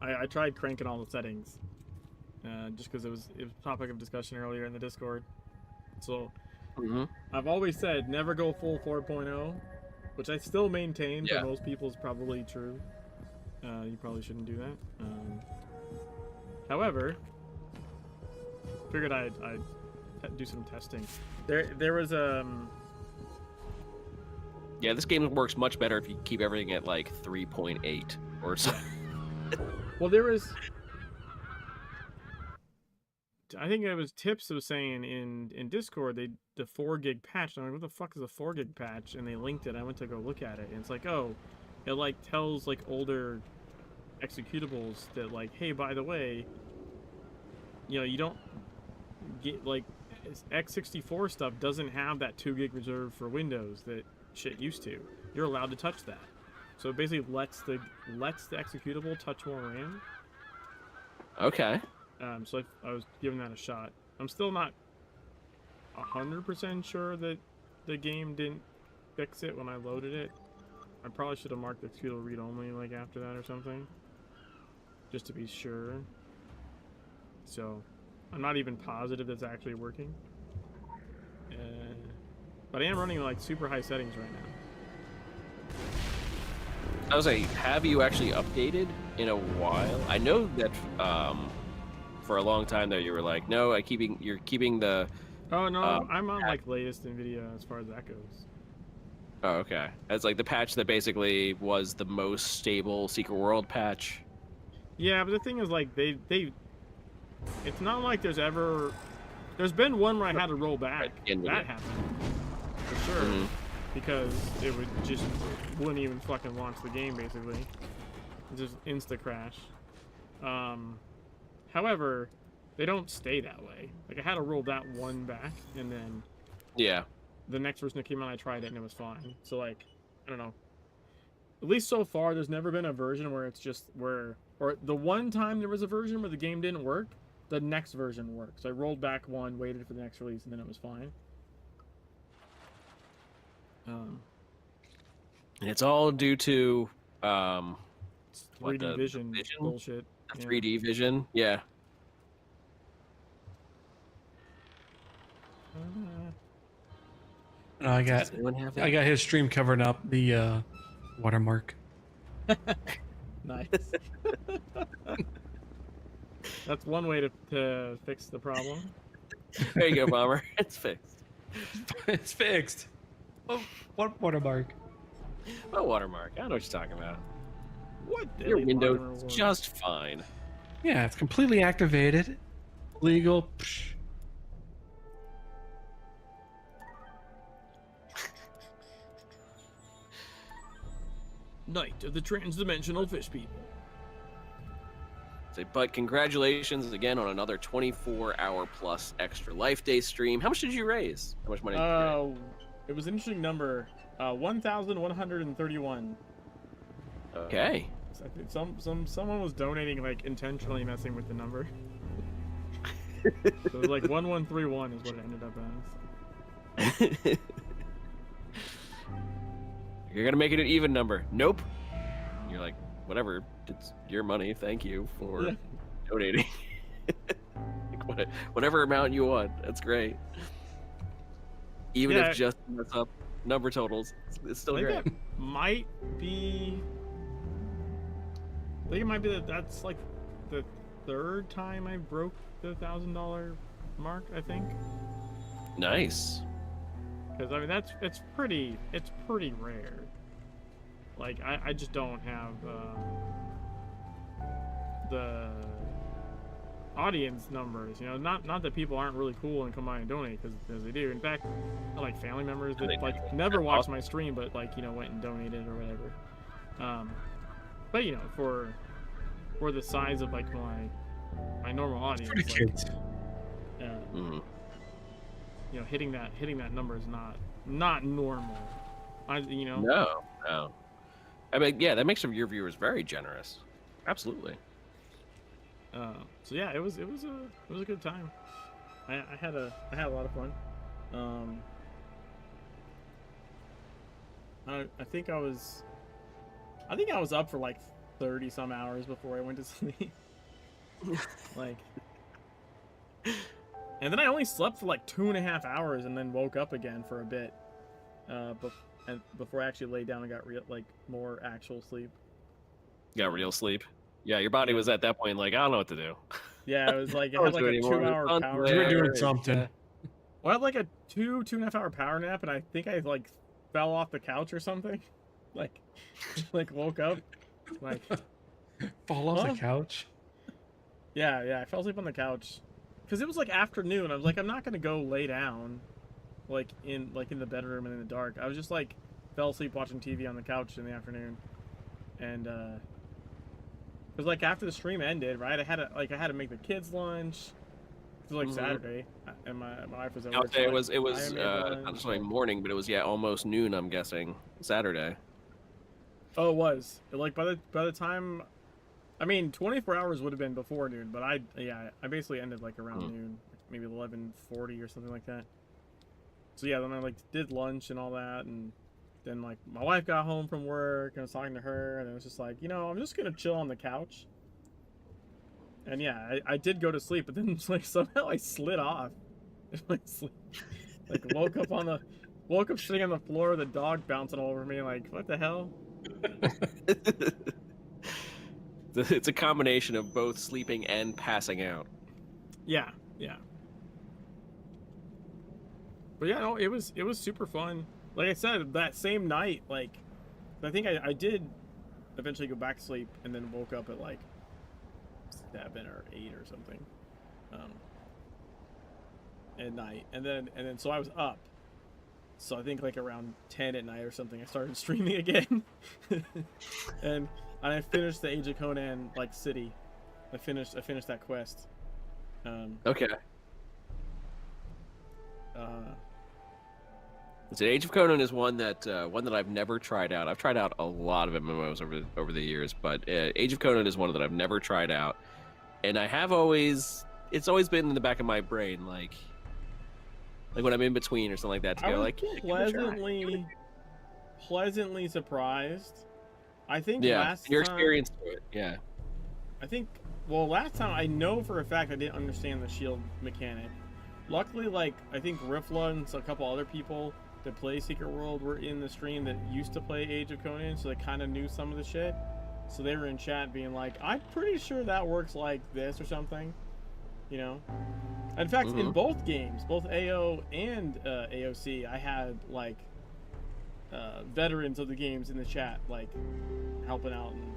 I tried cranking all the settings, just because it was a topic of discussion earlier in the Discord. So I've always said never go full 4.0, which I still maintain Yeah. for most people is probably true. You probably shouldn't do that. However, figured I'd do some testing. There was Yeah, this game works much better if you keep everything at like 3.8 or so. well, there was, I think it was Tips was saying in Discord the 4 gig patch. And I'm like, what the fuck is a 4 gig patch? And they linked it. I went to go look at it, and it's like, oh, it like tells like older executables that like, hey, by the way, you don't get like x64 stuff doesn't have that 2 gig reserved for Windows that shit used to. You're allowed to touch that. So it basically lets the executable touch more RAM. Okay. So I was giving that a shot. I'm still not 100% sure that the game didn't fix it when I loaded it. I probably should have marked the executable read only like after that or something, just to be sure. So I'm not even positive that's actually working. But I am running like super high settings right now. I was like, have you actually updated in a while? I know that for a long time there you were like, no, you're keeping the. Oh no, I'm on like latest NVIDIA as far as that goes. Oh, okay. It's like the patch that basically was the most stable Secret World patch. Yeah, but the thing is, like, it's not like there's been one where I had to roll back. That happened. For sure. Because it wouldn't even fucking launch the game, basically. It just insta-crash. However, they don't stay that way. Like, I had to roll that one back, and then... Yeah. The next version that came out, I tried it, and it was fine. So, like, I don't know. At least so far, there's never been a version where it's just or the one time there was a version where the game didn't work, the next version worked. So I rolled back one, waited for the next release, and then it was fine. And it's all due to 3D vision bullshit. The 3D vision, yeah. No, I got his stream covering up the watermark. Nice. That's one way to fix the problem. There you go, Bomber. It's fixed. It's fixed. Oh, what watermark? A watermark. I know what you're talking about. What? Your daily window's login reward? just fine. Yeah, it's completely activated. Legal. Psh. Night of the Transdimensional Fish People. But congratulations again on another 24-hour plus extra Life Day stream. How much did you raise? How much money did you raise? It was an interesting number. 1,131. Okay. I think someone was donating, like, intentionally messing with the number. So it was like 1131 is what it ended up as. You're gonna make it an even number. Nope. You're like, whatever. It's your money. Thank you for donating. Like, whatever amount you want. That's great. Even if just mess up number totals, it's still great. That might be. I think it might be that's like the third time I broke the $1,000 mark. I think. Nice. Because I mean it's pretty rare. Like I just don't have the audience numbers. You know, not that people aren't really cool and come by and donate because they do. In fact, like family members that like never watched my stream but like went and donated or whatever. But for the size of like my normal audience, Pretty kids. Hitting that number is not normal. No. I mean, yeah, that makes your viewers very generous. Absolutely. So yeah, it was a good time. I had a lot of fun. I think I was up for like 30 some hours before I went to sleep. Like, and then I only slept for like 2.5 hours and then woke up again for a bit. Before I actually laid down and got more actual sleep. Got real sleep. Yeah, your body was at that point like, I don't know what to do. Yeah, it was like it had like a 2-hour power. You were doing something. Well, I had like a 2.5 hour power nap, and I think I like fell off the couch or something. Like woke up. Like fall off the couch. Yeah, I fell asleep on the couch because it was like afternoon. I was like, I'm not gonna go lay down, like in the bedroom and in the dark. I was just like fell asleep watching TV on the couch in the afternoon, and it was like after the stream ended, right? I had to make the kids lunch. It was like Saturday, and my wife was at work. It was not necessarily morning, but it was almost noon. I'm guessing Saturday. Oh, it was like by the time, I mean, 24 hours would have been before noon, but I basically ended like around noon, maybe 11:40 or something like that. So yeah, then I like did lunch and all that, and then like my wife got home from work and I was talking to her, and it was just like, I'm just gonna chill on the couch. And yeah, I did go to sleep, but then like somehow I slid off. Like woke up sitting on the floor with a dog bouncing all over me, like what the hell? It's a combination of both sleeping and passing out. Yeah. But yeah, no, it was super fun. Like I said, that same night, like I think I did eventually go back to sleep and then woke up at like 7 or 8 or something at night, and then so I was up. So I think like around 10 at night or something, I started streaming again, and I finished the Age of Conan like city. I finished that quest. Okay. So Age of Conan is one that I've never tried out. I've tried out a lot of MMOs over the years, but Age of Conan is one that I've never tried out, and it's always been in the back of my brain, like when I'm in between or something like that, to go like pleasantly surprised. I think last your experience to it, yeah. I think last time I know for a fact I didn't understand the shield mechanic. Luckily, like I think Rifla and a couple other people that play Secret World were in the stream that used to play Age of Conan, so they kind of knew some of the shit. So they were in chat being like, I'm pretty sure that works like this or something, In fact, in both games, both AO and AOC, I had like veterans of the games in the chat, like helping out and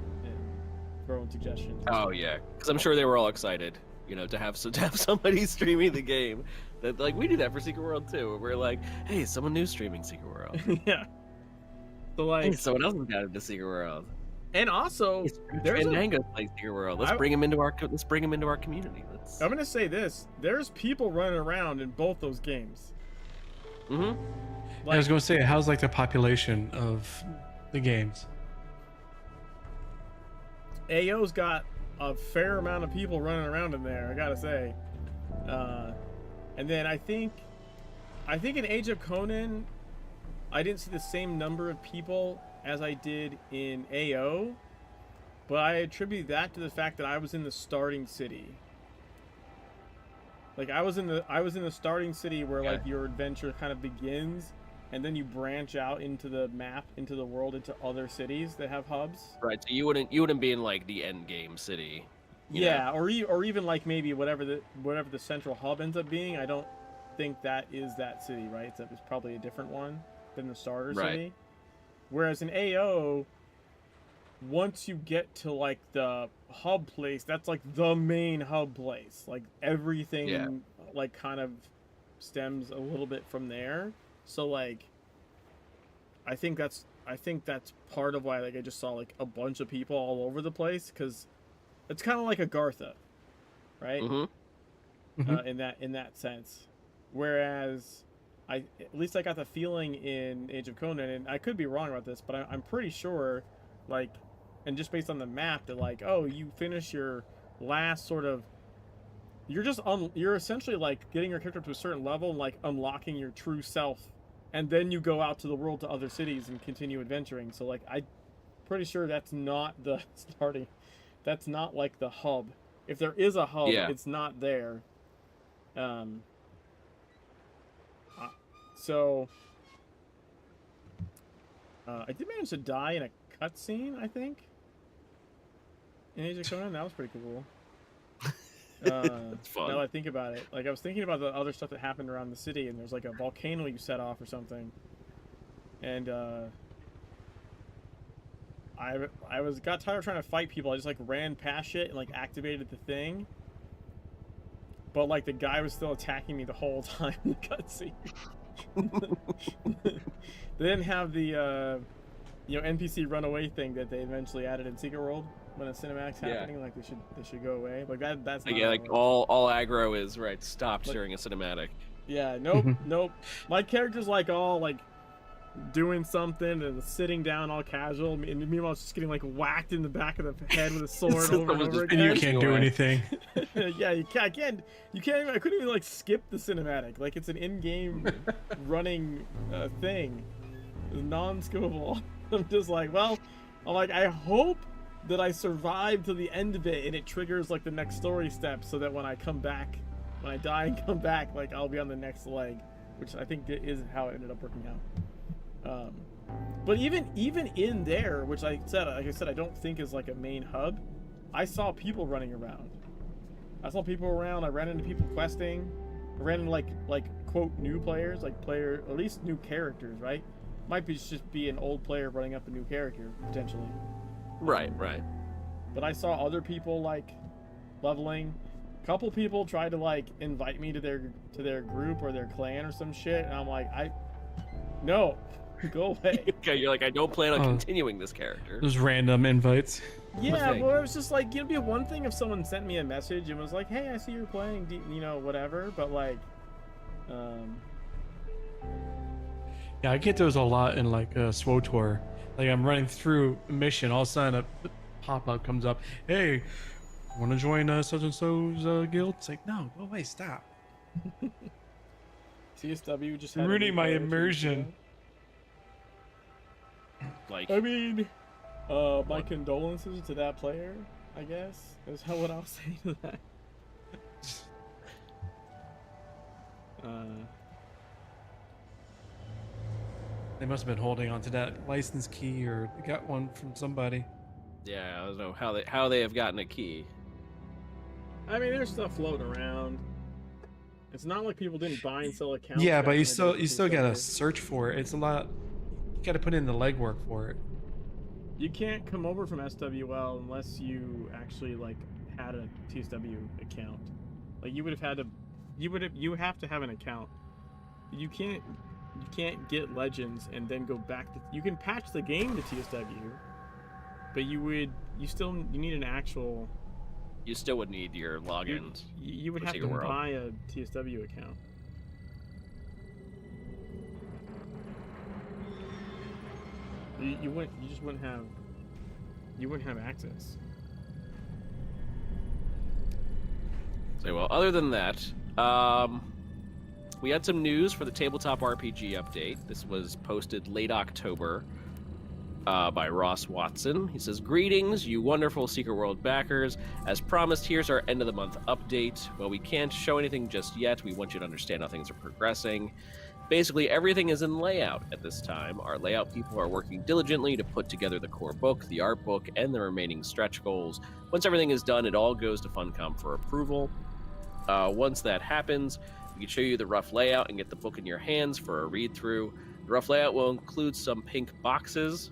throwing suggestions. Oh yeah, because I'm sure they were all excited, to have somebody streaming the game. That like we do that for Secret World too. We're like, hey, someone new streaming Secret World. Yeah. So like, hey, someone else has got into Secret World. And also, there's Mango playing Secret World. Let's bring him into our community. I'm gonna say this: there's people running around in both those games. Mm-hmm. I was gonna say, how's like the population of the games? AO's got a fair amount of people running around in there, I gotta say. And then I think in Age of Conan, I didn't see the same number of people as I did in AO, but I attribute that to the fact that I was in the starting city. Like I was in the starting city where like your adventure kind of begins, and then you branch out into the map, into the world, into other cities that have hubs. Right. So you wouldn't be in like the end game city. Yeah, or even like maybe whatever the central hub ends up being. I don't think that is that city, right? It's probably a different one than the starter city. Whereas in AO, once you get to like the hub place, that's like the main hub place. Like everything like kind of stems a little bit from there. So like I think that's part of why like I just saw like a bunch of people all over the place, because it's kind of like Agartha, right? In that sense. Whereas at least I got the feeling in Age of Conan, and I could be wrong about this, but I'm pretty sure, like, and just based on the map, that like, oh, you finish your last sort of, you're essentially like getting your character to a certain level, and like unlocking your true self, and then you go out to the world, to other cities, and continue adventuring. So like, I'm pretty sure that's not the starting. That's not like the hub. If there is a hub, it's not there. So I did manage to die in a cutscene, I think, in Age of Conan. That was pretty cool. It's fun. Now that I think about it, like I was thinking about the other stuff that happened around the city, and there's like a volcano you set off or something, and I got tired of trying to fight people. I just like ran past shit and like activated the thing, but like the guy was still attacking me the whole time in the cutscene. They didn't have the NPC runaway thing that they eventually added in Secret World when a cinematic's happening. Like they should go away. Like that's not like all aggro is stopped during a cinematic. Yeah, nope. My character's like all like doing something and sitting down all casual, and meanwhile I was just getting like whacked in the back of the head with a sword over and over again. And you can't do anything. Yeah, you can't even, I couldn't even like skip the cinematic. Like it's an in-game running thing. It's non-skippable. I'm just like, I hope that I survive to the end of it and it triggers like the next story step, so that when I die and come back, like I'll be on the next leg, which I think is how it ended up working out. But even in there, which like I said, I don't think is like a main hub, I saw people running around. I ran into people questing. I ran into like quote new players, at least new characters, right? Might be just be an old player running up a new character potentially. Right. But I saw other people like leveling. A couple people tried to like invite me to their group or their clan or some shit, and I'm like, no. Go away. Okay, you're like, I don't plan on continuing this character. Those random invites. Yeah, well, it was just like, it'd be one thing if someone sent me a message and was like, hey, I see you're playing, whatever, but like, Yeah, I get those a lot in like SWOTOR. Like I'm running through a mission, all of a sudden a pop-up comes up, hey, want to join such and so's guild? It's like, no, go away, stop. CSW just had ruining my immersion. Like, I mean, my condolences to that player, I guess, is what I'll say to that. They must have been holding on to that license key, or they got one from somebody. Yeah, I don't know how they have gotten a key. I mean, there's stuff floating around. It's not like people didn't buy and sell accounts. Yeah, but you still gotta search for it. It's a lot. You got to put in the legwork for it. You can't come over from SWL unless you actually like had a TSW account. Like you would have had to, you have to have an account. You can't get Legends and then go back to. You can patch the game to TSW, but you need an actual. You still would need your logins. You would have to buy a TSW account. You wouldn't have access. So, well, other than that, we had some news for the Tabletop RPG update. This was posted late October by Ross Watson. He says, "Greetings, you wonderful Secret World backers. As promised, here's our end of the month update. While we can't show anything just yet, we want you to understand how things are progressing. Basically, everything is in layout at this time. Our layout people are working diligently to put together the core book, the art book, and the remaining stretch goals. Once everything is done, it all goes to Funcom for approval. Once that happens, we can show you the rough layout and get the book in your hands for a read-through. The rough layout will include some pink boxes.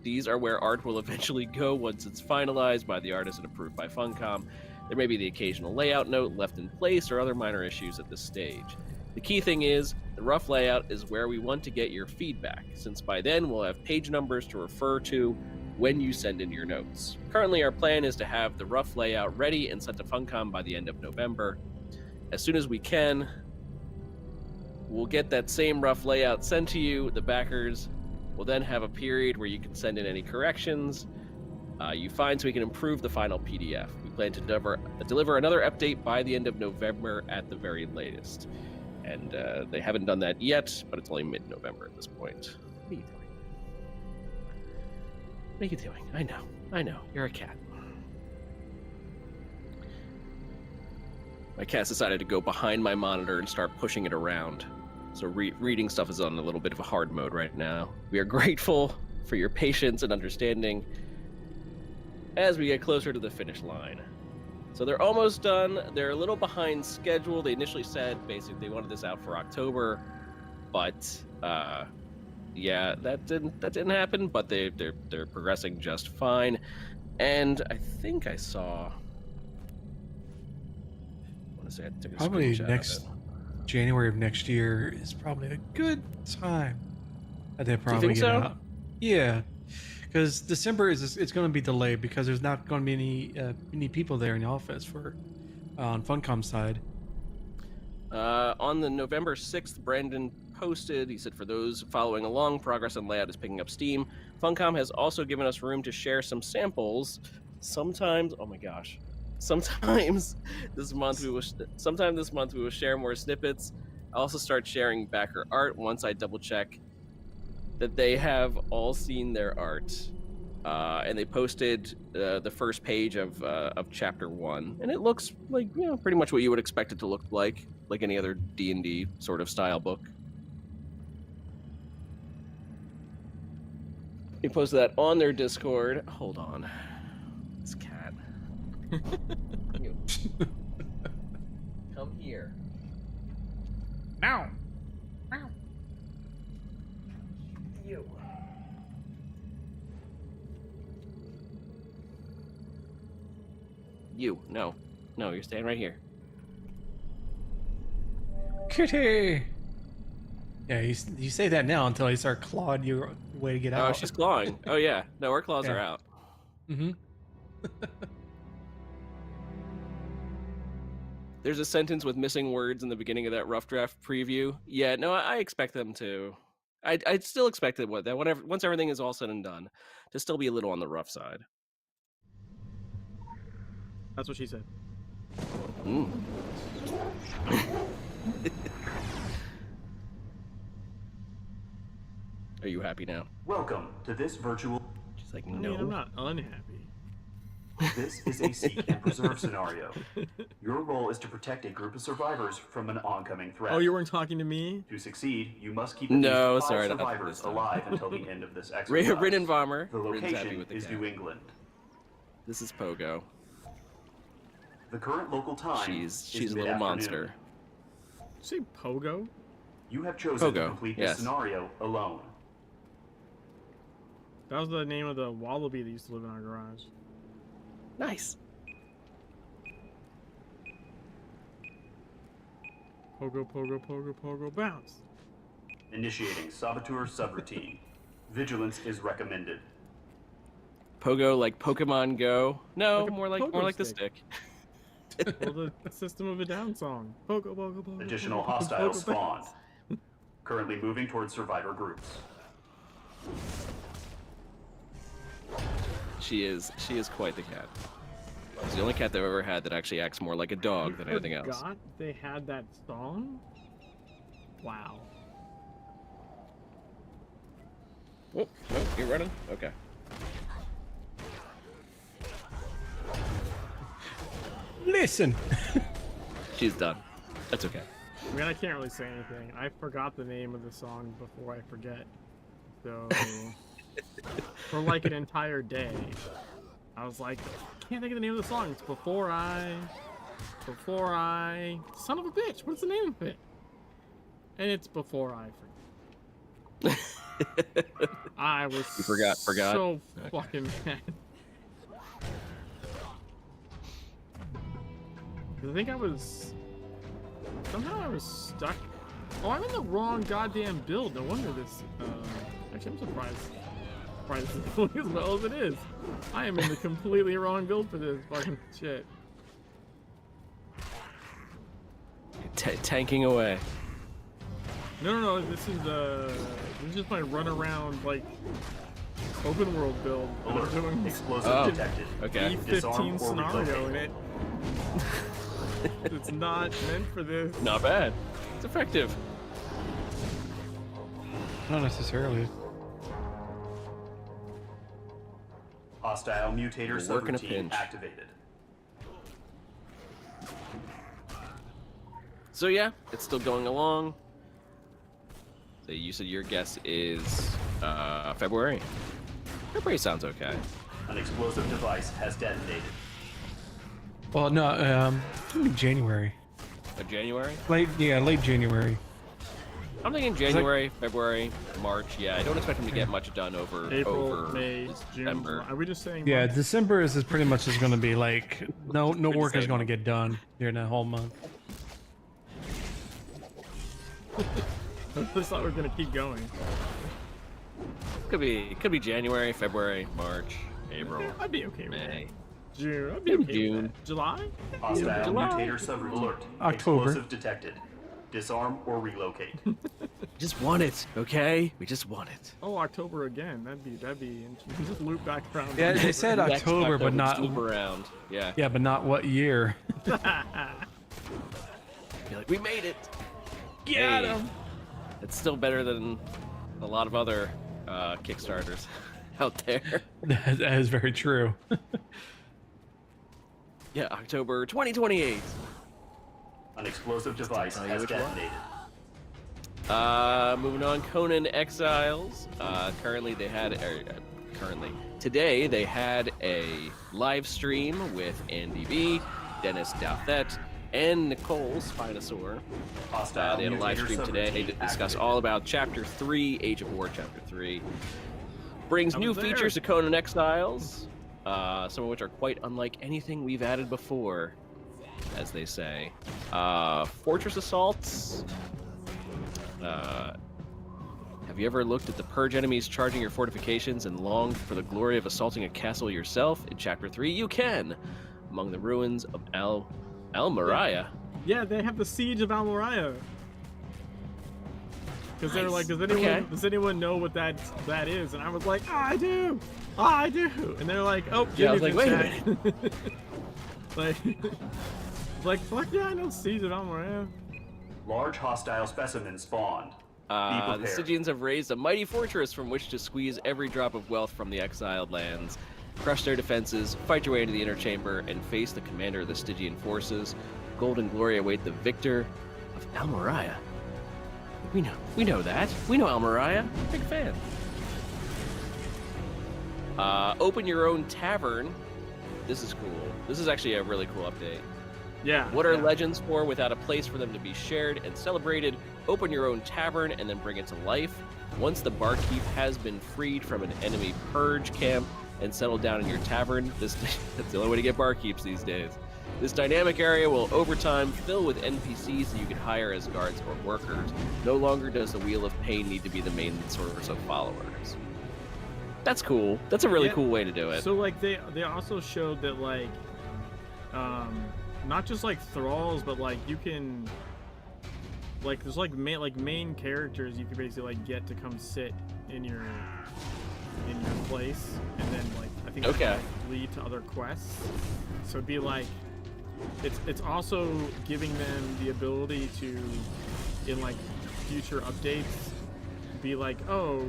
These are where art will eventually go once it's finalized by the artist and approved by Funcom. There may be the occasional layout note left in place or other minor issues at this stage. The key thing is, the rough layout is where we want to get your feedback, since by then we'll have page numbers to refer to when you send in your notes. Currently, our plan is to have the rough layout ready and sent to Funcom by the end of November. As soon as we can, we'll get that same rough layout sent to you. The backers will then have a period where you can send in any corrections you find so we can improve the final PDF. We plan to deliver another update by the end of November at the very latest. And they haven't done that yet, but it's only mid-November at this point. What are you doing? What are you doing? I know. You're a cat. My cat's decided to go behind my monitor and start pushing it around. So reading stuff is on a little bit of a hard mode right now. We are grateful for your patience and understanding as we get closer to the finish line. So they're almost done. They're a little behind schedule. They initially said basically they wanted this out for October, but yeah, that didn't happen. But they're progressing just fine. And I think I saw. I want to say I took a Probably screenshot next of it. January of next year is probably a good time that they you probably think get so? out. Yeah, because December it's going to be delayed because there's not going to be any people there in the office for on Funcom's side. On the November 6th, Brandon posted, he said, for those following along, progress on layout is picking up steam. Funcom has also given us room to share some samples. Sometimes this month we will share more snippets. I'll also start sharing backer art once I double check that they have all seen their art. And they posted the first page of chapter 1, and it looks like pretty much what you would expect it to look like any other D&D sort of style book. They posted that on their Discord. Hold on, this cat. You. Come here. Now. You. You. No, you're staying right here. Kitty. Yeah, you say that now until I start clawing your way to get out. Oh, she's clawing. Oh yeah, no, her claws are out. Mm-hmm. There's a sentence with missing words in the beginning of that rough draft preview. Yeah, no, I expect them to. I'd still expect that once everything is all said and done, to still be a little on the rough side. That's what she said. Mm. Are you happy now? Welcome to this virtual. She's like, I mean, no. I'm not unhappy. This is a seek and preserve scenario. Your role is to protect a group of survivors from an oncoming threat. Oh, you weren't talking to me? To succeed, you must keep No, at least 5 sorry, not for survivors this time. alive until the end of this exercise. Rin and Vommer. The Rin's happy location with the is cat. New England. This is Pogo. The current local time She's is a little mid-afternoon. monster. Did you say Pogo? You have chosen to Pogo, complete yes. this scenario alone. That was the name of the wallaby that used to live in our garage. Nice. Pogo, pogo, pogo, pogo, bounce. Initiating saboteur subroutine. Vigilance is recommended. Pogo like Pokemon Go? No, Like a more like pogo the stick. Well, the System of a Down song. Pogo, pogo, pogo. Additional pogo, hostiles pogo, spawned. bounce. Currently moving towards survivor groups. She is quite the cat. It's the only cat they've ever had that actually acts more like a dog than anything else. Forgot they had that song? Wow. Oh, no, you're running? Okay. Listen. She's done. That's okay. I mean, I can't really say anything. I forgot the name of the song before I forget. So, for like an entire day, I was like, I can't think of the name of the song. It's before I... Son of a bitch, what's the name of it? And it's Before I Forget. I was You forgot? so Okay. fucking mad. I think somehow I was stuck. Oh, I'm in the wrong goddamn build. No wonder this, actually I'm surprised this is going as well as it is. I am in the completely wrong build for this fucking shit. Tanking away. No, this is just my run around, like, open world build. I'm Alert. doing Explosive detected. Okay. Disarm E17 or scenario relocate. in it. It's not meant for this. Not bad. It's effective. Not necessarily. Hostile mutator It'll work in a subroutine pinch. activated. So yeah, it's still going along. So you said your guess is February. February sounds okay. An explosive device has detonated. Well, no, January. January? Late January. I'm thinking January, February, March. Yeah, I don't expect him to get much done over April, May, June, December. July. Are we just saying? Yeah, months? December is pretty much just going to be like no work is same going to month. get done during that whole month. I just thought we were gonna keep going. Could be January, February, March, April, I'd be okay with May. that. June. I'd be Maybe okay June. with that. July? Hostile July. mutator subroutine. Alert. October. Explosive detected. Disarm or relocate. We just want it, okay? We just want it. Oh, October again. That'd be. We can just loop back around. Yeah, they said Next October, but not. just loop around. Yeah. Yeah, but not what year. Be like, we made it. Get Hey. him. It's still better than a lot of other Kickstarters out there. That is very true. Yeah, October 2028. An explosive device tell you has which one. detonated. Moving on, Conan Exiles. Today they had a live stream with Andy B, Dennis Douthet, and Nicole Spinosaur. Hostile They had a live mutator stream today subroutine to discuss activated. all about Chapter 3, Age of War Chapter 3. Brings I new was there. features to Conan Exiles, some of which are quite unlike anything we've added before, as they say. Fortress Assaults. Have you ever looked at the purge enemies charging your fortifications and longed for the glory of assaulting a castle yourself? In Chapter 3, you can. Among the ruins of Al-Mariah. Yeah, they have the Siege of Al-Mariah. Because they're like, Nice. does anyone know what that is? And I was like, I do. And they're like, oh, Yeah, I was Jimmy's like, in wait a chat. like, fuck yeah, I know Siege of Al-Mariah. Large hostile specimen spawned. The prepared. Stygians have raised a mighty fortress from which to squeeze every drop of wealth from the exiled lands. Crush their defenses, fight your way into the inner chamber, and face the commander of the Stygian forces. Gold and glory await the victor of Al-Mariah. We know that. We know Al-Mariah. Big fan. Open your own tavern. This is cool. This is actually a really cool update. Yeah. What are yeah. legends for without a place for them to be shared and celebrated? Open your own tavern and then bring it to life. Once the barkeep has been freed from an enemy purge camp and settled down in your tavern, that's the only way to get barkeeps these days. This dynamic area will, over time, fill with NPCs that you can hire as guards or workers. No longer does the Wheel of Pain need to be the main source of followers. That's cool. That's a really cool way to do it. So like they also showed that like not just like thralls, but like you can like there's like main characters you can basically like get to come sit in your place, and then like I think Okay. like, lead to other quests. So it'd be like it's also giving them the ability to in like future updates be like, oh,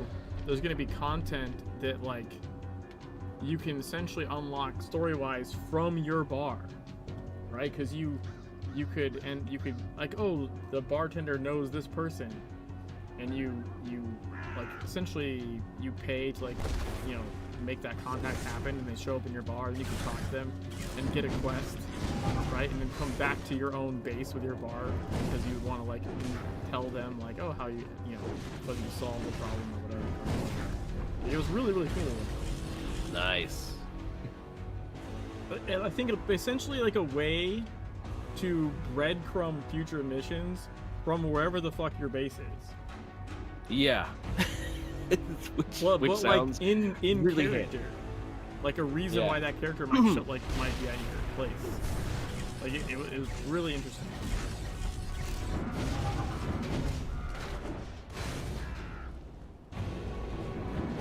there's gonna be content that like you can essentially unlock story-wise from your bar, right? Because you could like, oh, the bartender knows this person, and you like essentially you pay to like, you know, make that contact happen, and they show up in your bar, and you can talk to them and get a quest, right? And then come back to your own base with your bar because you want to like tell them like, oh, how you whether you solve the problem or whatever. It was really cool. Nice. And I think it's essentially like a way to breadcrumb future missions from wherever the fuck your base is. Yeah. which sounds like in really character, like a reason Yeah. why that character might might be at your place. Like it was really interesting.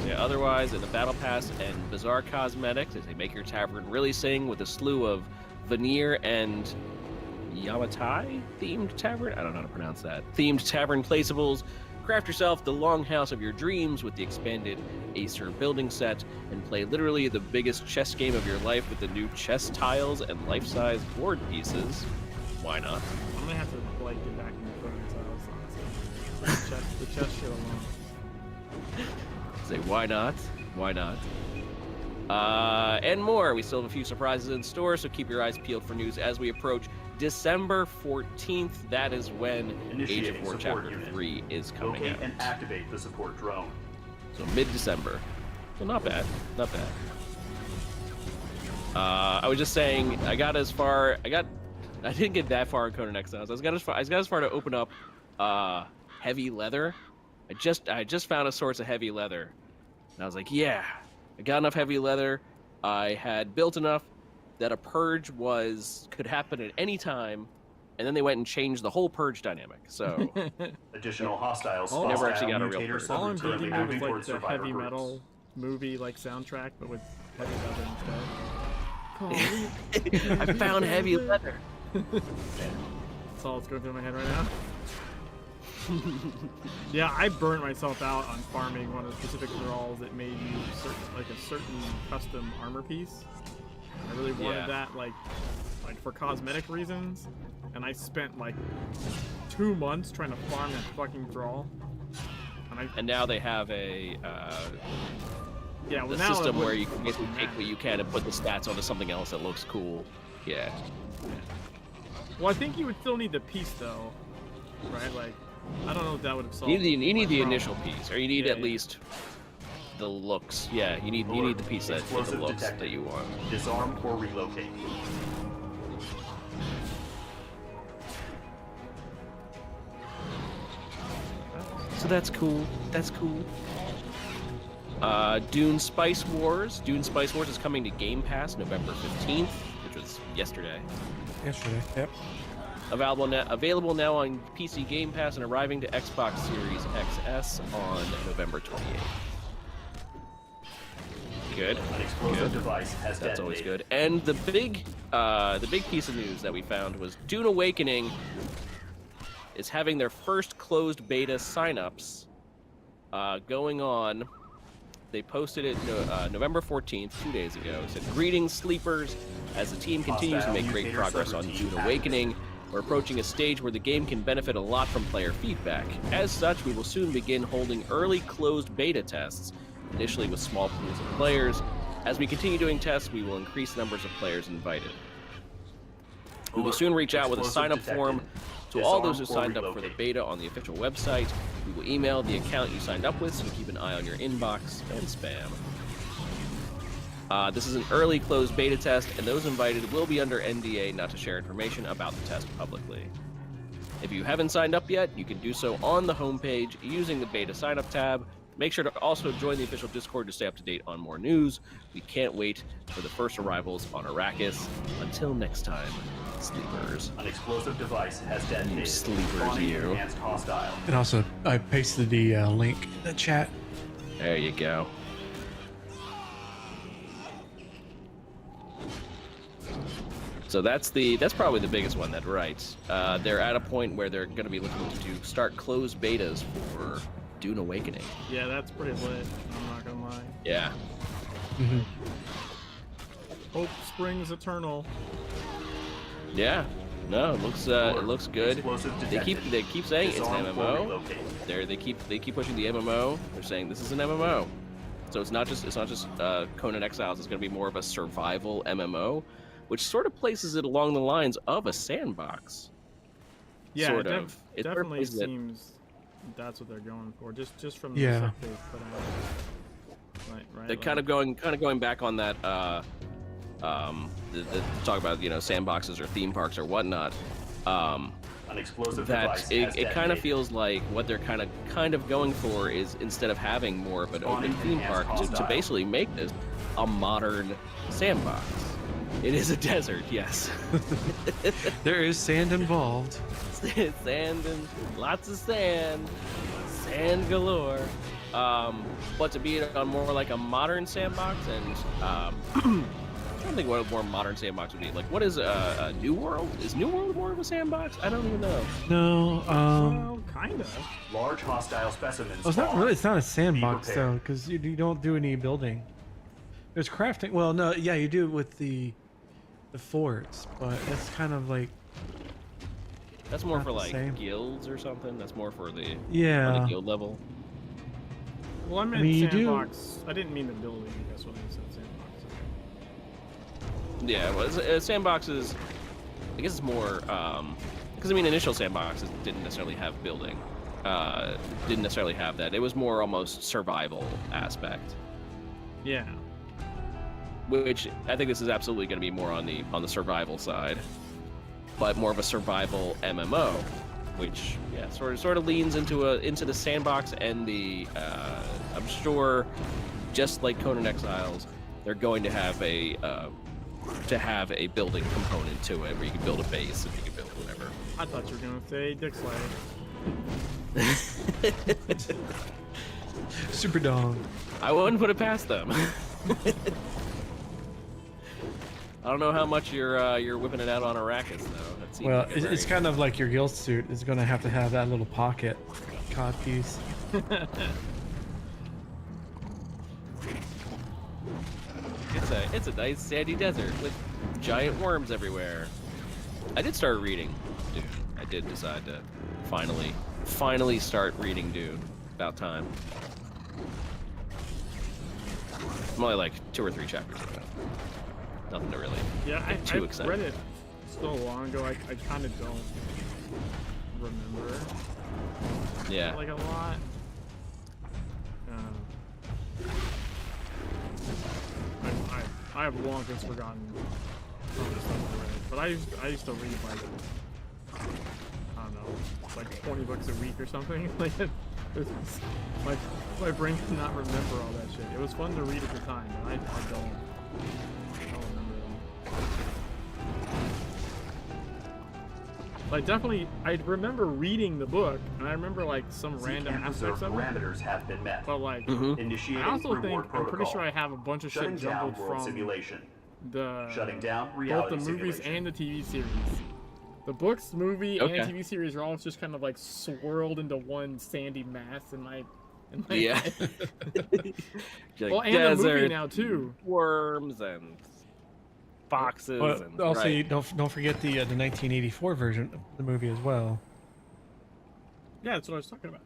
Yeah, otherwise, in the Battle Pass and Bizarre Cosmetics, as they make your tavern really sing with a slew of veneer and Yamatai themed tavern. I don't know how to pronounce that. Themed tavern placeables. Craft yourself the longhouse of your dreams with the expanded Acer building set, and play literally the biggest chess game of your life with the new chess tiles and life-size board pieces. Why not? I'm gonna have to like get back in the photos, honestly. The chess shit alone. Say, why not? Why not? And more. We still have a few surprises in store, so keep your eyes peeled for news as we approach December 14th. That is when Age of Initiating War support Chapter unit. 3 is coming Locate out. and activate the support drone. So mid-December. Well, not bad. Not bad. I was just saying, I didn't get that far in Conan Exiles. I got as far to open up heavy leather. I just found a source of heavy leather. And I was like, yeah, I got enough heavy leather. I had built enough that a purge could happen at any time, and then they went and changed the whole purge dynamic. So Additional hostiles. Oh. Never actually got a real mutator purge. All I'm currently thinking of moving is like towards the survivor heavy groups. metal movie like soundtrack, but with heavy leather instead. I found heavy leather. That's all that's going through my head right now. Yeah, I burnt myself out on farming one of the specific thralls that made you a certain custom armor piece. I really wanted that, like for cosmetic reasons, and I spent like 2 months trying to farm that fucking thrall. And now they have a yeah, well, the now system it where wouldn't you can basically take what you can and put the stats onto something else that looks cool. Yeah. Well, I think you would still need the piece though, right? Like, I don't know if that would have solved. You need the problem. initial piece, or you need at least the looks. Yeah, you need the piece that with the Explosive looks detected. that you want. Disarm or relocate. So that's cool. That's cool. Dune Spice Wars. Dune Spice Wars is coming to Game Pass November 15th, which was yesterday. Yesterday, yep. Available now on PC Game Pass and arriving to Xbox Series XS on November 28th. Good. An explosive device has That's always detonated. good. And the big piece of news that we found was Dune Awakening is having their first closed beta signups going on. They posted it November 14th, 2 days ago. It said, "Greetings, sleepers. As the team continues to make great Hostile progress on mutator Dune subroutine Awakening, we're approaching a stage where the game can benefit a lot from player feedback. As such, we will soon begin holding early closed beta tests, initially with small pools of players. As we continue doing tests, we will increase numbers of players invited." We will soon reach out with a sign-up form to all those who signed up for the beta on the official website. We will email the account you signed up with, so keep an eye on your inbox and spam. This is an early closed beta test, and those invited will be under NDA not to share information about the test publicly. If you haven't signed up yet, you can do so on the homepage using the beta sign-up tab. Make sure to also join the official Discord to stay up to date on more news. We can't wait for the first arrivals on Arrakis. Until next time, sleepers. An explosive device has detonated. You sleepers, Spawning you. Enhanced hostile. And also, I pasted the link in the chat. There you go. So that's probably the biggest one that writes. They're at a point where they're going to be looking to start closed betas for Dune Awakening. Yeah, that's pretty lit. I'm not gonna lie. Yeah. Mm-hmm. Hope springs eternal. Yeah. No, it looks good. Explosive They detected. keep saying it's an Disarm or MMO. relocate. They keep pushing the MMO. They're saying this is an MMO. So it's not just Conan Exiles. It's going to be more of a survival MMO, which sort of places it along the lines of a sandbox. Yeah, Sort it of. It sort of definitely places it- seems that's what they're going for. Just from the Yeah. stuff they put out. Right. They're kind of going back on that. The talk about sandboxes or theme parks or whatnot. An explosive device That has it kind of detonated. feels like what they're kind of going for is, instead of having more of an open theme park, to basically make this a modern sandbox. It is a desert, yes. There is sand involved. Sand and lots of sand galore. But to be on more like a modern sandbox, and I'm trying to think what a more modern sandbox would be. Like, what is a New World? Is New World more of a sandbox? I don't even know. No, Well, kind of. Large hostile specimens. well, it's not spawn. really. It's not a sandbox prepared. though, because you don't do any building. There's crafting. Well, no, yeah, you do it with the forts, but it's kind of like That's more Not for the like same. guilds or something. That's more for the on yeah. the guild level. Well, I meant mean, you do- sandbox. I didn't mean the building. That's what I said. Sandbox. Yeah, well, sandboxes. I guess it's more because initial sandboxes didn't necessarily have building. Didn't necessarily have that. It was more almost survival aspect, Yeah. which I think this is absolutely going to be more on the survival side, but more of a survival MMO, which sort of leans into the sandbox and the I'm sure, just like Conan Exiles, they're going to have a building component to it where you can build a base and you can build whatever. I thought you were gonna say Dick Slayer. Super dong. I wouldn't put it past them. I don't know how much you're whipping it out on Arrakis though. That seems Well, like a it's very- kind of like your guild suit is going to have that little pocket cod piece. It's a nice sandy desert with giant worms everywhere. I did start reading Dune. I did decide to finally start reading Dune. About time. I'm only like 2 or 3 chapters ago. Nothing to really Yeah, get too I excited. read it so long ago. I kind of don't remember Yeah. like a lot. I have long since forgotten some of the stuff I read, but I used to read like I don't know, like 20 books a week or something. Like my brain could not remember all that shit. It was fun to read at the time, but I don't remember them. Like definitely, I remember reading the book, and I remember like some Seek random and aspects preserve of it. parameters have been met. But like, Mhm. Initiating I also think reward I'm protocol. pretty sure I have a bunch of Shutting shit down jumbled world from simulation. the Shutting down both reality the movies simulation. and the TV series. The books, movie, Okay. and TV series are all just kind of like swirled into one sandy mass in my Yeah. head. Like Well, and the movie desert, now too. worms and foxes But and also, right. you don't forget the 1984 version of the movie as well. Yeah, that's what I was talking about.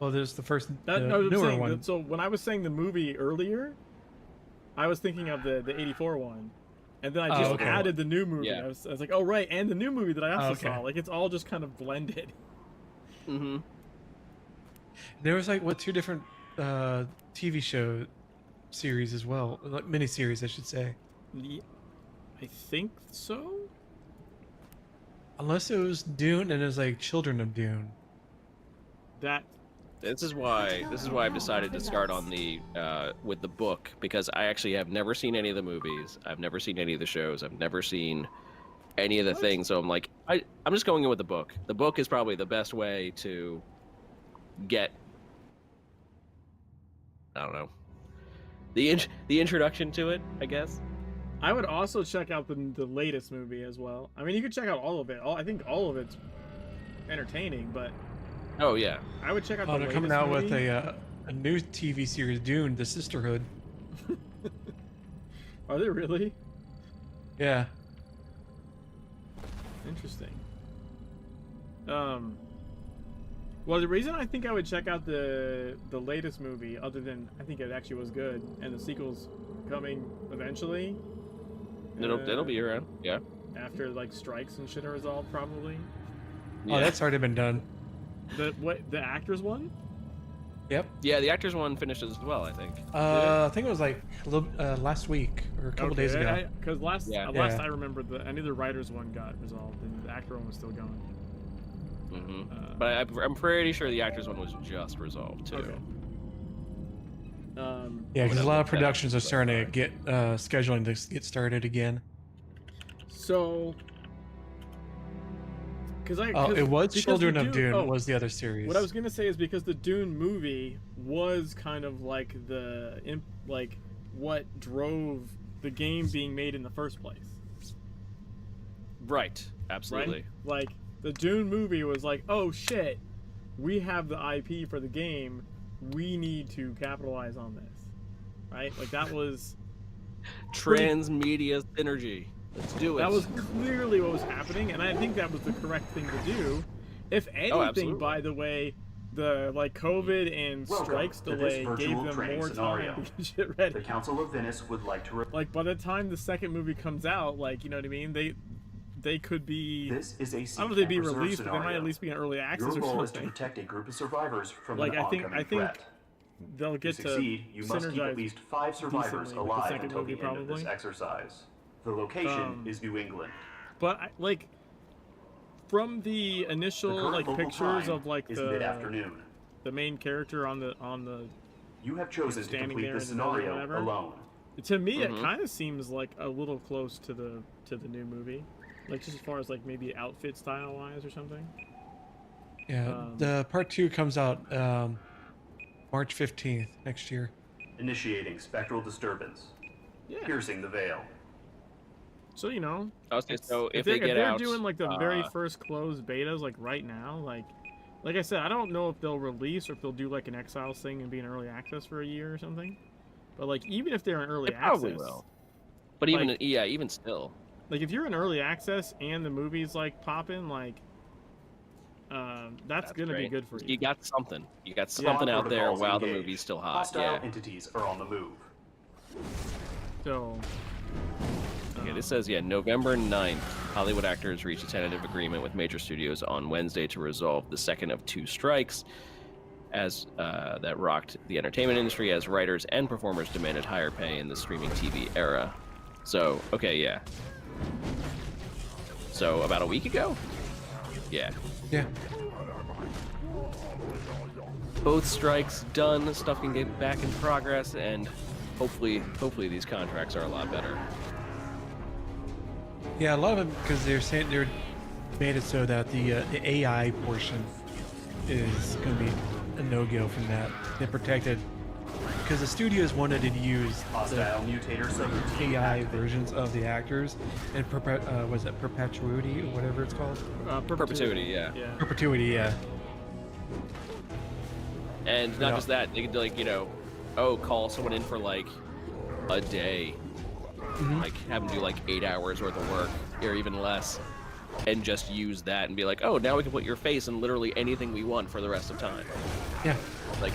Well, there's the first That, the no, I'm newer saying, one. so when I was saying the movie earlier, I was thinking of the 84 one. And then I just okay. added the new movie. Yeah. I was like, oh right, and the new movie that I also Okay. saw. Like it's all just kind of blended. Mm-hmm. There was like 2 different TV show series as well, like miniseries, I should say. Yeah, I think so. Unless it was Dune and it was like Children of Dune. That This is why I've decided to start on the with the book, because I actually have never seen any of the movies. I've never seen any of the shows. I've never seen any of the things. So I'm like, I'm just going in with the book. The book is probably the best way to get, I don't know, the introduction to it, I guess. I would also check out the latest movie as well. I mean, you could check out all of it. I think all of it's entertaining, but Oh yeah. I would check out the Oh, they're latest coming out movie. with a new TV series, Dune: The Sisterhood. Are they really? Yeah. Interesting. Well, the reason I think I would check out the latest movie, other than I think it actually was good, and the sequel's coming eventually. It'll be around. Yeah. After like strikes and shit are resolved, probably. Oh, that's already been done. The actors one? Yep. Yeah, the actors one finished as well, I think. I think it was like a little, last week or a couple days ago. Because last Yeah. I remember I knew the writers one got resolved and the actor one was still going. Mm-hmm. But I'm pretty sure the actors one was just resolved too. Okay. Yeah, because a lot of Yeah. productions are starting to get scheduling to get started again. So. It was Children of Dune oh, was the other series. What I was gonna say is because the Dune movie was kind of like what drove the game being made in the first place. Right. Absolutely. Right? Like the Dune movie was like, oh shit, we have the IP for the game, we need to capitalize on this, right? Like that was Transmedia synergy. Let's do it. that was clearly what was happening, and I think that was the correct thing to do. If anything, absolutely. by the way, the COVID and Welcome strikes to this delay virtual gave them training more scenario. time to get shit The ready. Council of Venice would like to. Like by the time the second movie comes out, like you know what I mean, they could be. This is a I don't know if they'd be seek and preserve released, but they might scenario. at least be in early access Your or role is to something. protect a group of survivors from Like an I think oncoming threat. they'll To get to succeed, you must keep at synergize. least 5 survivors decently with the alive second until the movie, end of this probably. exercise. The location is New England. But like from the The initial current like local pictures time of like is mid-afternoon. the main character on the You have chosen to standing complete there the in the middle or scenario whatever. alone. to me Mhm. it kind of seems like a little close to the new movie, like just as far as like maybe outfit style wise or something. Yeah, the part 2 comes out March 15th next year. Initiating spectral disturbance. Yeah. Piercing the veil. So you know, Okay, so if they're, they get they're out, doing like the very first closed betas like right now, like I said, I don't know if they'll release or if they'll do like an Exiles thing and be in early access for a year or something. But like even if they're in early They probably access, will. But even like- even still, like if you're in early access and the movie's like popping, like that's gonna be great. good for you. You got something. You got something out there Protocols while the engaged. movie's still hot. Hostile Yeah. entities are on the move. So Okay, this says, November 9th, Hollywood actors reached a tentative agreement with major studios on Wednesday to resolve the second of 2 strikes as that rocked the entertainment industry as writers and performers demanded higher pay in the streaming TV era. So, okay, yeah. So, about a week ago? Yeah. Yeah. Both strikes done, stuff can get back in progress, and hopefully these contracts are a lot better. Yeah, a lot of them, because they're saying they're made it so that the AI portion is going to be a no-go from that. They protected, because the studios wanted to use Hostile the mutator subroutine. AI versions of the actors, and was it perpetuity or whatever it's called? Perpetuity, yeah. Yeah. Perpetuity, yeah. And not Yeah. just that, they could call someone in for like a day, like have them do like 8 hours worth of work or even less, and just use that and be like, oh, now we can put your face in literally anything we want for the rest of time. Yeah. Like,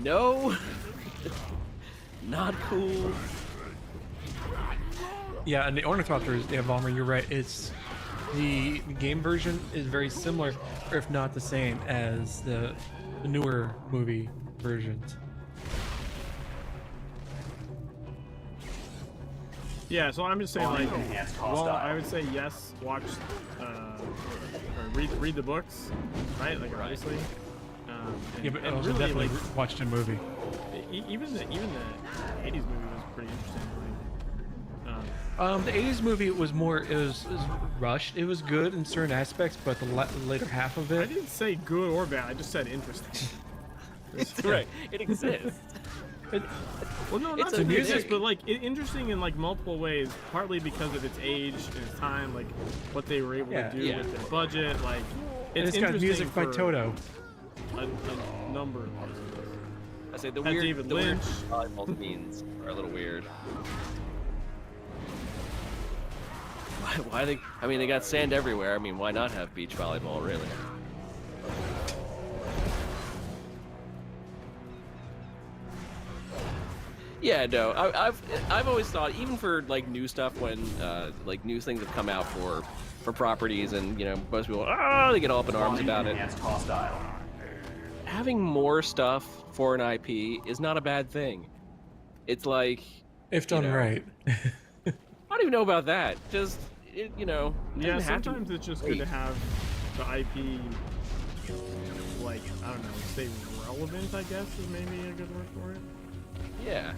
no, not cool. Yeah, and the ornithopters, they have armor. You're right. It's the game version is very similar, or if not the same, as the newer movie versions. Yeah, so I'm just saying, like, Enhanced well, hostile. I would say yes, watch, or read the books, right? Like, obviously. Yeah, but and also really, definitely like, watched the movie. even the 80s movie was pretty interesting. The 80s movie was more, it was rushed. It was good in certain aspects, but the later half of I it. didn't say good or bad. I just said interesting. Right. It exists. Well, no, not It's the a music, music. but like interesting in like multiple ways. Partly because of its age and its time, like what they were able to do Yeah. with their budget. Like And it's it's got interesting music by for Toto. a number of reasons. I say the Had weird, David the weird Lynch. volleyball scenes are a little weird. Why they? I mean, they got sand everywhere. I mean, why not have beach volleyball, really? Yeah, no. I've always thought, even for like new stuff, when like new things have come out for properties, and you know, most people they get all up in arms about it. Enhanced hostile. Having more stuff for an IP is not a bad thing. It's like, If done know, right. I don't even know about that. Just you know, it Yeah, doesn't have to sometimes be it's just great. good to have the IP, like, I don't know, stay relevant, I guess, is maybe a good word for it. Yeah,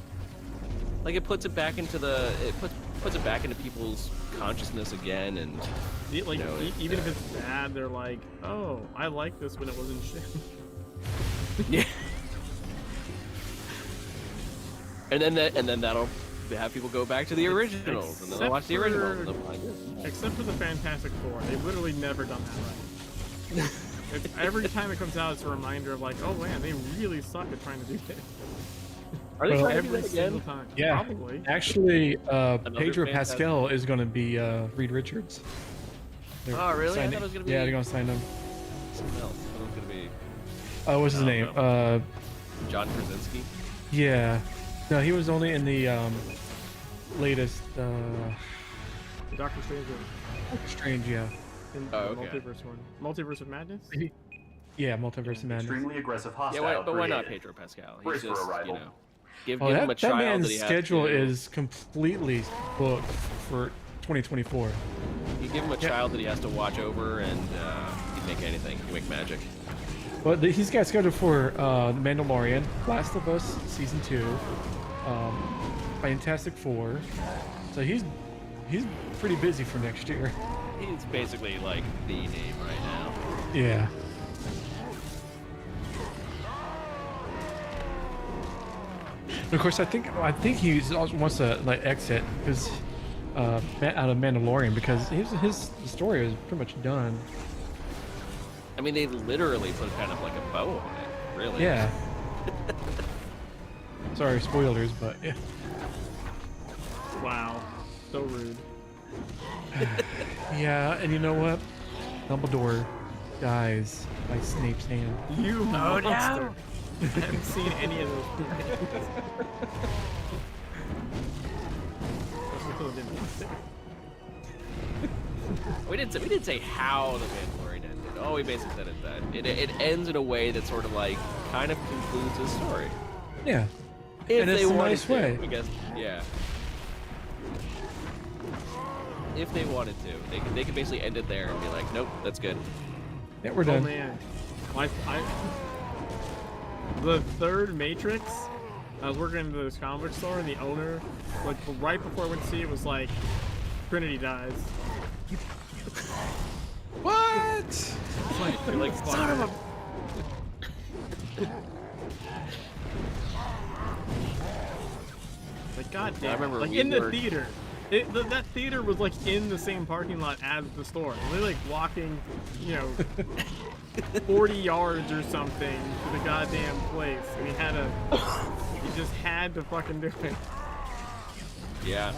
like it puts it back into puts it back into people's consciousness again, and Like, you know, even if it's bad, they're like, oh, I like this when it wasn't shit. yeah. And then that'll have people go back to the originals, and then they'll watch the Except originals. for- And they'll be like, Except for the Fantastic Four. They've literally never done that right. Every time it comes out, it's a reminder of like, oh man, they really suck at trying to do this. Are they Well, trying to do Every that single again? time. Yeah. Probably. Actually, Pedro Fantastic- Pascal is going to be Reed Richards. They're Oh, really? I signing- thought it was gonna be- Yeah, they're going to sign him. Something else. I thought it was gonna be What's his I name? don't John Krasinski. Yeah. No, he was only in the latest Doctor Strange Strange, yeah. in Oh, the okay. multiverse one. Multiverse of Madness? Yeah, Multiverse of Madness. Extremely aggressive Yeah, hostile. but why not created. Pedro Pascal? Brace He's for just, arrival. you know, give Oh, him a that child man's that he has schedule to, is completely booked for 2024. You give him a child that he has to watch over, and he'd make anything. He'd make magic. But he's got scheduled for The Mandalorian, Last of Us Season 2, Fantastic Four. So he's pretty busy for next year. He's basically like the name right now. Yeah. And of course, I think he also wants to like exit because out of Mandalorian because his story is pretty much done. I mean, they literally put kind of like a bow on it, really. Yeah. Sorry, spoilers, but yeah. Wow. So rude. Yeah, and you know what? Dumbledore dies by Snape's hand. You monster. I haven't seen any of those. We didn't say how the Mandalorian ended. Oh, we basically said it that it ends in a way that sort of like kind of concludes his story. Yeah. If And it's they a wanted nice to, way. I guess. Yeah. If they wanted to, they could basically end it there and be like, nope, that's good. Yeah, we're Oh done. man. The third Matrix, I was working in this comic book store and the owner, like right before I went to see it, was like, Trinity dies. What? You're like, son of a. Like, goddamn. I remember like we in the were- theater. That theater was like in the same parking lot as the store. They're like walking, 40 yards or something to the goddamn place. And he just had to fucking do it. Yeah.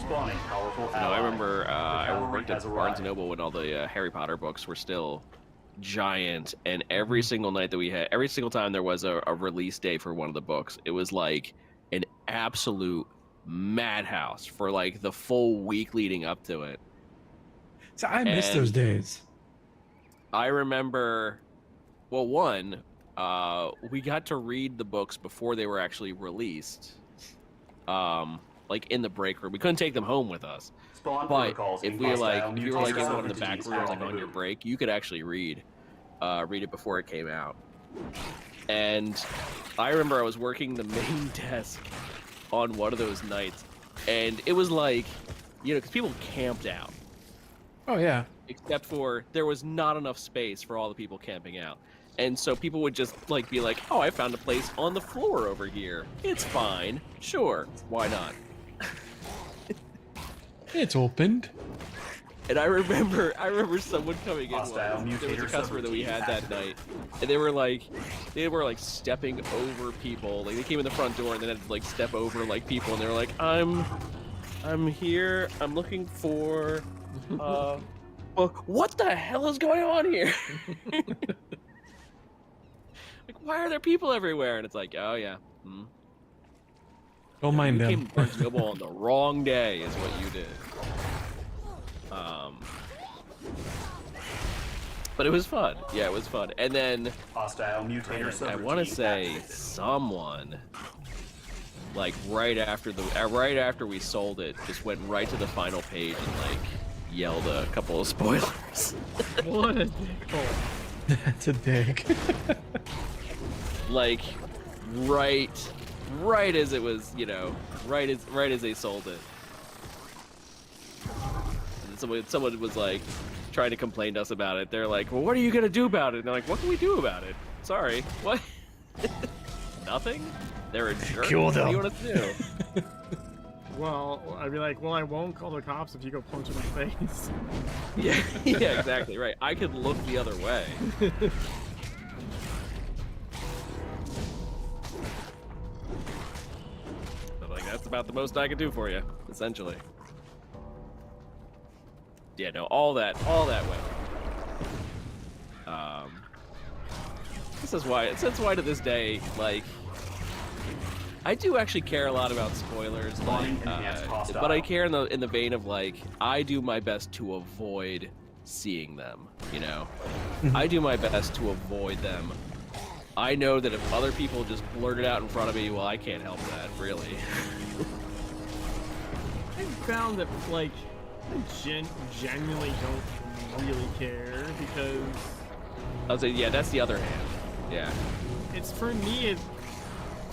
Spawning powerful No, I ally. remember I cavalry worked at has Barnes arrived. and Noble when all the Harry Potter books were still giant, and every single night that we had, every single time there was a release day for one of the books, it was like an absolute madhouse for like the full week leading up to it. So I miss those days. I remember, well, one, we got to read the books before they were actually released. Like in the break room. We couldn't take them home with us. Spawn But protocols if in we were like, hostile if you were like in mutator one of the back subroutines rooms, like out on your the break, you could actually read it before it came out. And I remember I was working the main desk on one of those nights, and it was like, you know, because people camped out. Oh yeah. Except for there was not enough space for all the people camping out. And so people would just like be like, oh, I found a place on the floor over here. It's fine. Sure. Why not? It's opened. And I remember someone coming in Hostile once. There was a mutator customer that we subroutine had that night, and they were like stepping over people. Like they came in the front door and then had to like step over like people, and they were like, I'm here. I'm looking for well, what the hell is going on here? Like, why are there people everywhere? And it's like, oh yeah. Don't mind You them. came to Barnes & Noble on the wrong day is what you did. But it was fun. Yeah, it was fun. And then hostile mutator subroutine. I want to say activated. someone, like right after we sold it, just went right to the final page and like yelled a couple of spoilers. What a dickhole. That's a dig. Like right as it was, you know, right as they sold it. And someone was like trying to complain to us about it. They're like, well, what are you gonna do about it? And they're like, what can we do about it? Sorry, what? Nothing? They're a jerk. Kill What do them. you want us to do? Well, I'd be like, well, I won't call the cops if you go punch in my face. Yeah, yeah, exactly right. I could look the other way. But like that's about the most I could do for you, essentially. Yeah, no, all that way. This is why to this day, like, I do actually care a lot about spoilers, like, but I care in the vein of like, I do my best to avoid seeing them. You know, I do my best to avoid them. I know that if other people just blurt it out in front of me, well, I can't help that, really. I found that, like, I genuinely don't really care because I was like, yeah, that's the other hand. Yeah. it's for me. It,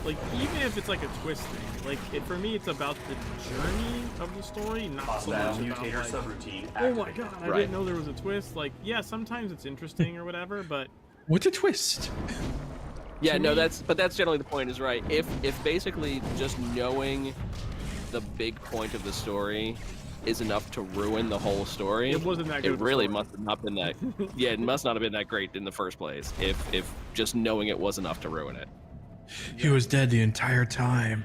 like, even if it's like a twist thing, like for me, it's about the journey of the story, not so Hostile much about mutator like, subroutine oh my activated. god, I Right. didn't know there was a twist. Like, yeah, sometimes it's interesting or whatever, but What's a twist? Yeah, To no, me- that's generally the point, is right. If basically just knowing the big point of the story is enough to ruin the whole story, it wasn't that good. it of a really story. must have not been that. Yeah, it must not have been that great in the first place. If just knowing it was enough to ruin it. He was dead the entire time.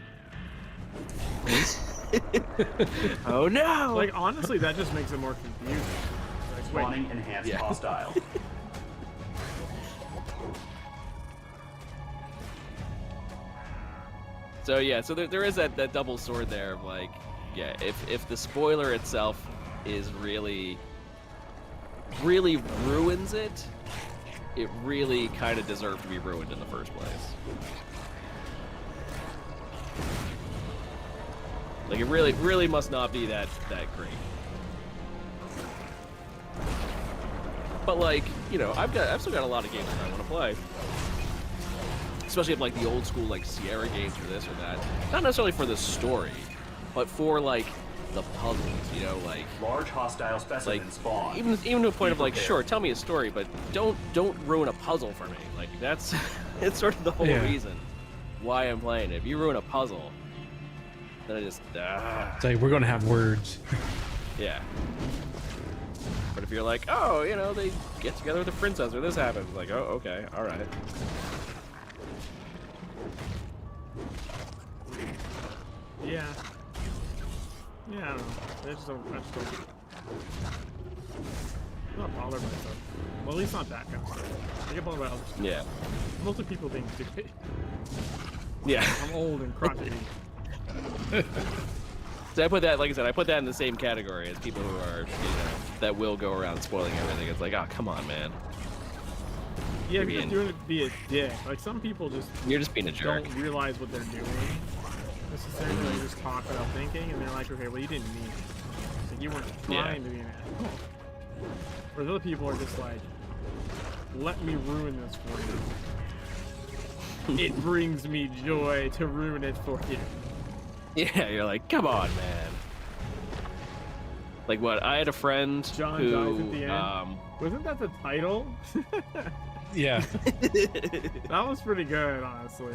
Oh no! Like, honestly, that just makes it more confusing. Like, wait, Spawning enhanced Yeah. hostile. So yeah, so there is that double sword there of like, yeah, if the spoiler itself is really ruins it, it really kind of deserved to be ruined in the first place. Like it really must not be that great. But like, you know, I've still got a lot of games that I want to play. Especially if like the old school like Sierra games or this or that. Not necessarily for the story, but for like the puzzles, you know, like Large hostile specimen like spawn. even to a point of like, prepared. sure, tell me a story, but don't ruin a puzzle for me. Like that's it's sort of the whole Yeah. reason why I'm playing it. If you ruin a puzzle, then I just It's like, we're gonna have words. yeah. But if you're like, oh, you know, they get together with a princess or this happens, like, oh, okay, all right. yeah, I don't know. I just don't. I'm not bothered by stuff. Well, at least not that kind of stuff. I get bothered by other stuff. Yeah. Mostly people being stupid. Yeah. I'm old and crotchety. So I put that, like I said, I put that in the same category as people who are, that will go around spoiling everything. It's like, oh, come on, man. Yeah, if you're doing it to be a dick. Like, some people just You're just being a jerk. don't realize what they're doing necessarily. They just talk without thinking, and they're like, okay, well, you didn't mean it. Like, you weren't trying to be an asshole. Whereas other people are just like, let me ruin this for you. It brings me joy to ruin it for you. Yeah, you're like, come on, man. Like what? I had a friend John who, dies at the end. Wasn't that the title? Yeah. That was pretty good, honestly.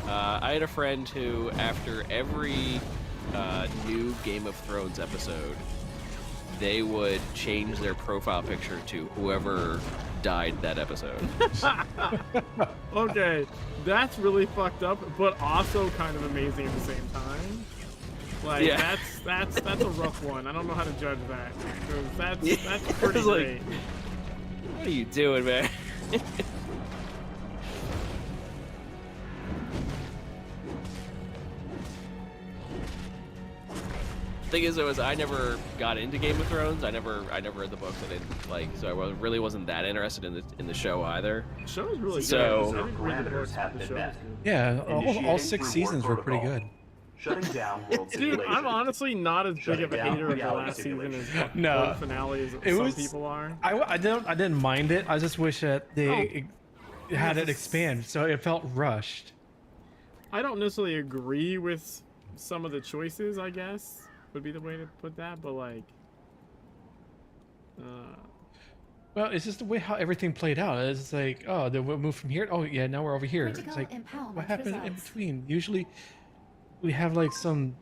I had a friend who, after every new Game of Thrones episode, they would change their profile picture to whoever died that episode. Okay, that's really fucked up, but also kind of amazing at the same time. Like, Yeah. that's a rough one. I don't know how to judge that, because that's I pretty was like, great. what are you doing, man? Thing is, I never got into Game of Thrones. I never read the books. I didn't like, so I really wasn't that interested in the show either. The show is really So- good. I didn't read the Parameters books, have but been the show met. is good. Yeah, all Initiating 6 reward seasons were pretty protocol. good. Shutting down world Dude, simulation. I'm honestly not as big Shutting of a down hater of the reality last season as simulation. No. the finale as It some was- people are. I didn't mind it. I just wish that they had it Yes. expand, so it felt rushed. I don't necessarily agree with some of the choices, I guess, would be the way to put that, but like, Well, it's just the way how everything played out. It's like, oh, then we'll move from here. Oh, yeah, now we're over here. It's Critical like, empowerment what happened in results. between? Usually, we have like some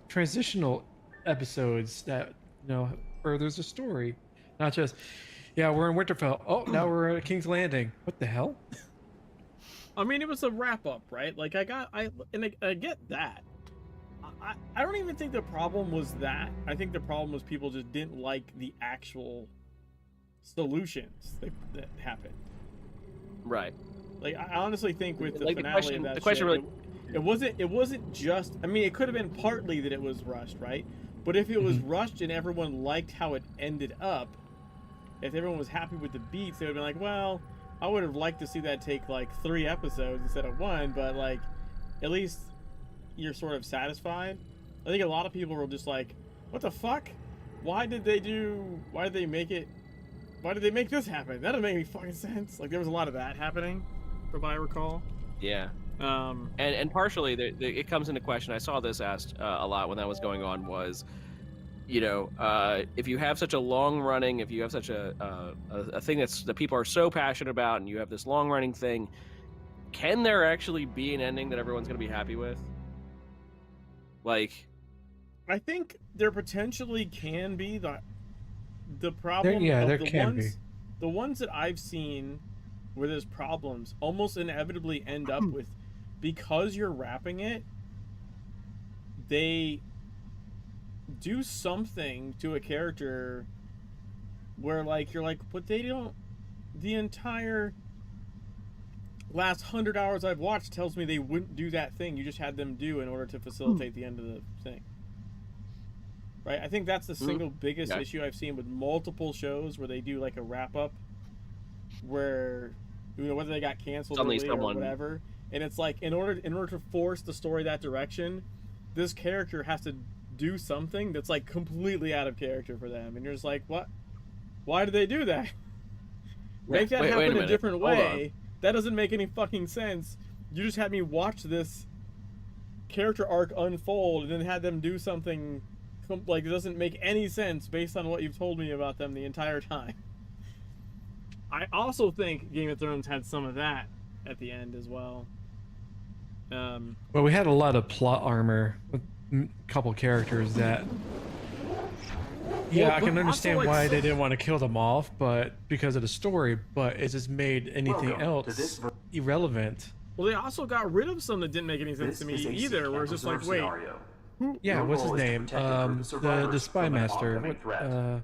transitional episodes that furthers the story, not just, yeah, we're in Winterfell. Oh, now we're at King's Landing. What the hell? I mean, it was a wrap up, right? Like, I get that. I don't even think the problem was that. I think the problem was people just didn't like the actual solutions that happened. Right. Like, I honestly think with the Like, the finale question- of that the question shit, really- it wasn't just. I mean, it could have been partly that it was rushed, right? But if it was Mhm. rushed and everyone liked how it ended up, if everyone was happy with the beats, they would have been like, well, I would have liked to see that take like 3 episodes instead of 1, but like, at least you're sort of satisfied. I think a lot of people were just like, what the fuck? Why did they make this happen? That doesn't make any fucking sense. Like, there was a lot of that happening, from what I recall. Yeah. Um, And partially, it comes into question. I saw this asked a lot when that was going on. Was, if you have such a long running, if you have such a thing that people are so passionate about, and you have this long running thing, can there actually be an ending that everyone's going to be happy with? Like, I think there potentially can be the problem. There of the can ones, be. The ones that I've seen where there's problems almost inevitably end up with, because you're wrapping it, they do something to a character where, like, you're like, but they don't. The entire last 100 hours I've watched tells me they wouldn't do that thing you just had them do in order to facilitate the end of the thing. Right? I think that's the single biggest Yeah. issue I've seen with multiple shows where they do like a wrap up where, whether they got canceled Suddenly early someone- or whatever, and it's like, in order to force the story that direction, this character has to do something that's like completely out of character for them, and you're just like, what? Why did they do that? Make that wait a happen a minute. different Hold way. That doesn't make any fucking sense. You just had me watch this character arc unfold and then had them do something like, it doesn't make any sense based on what you've told me about them the entire time. I also think Game of Thrones had some of that at the end as well. Well, we had a lot of plot armor with a couple characters that. Yeah, Well, I but can also, understand like, why so- they didn't want to kill them off, but because of the story. But it just made anything Welcome to this else irrelevant. Well, they also got rid of some that didn't make any sense This to me is a either, where it's just like, reserve wait, scenario. Yeah, Your what's his role is to name? protect a group of The survivors spy from an master. oncoming threat. To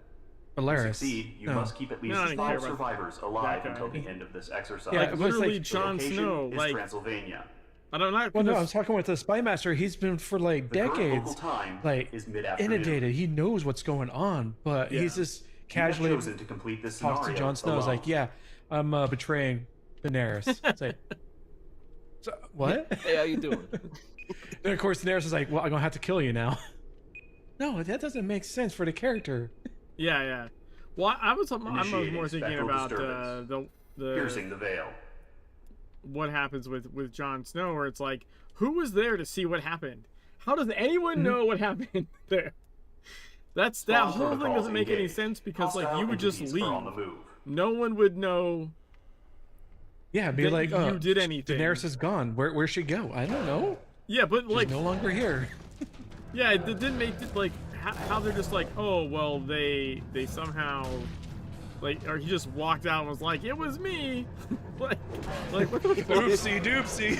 Valaris. succeed, you No. must keep at least No, I don't care 5 about survivors alive that guy. until the end of this exercise. Yeah, like it was literally like- The Jon location Snow, is like, Transylvania. I don't know. Well, no, I'm talking with the Spy Master. He's been for like The current local decades, time like is mid-afternoon. inundated. He knows what's going on, but he's just You have casually chosen to complete this talks to scenario Jon Snow. Is alone. like, yeah, I'm betraying Daenerys. It's like, so, what? Hey, how you doing? Then of course Daenerys is like, well, I'm gonna have to kill you now. No, that doesn't make sense for the character. Yeah. Well, I was more Initiating thinking spectral about disturbance. the Piercing the veil. what happens with Jon Snow, where it's like, who was there to see what happened? How does anyone know what happened there? That Spawn whole thing protocols doesn't make any engaged. sense because like Hostile you would just entities leave. are on the move. No one would know. Yeah, be That like, you oh, did anything. Daenerys is gone. Where'd she go? I don't know. Yeah, but She's like, no longer here. yeah, it didn't make it like how they're just like, oh well, they somehow. Like, or he just walked out and was like, "It was me." like what the fuck? Oopsie doopsie.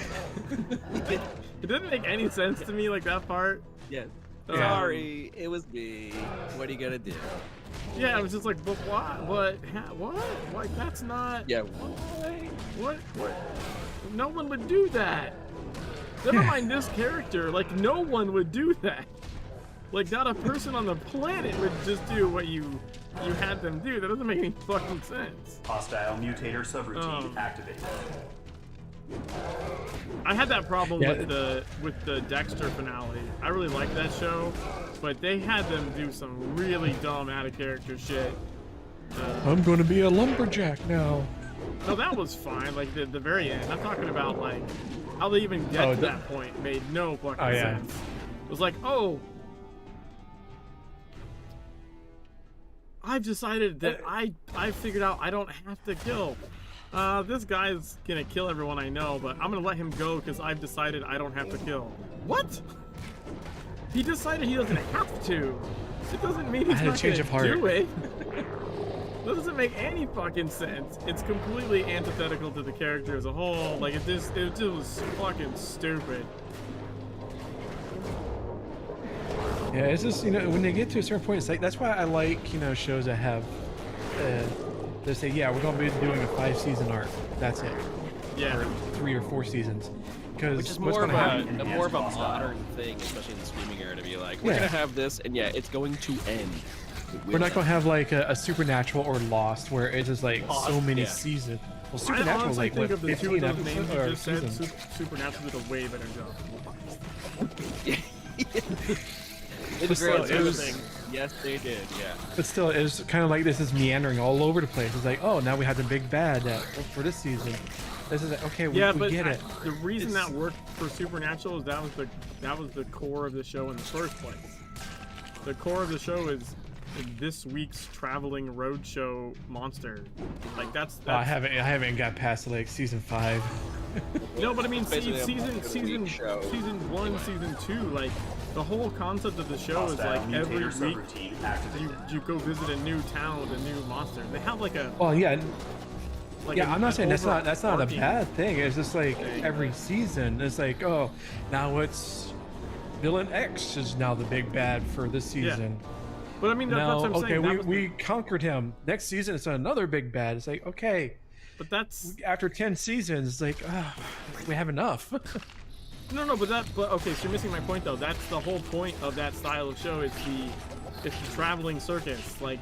It didn't make any sense to me, like that part. Yeah. Um, Sorry, it was me. What are you gonna do? Yeah, I was just like, but why? What? Like that's not. Yeah. What? No one would do that. Never mind this character. Like no one would do that. Like not a person on the planet would just do what you had them do. That doesn't make any fucking sense. Hostile mutator subroutine activated. I had that problem Yeah. with the Dexter finale. I really liked that show, but they had them do some really dumb out of character shit. I'm going to be a lumberjack now. No, that was fine. Like the very end. I'm talking about like how they even get to that point made no fucking sense. It was like, oh, I've decided that I figured out I don't have to kill. This guy's gonna kill everyone I know, but I'm gonna let him go because I've decided I don't have to kill. What? He decided he doesn't have to. It doesn't mean he's had a not change gonna of heart. do it. That doesn't make any fucking sense. It's completely antithetical to the character as a whole. Like it just was fucking stupid. Yeah, it's just, when they get to a certain point, it's like, that's why I like, shows that have, they say, yeah, we're going to be doing a 5-season arc. That's it. Yeah. Or 3 or 4 seasons. Because Which is what's more of going to a happen? more of a modern thing, especially in the streaming era, to be like, we're gonna have this, and yeah, it's going to end. We're not going to have like a Supernatural or Lost where it's just like so many yeah. seasons. Well, I Supernatural is honestly like, think what, of the two 15 of those names episodes you or just said, seasons? Supernatural did a way better job. In the still, grand it scheme of was- things, yes, they did. Yeah. But still, it was kind of like this is meandering all over the place. It's like, oh, now we have the big bad for this season. This is like, okay, we get it. The reason that worked for Supernatural is that was the core of the show in the first place. The core of the show is this week's traveling roadshow monster. Like that's I haven't got past like season 5. no, but I mean Basically a season monster of the week show. season 1, season 2, like the whole concept of the show is like Hostile every mutator week subroutine activated. you go visit a new town with a new monster. They have like a Well, yeah, like yeah. I'm not saying that's not a overarching- bad thing. It's just like every season, it's like, oh, now it's villain X is now the big bad for this season. But I mean, that's Now, what I'm okay, saying. That was we conquered him. Next season, it's another big bad. It's like, okay, but that's after 10 seasons, it's like, we have enough. no, but okay. So you're missing my point though. That's the whole point of that style of show. It's the traveling circus. Like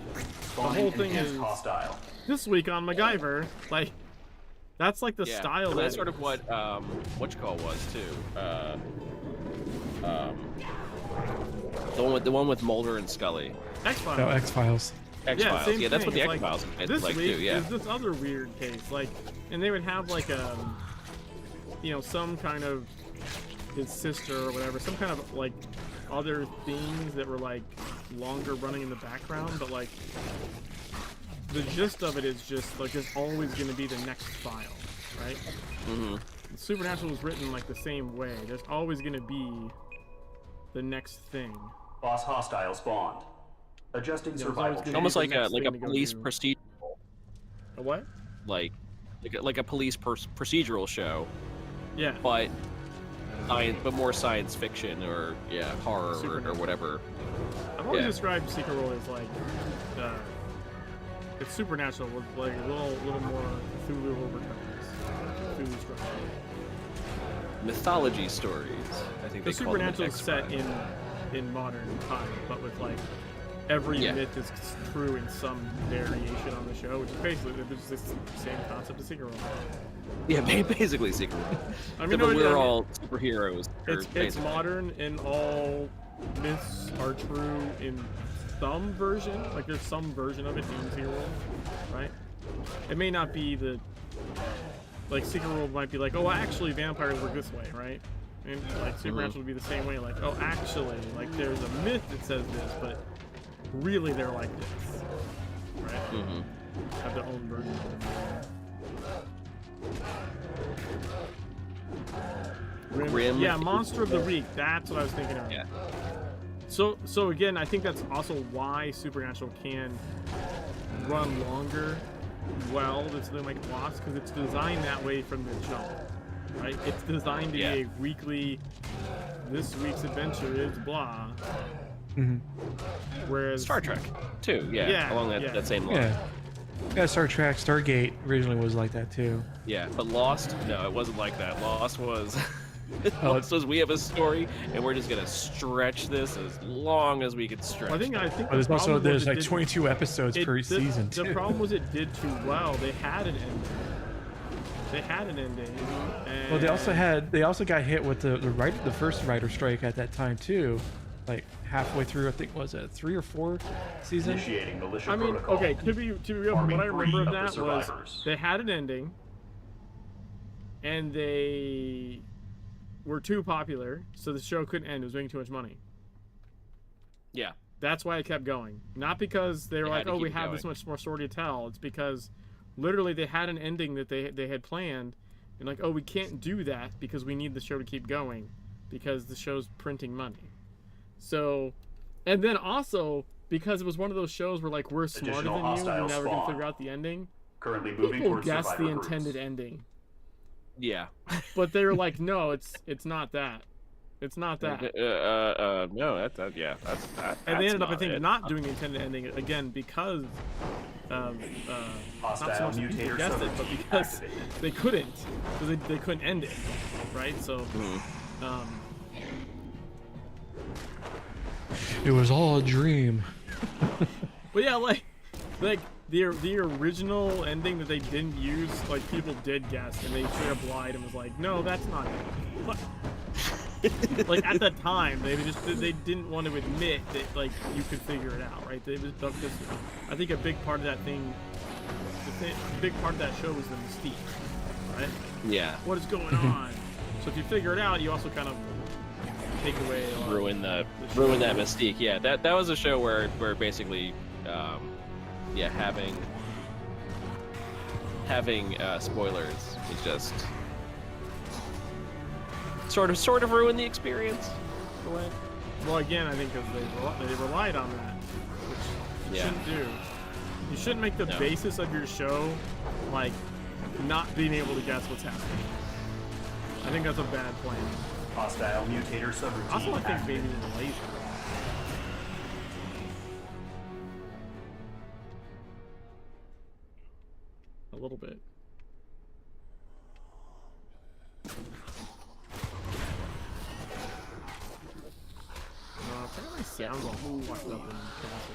the whole thing Enhanced is hostile. this week on MacGyver. Like that's like the Yeah, style. but that's that sort of what whatchamacall was too. The one with Mulder and Scully. X-Files. No, X-Files. X-Files. same Yeah, that's what the thing. Like, X-Files is This like week too. Yeah. is this other weird case. Like, and they would have like some kind of his sister or whatever, some kind of like other things that were like longer running in the background, but like the gist of it is just like there's always going to be the next file, right? Mm-hmm. Supernatural is written like the same way. There's always going to be the next thing. Boss hostile spawned. Adjusting Yeah, survival. it's always Almost the like a next thing to go police do. procedural, A what? like a police procedural show, Yeah. but more science fiction or horror or Supernatural. whatever. I've always Yeah. described Secret World as like it's Supernatural with like a little more Cthulhu overtones. Cthulhu structure. mythology stories. I think The they call them in supernatural is set X-Files. in modern time, but with like every Yeah. myth is true in some variation on the show, which is basically it's the same concept as Secret World. Yeah, basically Secret World. I mean, Except no, we're all superheroes. it's basically. modern and all myths are true in some version. Like there's some version of it in Secret World, right? It may not be the like Secret World might be like, oh, actually vampires work this way, right? And like Supernatural would be the same way, like, oh, actually, like there's a myth that says this, but really they're like this, right? Have their own version of it. Grim. Yeah, Monster of the Week. That's what I was thinking of. Yeah. So again, I think that's also why Supernatural can run longer. Well, than something like Lost, because it's designed that way from the jump, right? It's designed to be a weekly. This week's adventure is blah. Whereas Star Trek, too. Yeah. Along that same line. Yeah, Star Trek, Stargate originally was like that too. Yeah, but Lost, no, it wasn't like that. Lost was, Lost was we have a story and we're just gonna stretch this as long as we can stretch. I think. But there's also like 22 episodes per season. The problem was it did too well. They had an ending. And Well, they also got hit with the first writer strike at that time too, like halfway through. I think was it 3 or 4 seasons. Initiating militia I mean, protocol. okay, to be real, Arming what I remember of 3 that the was survivors. they had an ending, and they were too popular, so the show couldn't end. It was making too much money. Yeah. That's why it kept going. Not because they were They like, had to oh, we keep have going. this much more story to tell. It's because literally they had an ending that they had planned, and like, oh, we can't do that because we need the show to keep going because the show's printing money. So, and then also because it was one of those shows where like we're smarter Additional than you, we're hostile never gonna spawn. figure out the ending. Currently moving People towards guessed the survivor groups. intended ending, Yeah. but they were like, no, it's not that. It's not that. No, that's And they ended up, I not think, it. not doing the intended ending again because not so Hostile much that people mutator guessed it, but subroutine because activated. they couldn't, because they couldn't end it, right? So, It was all a dream. but yeah, like the original ending that they didn't use, like people did guess, and they straight up lied and was like, no, that's not it. What? Like at the time, they didn't want to admit that like you could figure it out, right? They just, I think a big part of that thing, a big part of that show was the mystique, right? Yeah. What is going on? So if you figure it out, you also kind of take away a lot of Ruin the show. ruin that mystique. Yeah, that was a show where basically, having spoilers is just sort of ruin the experience. in a way. Well, again, I think because they relied on that, which you Yeah. shouldn't do. You shouldn't make the No. basis of your show like not being able to guess what's happening. I think that's a bad plan. Hostile mutator subroutine Also, I think activated. Baby is lazy. A little bit. Apparently sounds all fucked up in Castle.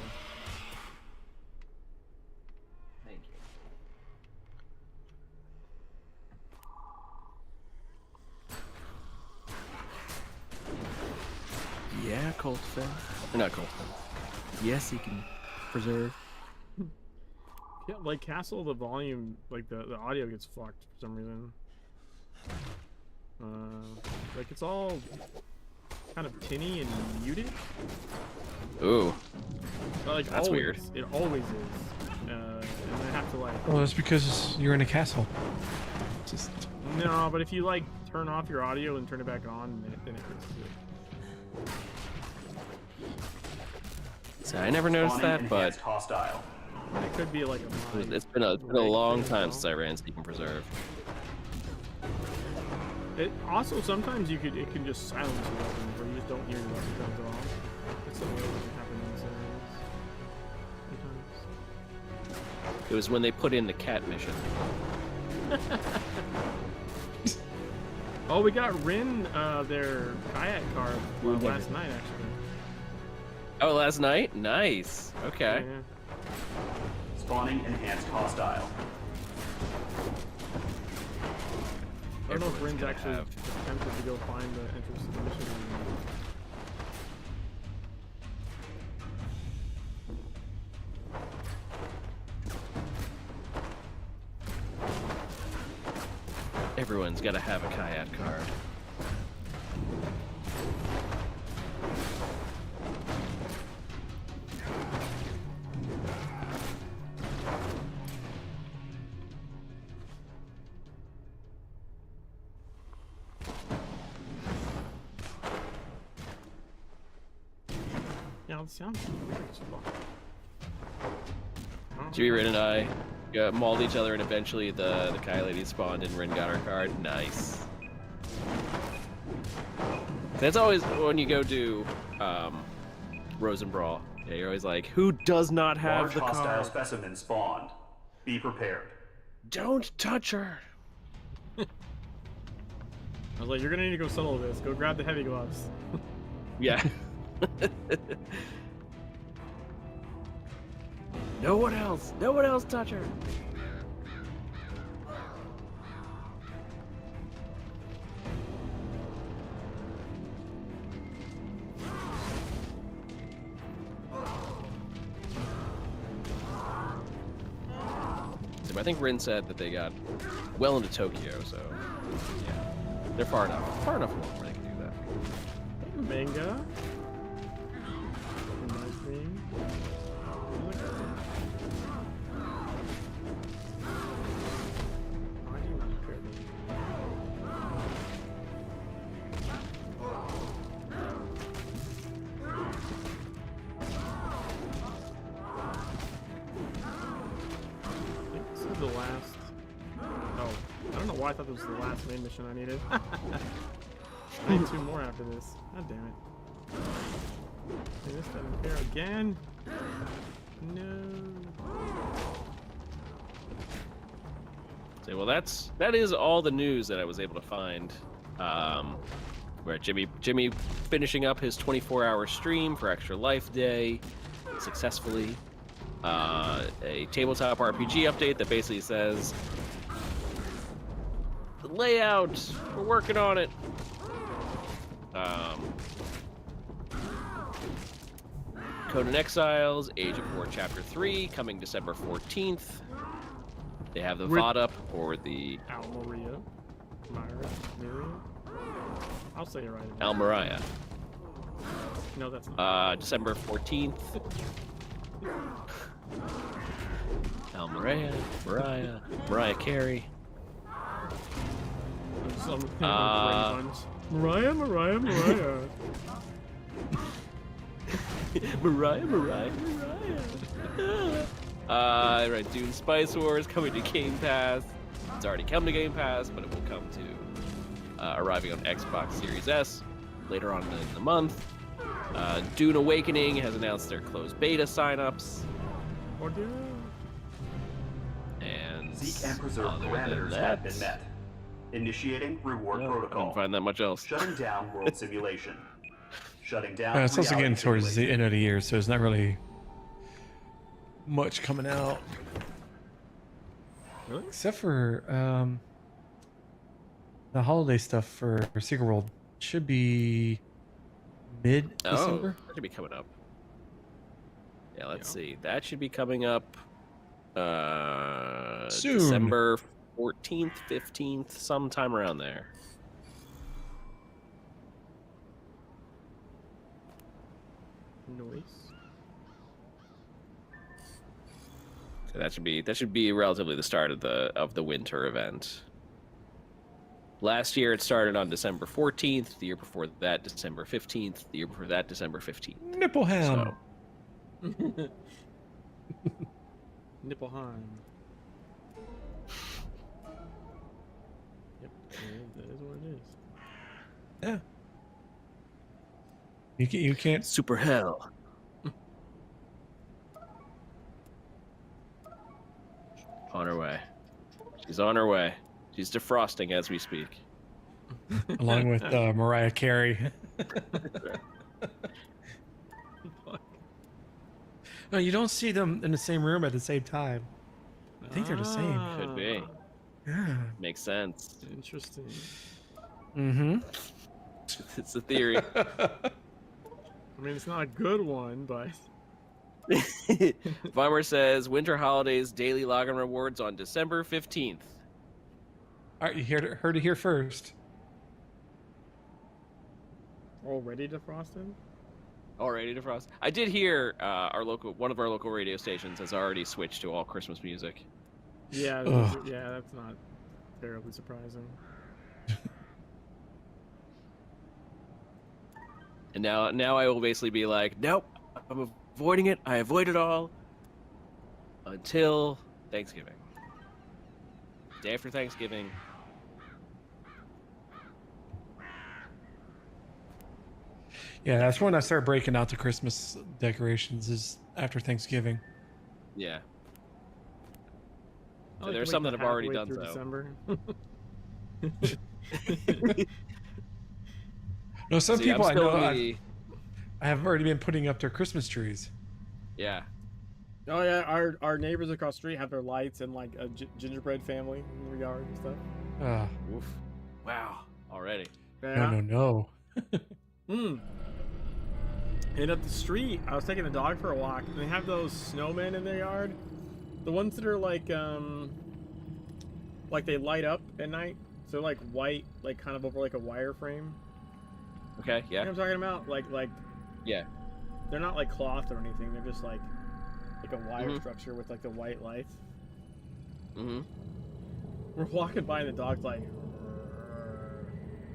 Thank you. Yeah, Colt Finn. Or not Colt Finn. Yes, he can preserve. Yeah, like Castle, the volume, like the audio gets fucked for some reason. Like it's all kind of tinny and muted. Ooh. Like That's always. weird. It always is. And I have to like. Well, that's because you're in a castle. Just No, but if you like turn off your audio and turn it back on, then it fixes it. So I never noticed Spawning that, but enhanced hostile. It could be like a mind it's been a long thing, time though. since I ran Seek and Preserve. It also sometimes it can just silence your weapons where you just don't hear your weapon sounds at all. That's something that doesn't happen in series. Sometimes. It was when they put in the cat mission. Oh, we got Rin their kayak car last night, actually. Oh, last night? Nice. Okay. Yeah. Spawning enhanced hostile. I don't know if Everyone's Rin's gonna actually have- attempted to go find the entrance to the mission. Everyone's got to have a kayak card. Yeah, it sounds weird as fuck. Jimmy, Rin, and I mauled each other, and eventually the Kai lady spawned, and Rin got her card. Nice. That's always when you go do Rose and Brawl. Yeah, you're always like, who does not have Large the hostile card? specimen spawned. Be prepared. Don't touch her. I was like, you're gonna need to go solo this. Go grab the heavy gloves. Yeah. No one else touch her. So I think Rin said that they got well into Tokyo, so yeah, they're far enough along where they can do that. Manga. Nice thing. Why do you not repair them? I think this is the last. Oh, I don't know why I thought this was the last main mission I needed. I need 2 more after this. God damn it. Hey, this doesn't repair again. No. So, well, that is all the news that I was able to find. Where Jimmy finishing up his 24-hour stream for Extra Life Day successfully. A tabletop RPG update that basically says the layout, we're working on it. Conan Exiles, Age of War Chapter 3, coming December 14th. They have the VOD up for the Almeria. Myra. Myria. I'll say it right. Almeria. No, that's not. December 14th. Almeria, Mariah Carey. Mariah. Mariah. Right, Dune Spice Wars coming to Game Pass. It's already come to Game Pass, but it will come to arriving on Xbox Series S later on in the month. Dune Awakening has announced their closed beta signups. And Seek and preserve other than parameters that, have been met. Initiating reward no, I protocol. didn't find that much else. Shutting down world simulation. Shutting down. It's also getting reality towards the simulation. end of the year, so there's not really much coming out. Really? Except for the holiday stuff for Secret World should be mid-December. Oh, that should be coming up. Yeah, let's see. That should be coming up Soon. December 14th, 15th, sometime around there. Noise. So that should be relatively the start of the winter event. Last year it started on December 14th, the year before that December 15th, the year before that December 15th. Nipple ham. So, Nippleheim. Yep, that is what it is. Yeah. You can't. Super Hell. On her way. She's on her way. She's defrosting as we speak. along with Mariah Carey. No, you don't see them in the same room at the same time. I think they're the same. Could be. Yeah. Makes sense. Interesting. Mm-hmm. It's a theory. I mean, it's not a good one, but Vimer says winter holidays daily login rewards on December 15th. All right, you heard it here first. already defrosted. Already defrost. I did hear one of our local radio stations has already switched to all Christmas music. Yeah, Ugh. yeah, that's not terribly surprising. And now I will basically be like, nope, I'm avoiding it. I avoid it all until Thanksgiving. Day after Thanksgiving. Yeah, that's when I start breaking out the Christmas decorations is after Thanksgiving. Yeah. I So like there's to some wait that till have already halfway done through so. December. No, some See, people I'm I know still in the- I have already been putting up their Christmas trees. Yeah. Oh yeah, our neighbors across the street have their lights and like a gingerbread family in their yard and stuff. Oof. Wow. Already. No, no. And up the street, I was taking the dog for a walk, and they have those snowmen in their yard. The ones that are like they light up at night. So they're like white, like kind of over like a wire frame. Okay, You know yeah. what I'm talking about? Like Yeah. they're not like cloth or anything. They're just like a wire Mhm. structure with like the white lights. Mm-hmm. We're walking by and the dog's like,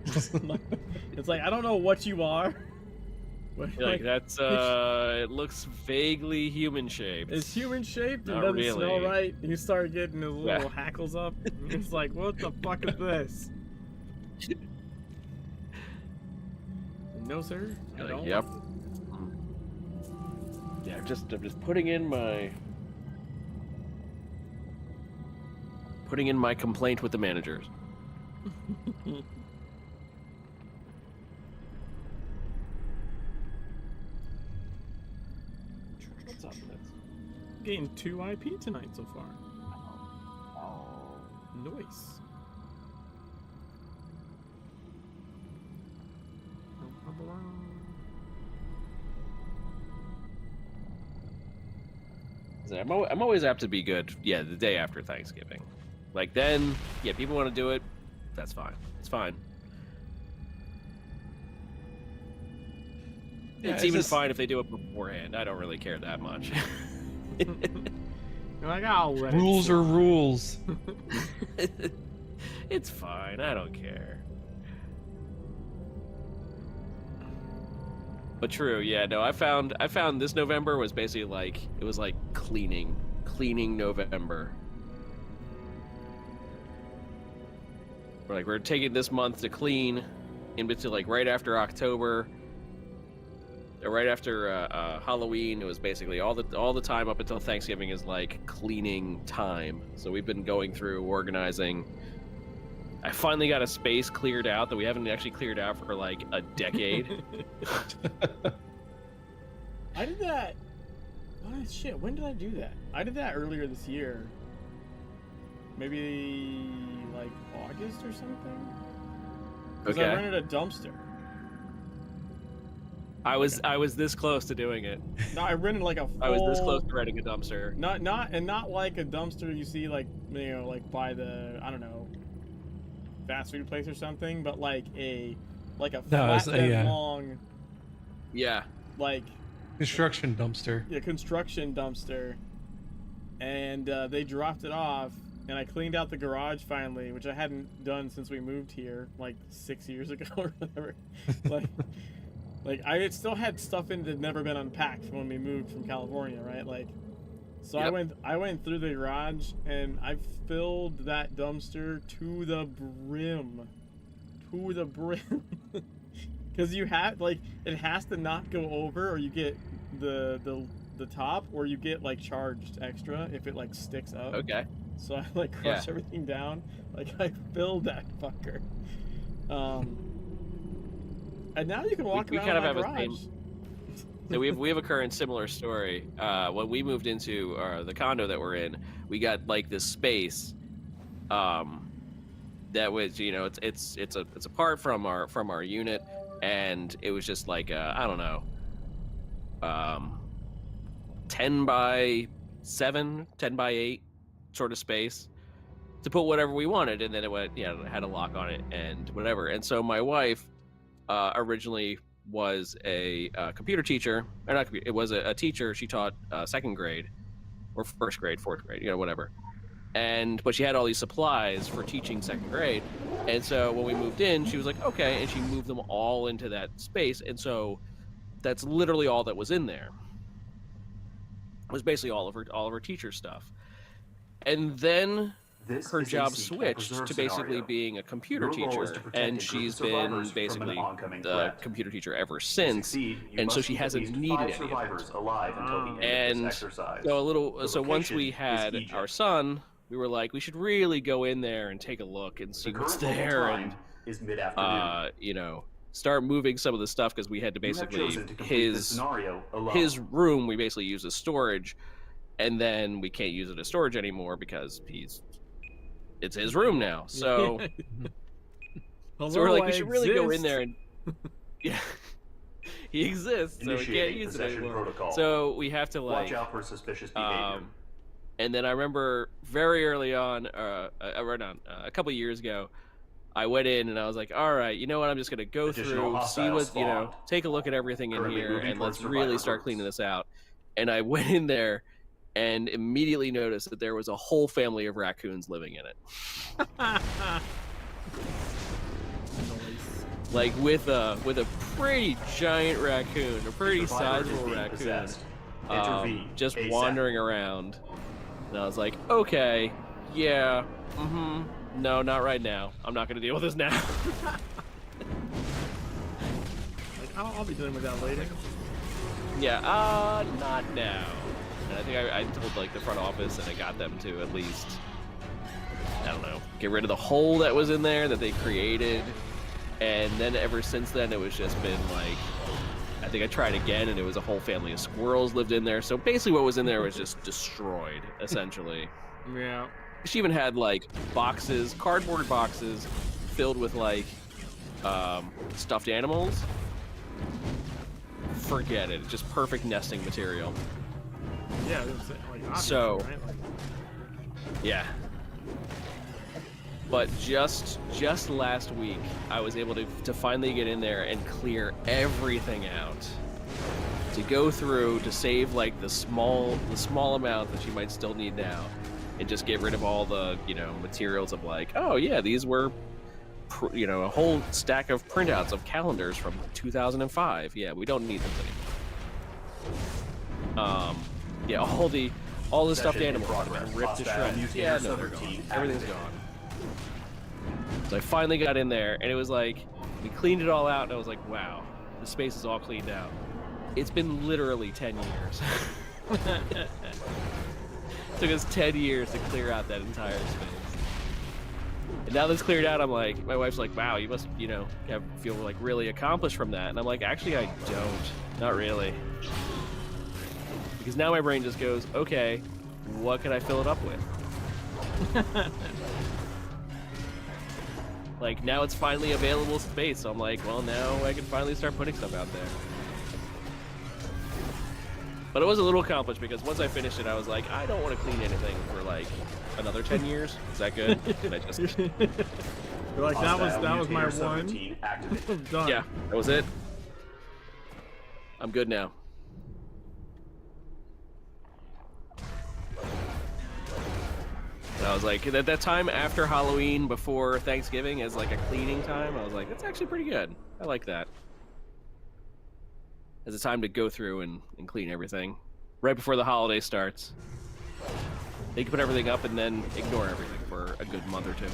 it's like, I don't know what you are. But Like that's it looks vaguely human shaped. it's human shaped and Not doesn't really. smell right. You start getting his little Yeah. hackles up. And it's like, what the fuck is this? No, sir. I You're don't. like, yep. Yeah, I'm just putting in my complaint with the managers. What's up, Vince? Getting 2 IP tonight so far. Nice. I'm always apt to be good. Yeah, the day after Thanksgiving. Like then, yeah, people want to do it. That's fine. It's fine. Yeah, it's it's even just- fine if they do it beforehand. I don't really care that much. You're like, I'll let it Rules slide. are rules. It's fine. I don't care. But true, yeah. No, I found this November was basically like it was like cleaning November. We're taking this month to clean, in between like right after October, or right after Halloween. It was basically all the time up until Thanksgiving is like cleaning time. So we've been going through organizing. I finally got a space cleared out that we haven't actually cleared out for like a decade. I did that. Oh, shit, when did I do that? I did that earlier this year. Maybe like August or something? Because I Okay. rented a dumpster. I was this close to doing it. No, I rented like a full... I was this close to renting a dumpster. Not like a dumpster you see like, you know, like by the, I don't know, fast food place or something, but like a No, it's flatbed a, long, Yeah. like, Construction dumpster. yeah, construction dumpster. And they dropped it off, and I cleaned out the garage finally, which I hadn't done since we moved here, like 6 years ago or whatever. Like I had still had stuff in that had never been unpacked from when we moved from California, right? Like, so Yep. I went through the garage and I filled that dumpster to the brim, because you have like it has to not go over, or you get the top, or you get like charged extra if it like sticks up. Okay. So I like crushed everything down, like I filled that fucker. And now you can walk we around kind of my have a garage. So we have a current similar story. When we moved into the condo that we're in, we got like this space that was, you know, it's apart from our unit, and it was just like I don't know, 10 by 7, 10 by 8 sort of space to put whatever we wanted, and then it had a lock on it and whatever. And so my wife originally was a computer teacher, or not computer, it was a teacher. She taught second grade or first grade, fourth grade, you know, whatever. But she had all these supplies for teaching second grade. And so when we moved in, she was like, okay, and she moved them all into that space. And so that's literally all that was in there. It was basically all of her teacher stuff. And then This her is a job seek and switched preserve to basically scenario. being a computer Your role is teacher, to protect and a group she's of survivors been from an basically oncoming the threat. computer teacher ever To since, succeed, you and so must she keep at hasn't least needed 5 any of it. survivors alive until the end of And this exercise. so The so once location we is had Egypt. our son, we were like, we should really go in there and take a look and see The what's current local there, time is mid-afternoon. you know, start moving some of the stuff, because we had to You have basically chosen to complete this scenario alone. his room we basically use as storage, and then we can't use it as storage anymore because it's his room now. So so we're like, we should really go in there and yeah, he exists, so we can't Initiating use it possession anymore. protocol. So we have to like Watch out for suspicious behavior. and then I remember very early on, a couple years ago, I went in and I was like, all right, you know what? I'm just going to go Additional through, see hostiles what, you know, spawned. take a look at everything in Currently here, moving and towards let's really survivor start groups. cleaning this out. And I went in there and immediately noticed that there was a whole family of raccoons living in it. Like with a pretty giant raccoon, a pretty Survivor is sizable being raccoon, possessed. Intervene just ASAP. wandering around. And I was like, okay, yeah, no, not right now. I'm not gonna deal with this now. Like, I'll be dealing with that later. Yeah, not now. And I think I told like the front office, and I got them to at least, I don't know, get rid of the hole that was in there that they created. And then ever since then, it was just been like, I think I tried again, and it was a whole family of squirrels lived in there. So basically what was in there was just destroyed, essentially. Yeah. She even had like boxes, cardboard boxes filled with like stuffed animals. Forget it. Just perfect nesting material. Yeah, it was, like, obviously, So- right? Like, Yeah. But just last week, I was able to finally get in there and clear everything out. To go through to save like the small amount that you might still need now, and just get rid of all the, you know, materials of like, oh yeah, these were, you know, a whole stack of printouts of calendars from 2005. Yeah, we don't need them anymore. Yeah, all the stuffed Session in animals have progress. been ripped to Hostile shreds. mutator Yeah, no, they're gone. subroutine Everything's activated. gone. So I finally got in there, and it was like, we cleaned it all out, and I was like, wow, the space is all cleaned out. It's been literally 10 years. Took us 10 years to clear out that entire space. And now that's cleared out, I'm like, my wife's like, wow, you must, you know, feel like really accomplished from that. And I'm like, actually, I don't. Not really. Because now my brain just goes, okay, what can I fill it up with? Like, now it's finally available space, so I'm like, well, now I can finally start putting stuff out there. But it was a little accomplished, because once I finished it, I was like, I don't want to clean anything for, like, another 10 years. Is that good? Can I just... You're like, that was my mutator one. subroutine activated. Done. Yeah, that was it. I'm good now. And I was like, at that time after Halloween, before Thanksgiving, as like a cleaning time, I was like, that's actually pretty good. I like that. As a time to go through and clean everything right before the holiday starts. They can put everything up and then ignore everything for a good month or two.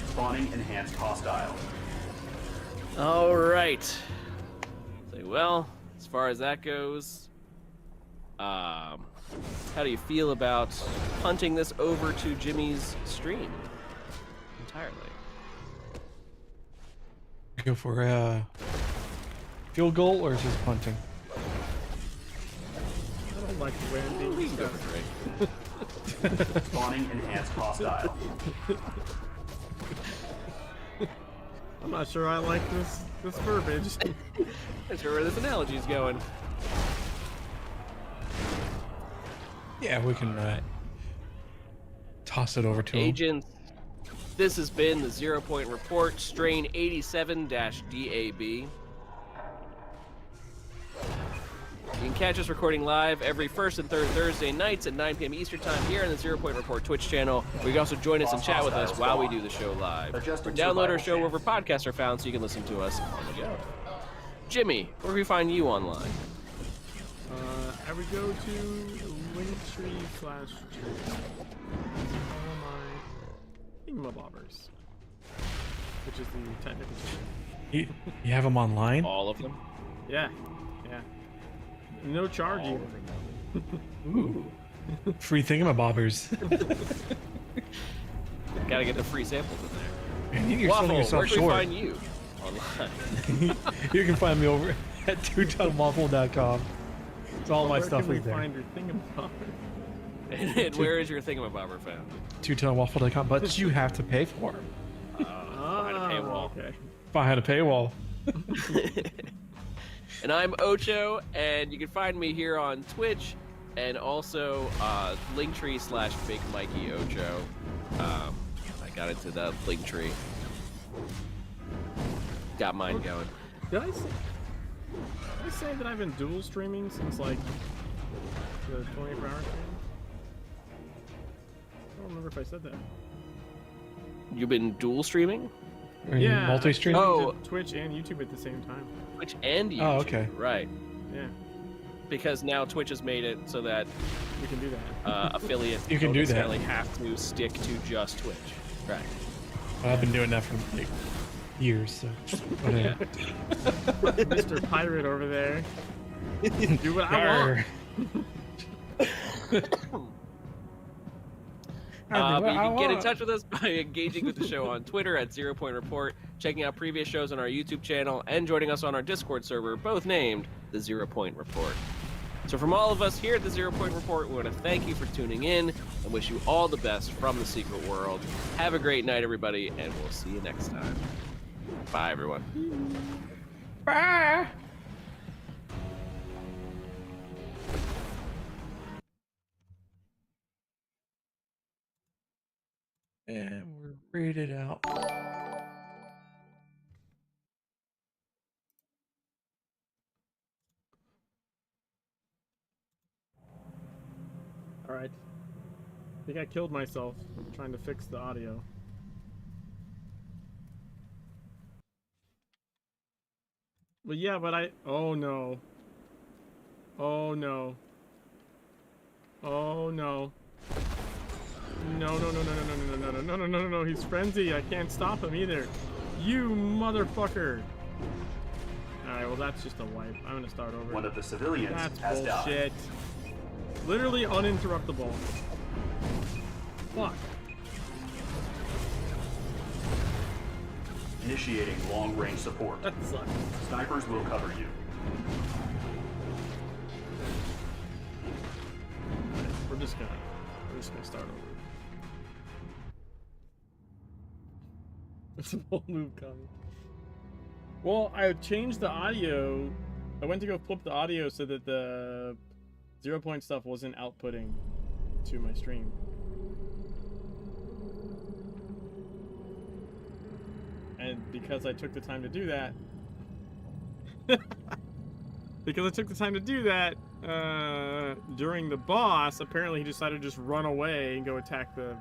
Spawning enhanced hostile. All right. Say, well, as far as that goes, how do you feel about punting this over to Jimmy's stream? entirely. Go for a field goal or just punting? I don't like the way I'm being We can go discussed. for three. Spawning enhanced hostile. I'm not sure I like this verbiage. Not sure where this analogy is going. Yeah, we can toss it over to him. Agents, this has been the 0 Point Report, strain 87-DAB. You can catch us recording live every first and third Thursday nights at 9 p.m. Eastern Time here on the 0 Point Report Twitch channel. Where you can also join us and chat with us while we do the show live. Or download our show wherever podcasts are found so you can listen to us on the go. Jimmy, where can we find you online? I would go to Linktree / all my thingamabobbers, which is the technical term. You have them online? All of them? Yeah. No charge All either. of them. Ooh. Free thingamabobbers. Gotta get the free samples in there. Man, you're Waffle, selling yourself where can we short. find you online? You can find me over at twotonwaffle.com. It's all my Where stuff can is we there. find your thingamabobber? And where is your thingamabobber found? Twotonwaffle.com, but you have to pay for them. Behind a paywall. Okay. Behind a paywall. And I'm Ocho, and you can find me here on Twitch, and also Linktree / Big Mikey Ocho. I got into the Linktree. Got mine going. Did I say that I've been dual streaming since like the 24-hour stream? I don't remember if I said that. You've been dual streaming? Are you multi-stream? Oh. to Twitch and YouTube at the same time. Twitch and YouTube. Oh, okay. Right. Yeah, Because now Twitch has made it so that we can do that. affiliates You can don't do that. necessarily have to stick to just Twitch. Right. I've been doing that for like years, so whatever. Mr. Pirate over there. Do what I want. Arr. But you can get in touch with us by engaging with the show on Twitter at 0 Point Report, checking out previous shows on our YouTube channel, and joining us on our Discord server, both named the 0 Point Report. So from all of us here at the 0 Point Report, we want to thank you for tuning in and wish you all the best from the secret world. Have a great night, everybody, and we'll see you next time. Bye, everyone. Bye. And we're rated out. Alright. I think I killed myself trying to fix the audio. But yeah, but oh no. Oh no. Oh no. No, no, no, no, no, no, no, no, no, no, no, no, no, he's frenzy. I can't stop him either. You motherfucker. Alright, well that's just a wipe. I'm gonna start over. One of the civilians That's has died. bullshit. Literally uninterruptible. Fuck. Initiating long-range support. That sucks. Snipers will cover you. We're just gonna start over. There's a whole move coming. Well, I changed the audio. I went to go flip the audio so that the 0 Point stuff wasn't outputting to my stream. And because I took the time to do that, during the boss, apparently he decided to just run away and go attack the...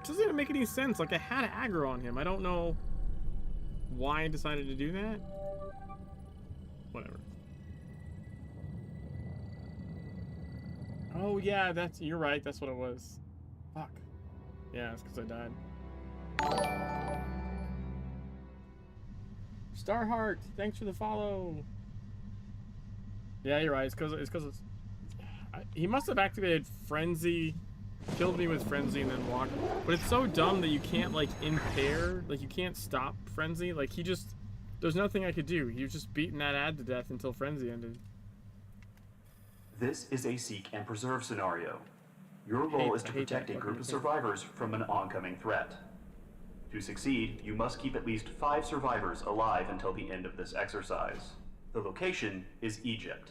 It doesn't even make any sense. Like, I had aggro on him. I don't know why I decided to do that. Whatever. Oh, yeah, you're right. That's what it was. Fuck. Yeah, it's because I died. Starheart, thanks for the follow. Yeah, you're right. It's because he must have activated Frenzy killed me with Frenzy and then walked. But it's so dumb that you can't, like, impair, like, you can't stop Frenzy. Like, he just, there's nothing I could do. He was just beating that ad to death until Frenzy ended. This is a seek and preserve scenario. Your role is to protect a group of survivors from an oncoming threat. To succeed, you must keep at least 5 survivors alive until the end of this exercise. The location is Egypt.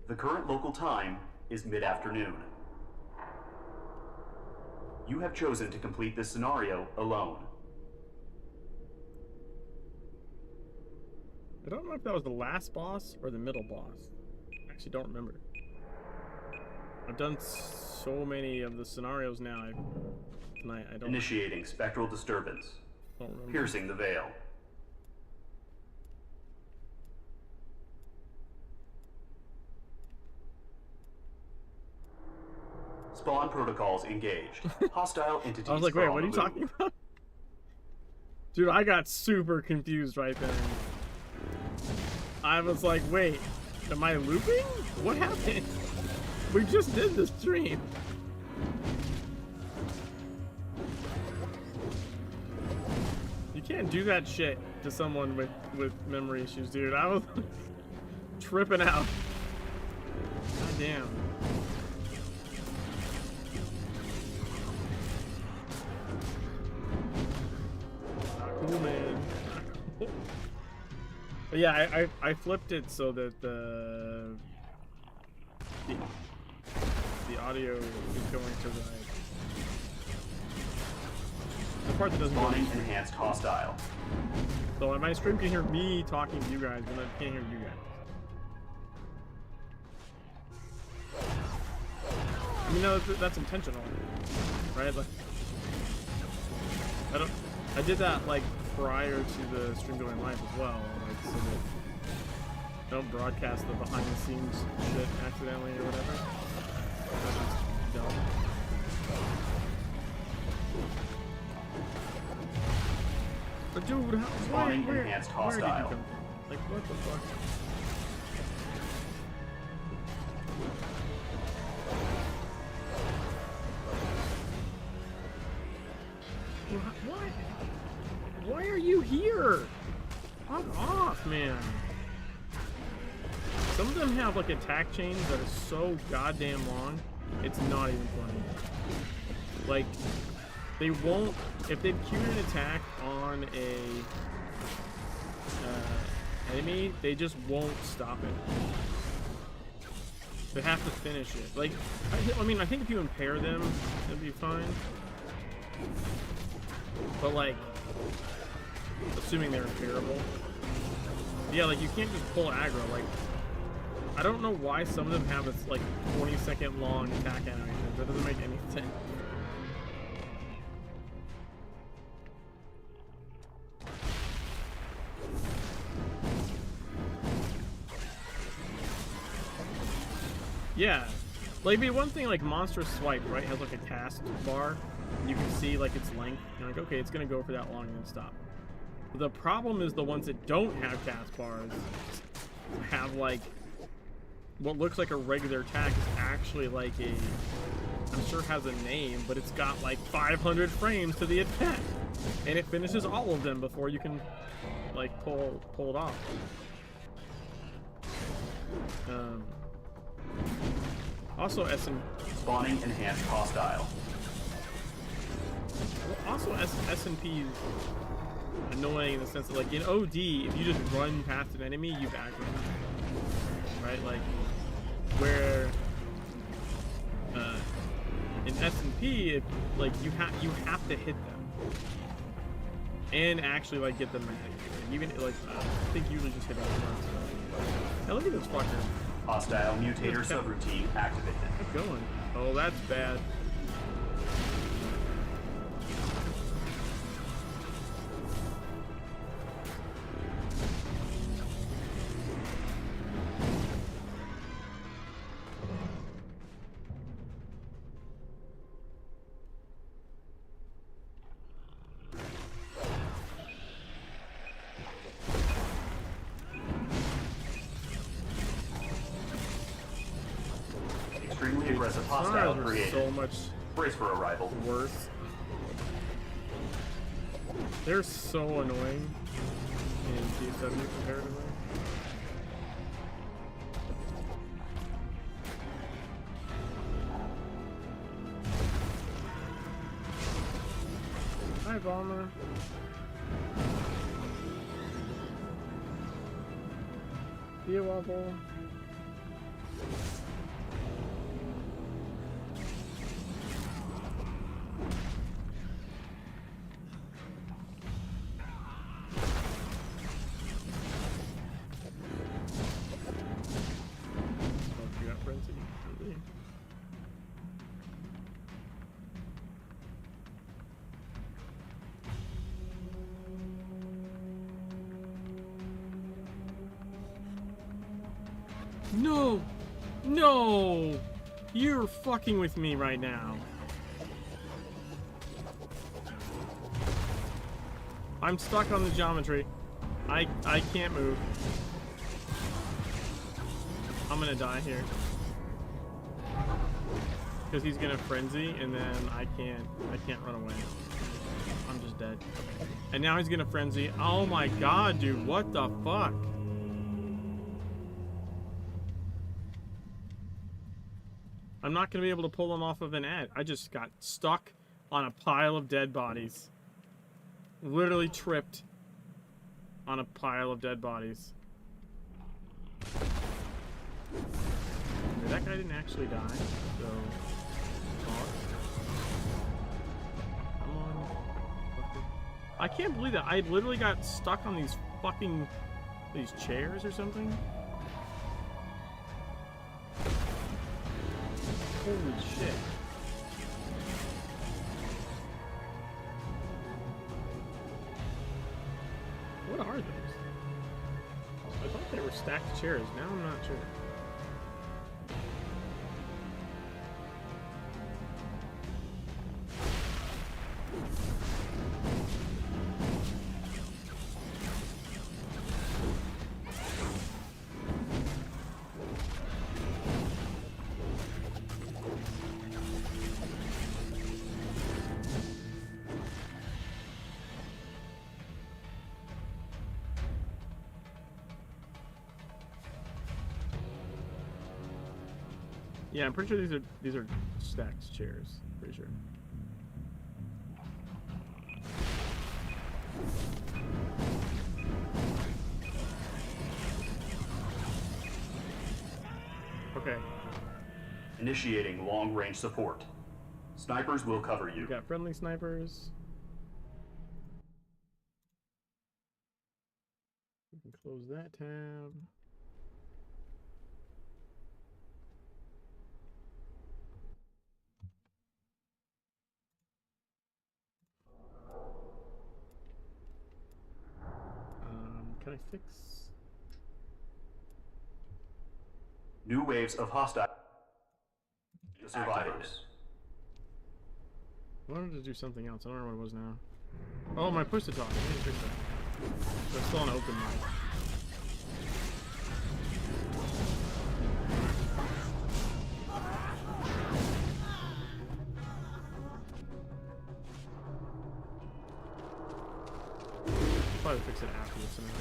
The current local time is mid-afternoon. You have chosen to complete this scenario alone. I don't know if that was the last boss or the middle boss. I actually don't remember. I've done so many of the scenarios now. I don't. Initiating spectral disturbance. Don't remember. Piercing the veil. Spawn protocols engaged. Hostile entities. I was like, wait, are what are on you the move. talking about? Dude, I got super confused right then. I was like, wait, am I looping? What happened? We just did the stream. You can't do that shit to someone with memory issues, dude. I was tripping out. God damn. Cool, man. But yeah, I flipped it so that the audio is going to the part that doesn't go. Spawning enhanced hostile. So my stream can hear me talking to you guys, but I can't hear you guys. I mean, no, that's intentional, right? Like, I did that like prior to the stream going live as well, like so that I don't broadcast the behind the scenes shit accidentally or whatever. That's just dumb. But dude, Spawning enhanced where did you hostile. come from? Like, what the fuck? What? Why are you here? Fuck off, man. Some of them have like attack chains that are so goddamn long, it's not even funny. Like, they won't, if they've queued an attack on a enemy, they just won't stop it. They have to finish it. Like, I mean, I think if you impair them, it'll be fine. But like, assuming they're impairable. Yeah, like you can't just pull aggro. Like, I don't know why some of them have this like 20-second long attack animation. That doesn't make any sense. Yeah, like, it'd be one thing like Monstrous Swipe, right? It has like a cast bar. And you can see like its length. You're like, okay, it's gonna go for that long and then stop. But the problem is the ones that don't have cast bars have like what looks like a regular attack is actually like a, I'm sure it has a name, but it's got like 500 frames to the attack, and it finishes all of them before you can like pull it off. Also, Spawning enhanced hostile. Also, S&P is annoying in the sense that, like, in OD, if you just run past an enemy, you've aggroed, right? Like, where in S&P, like, you have to hit them and actually like get them mad. Even like, I think usually just hit them once. Hey, look at this fucker. Hostile mutator subroutine activated. Keep going. Oh, that's bad. extremely aggressive hostile Sonars were created. so much Brace for arrival. worse. They're so annoying in E17 comparatively. Hi, Bomber. Be a wobble. Oh, you got frenzy. Really? No! No! You're fucking with me right now. I'm stuck on the geometry. I can't move. I'm gonna die here. Because he's gonna frenzy and then I can't run away. I'm just dead. And now he's gonna frenzy. Oh my god, dude, what the fuck? I'm not gonna be able to pull him off of an edge. I just got stuck on a pile of dead bodies. Literally tripped on a pile of dead bodies. That guy didn't actually die, so... Come on. I can't believe that. I literally got stuck on these fucking... these chairs or something. Holy shit. What are those? I thought they were stacked chairs. Now I'm not sure. Yeah, I'm pretty sure these are stacked chairs. Pretty sure. Okay. Initiating long-range support. Snipers will cover you. We got friendly snipers. We can close that tab. Can I fix? New waves of hostile survivors. I wanted to do something else. I don't remember what it was now. Oh, my push to talk. I need to fix that. There's still an open mic. Probably fix it afterwards anyway.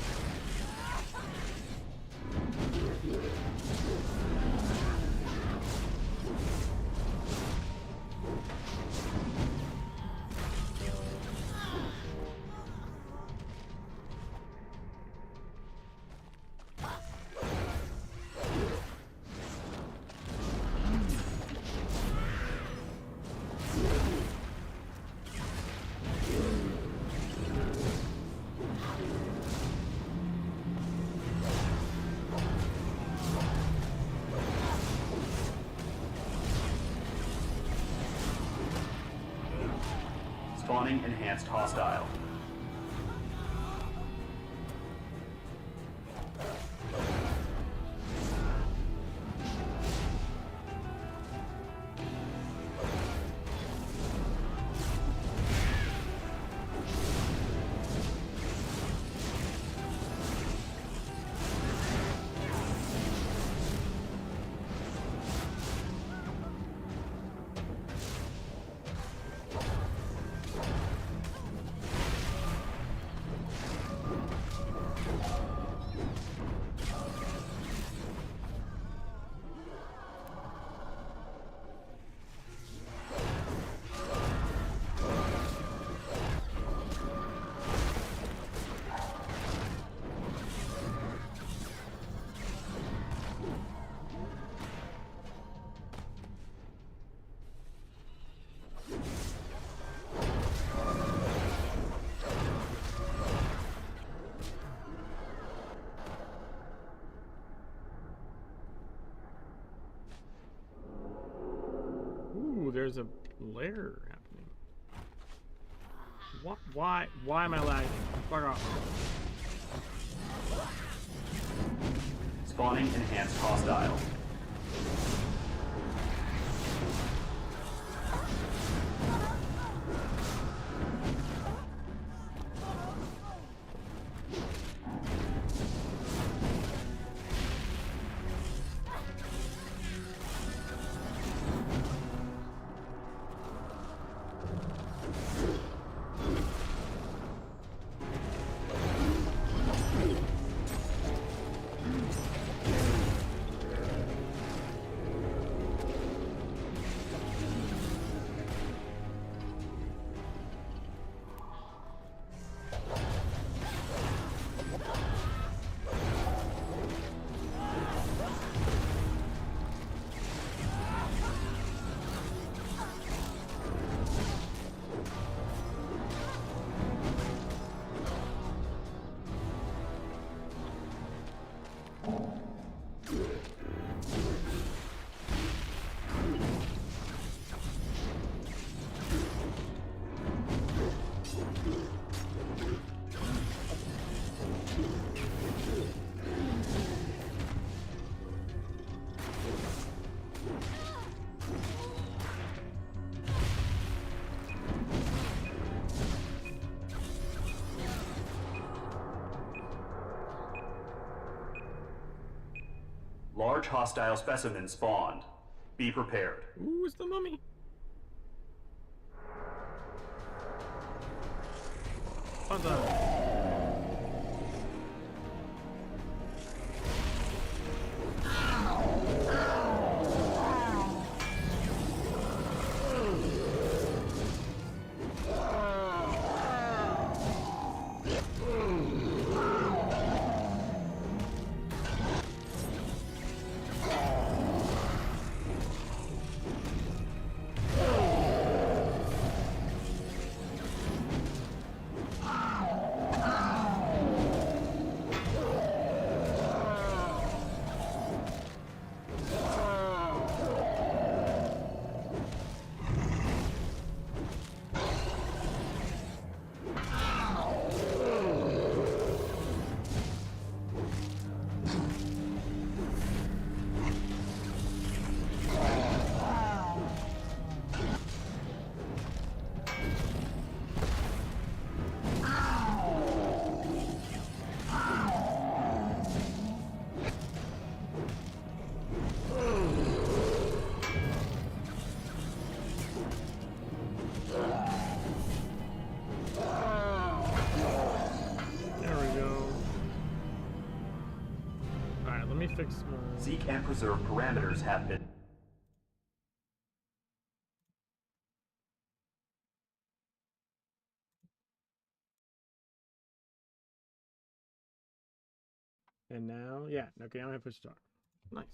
Spawning enhanced hostile. there's a lair happening. What? Why am I lagging? Fuck off. Spawning enhanced hostile. Large hostile specimen spawned. Be prepared. Ooh, it's the mummy. Fun time. Fix my... Seek and preserve parameters have been... And now, yeah, okay, now I have push start. Nice.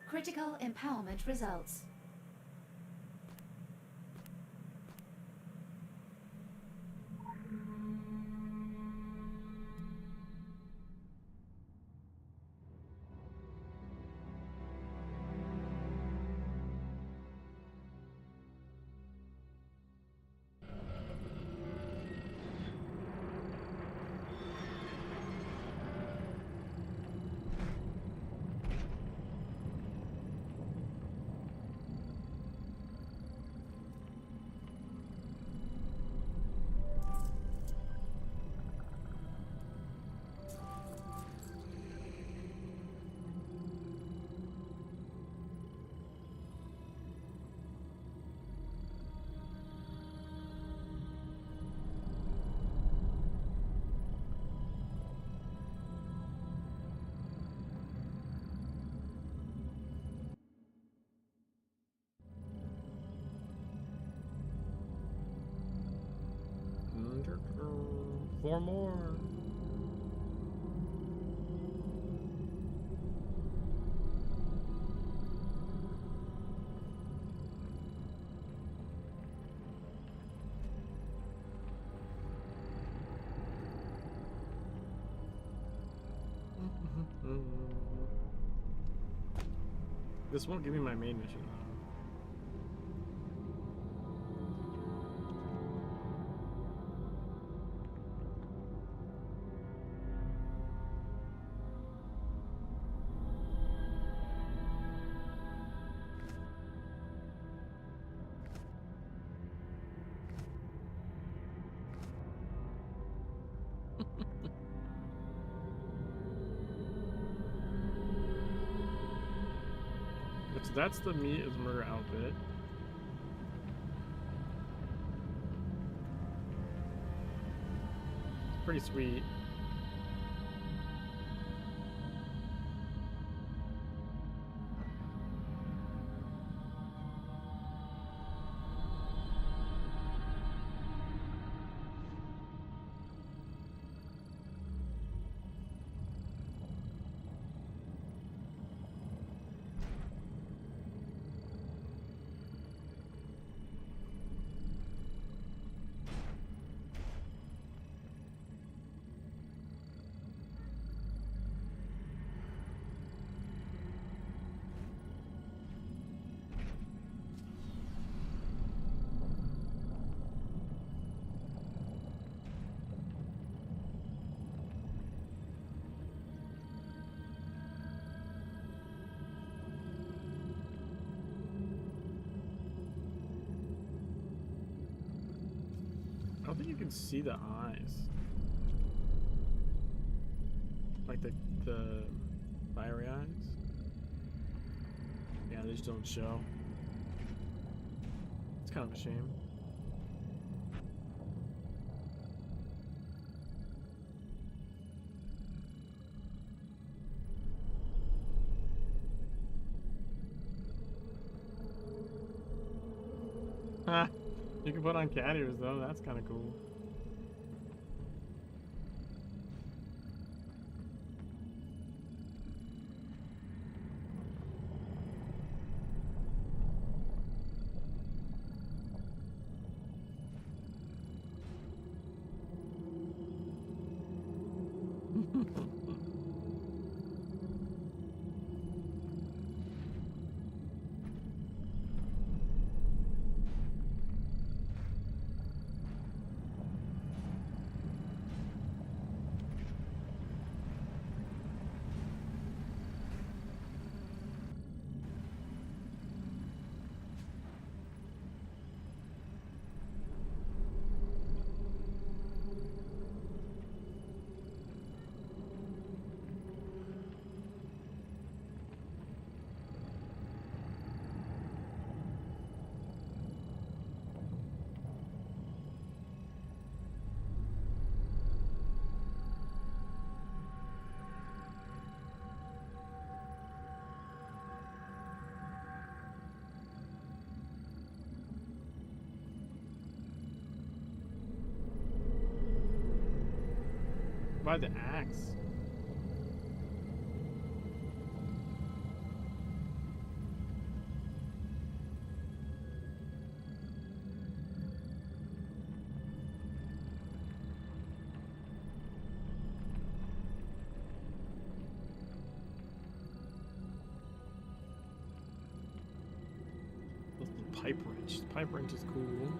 Critical empowerment results. Four more. This won't give me my main mission, though. That's the meat is murder outfit. Pretty sweet. I don't think you can see the eyes. Like the fiery eyes. Yeah, they just don't show. It's kind of a shame. Ha! You can put on cat ears though, that's kind of cool. Why the axe? What's the pipe wrench? The pipe wrench is cool.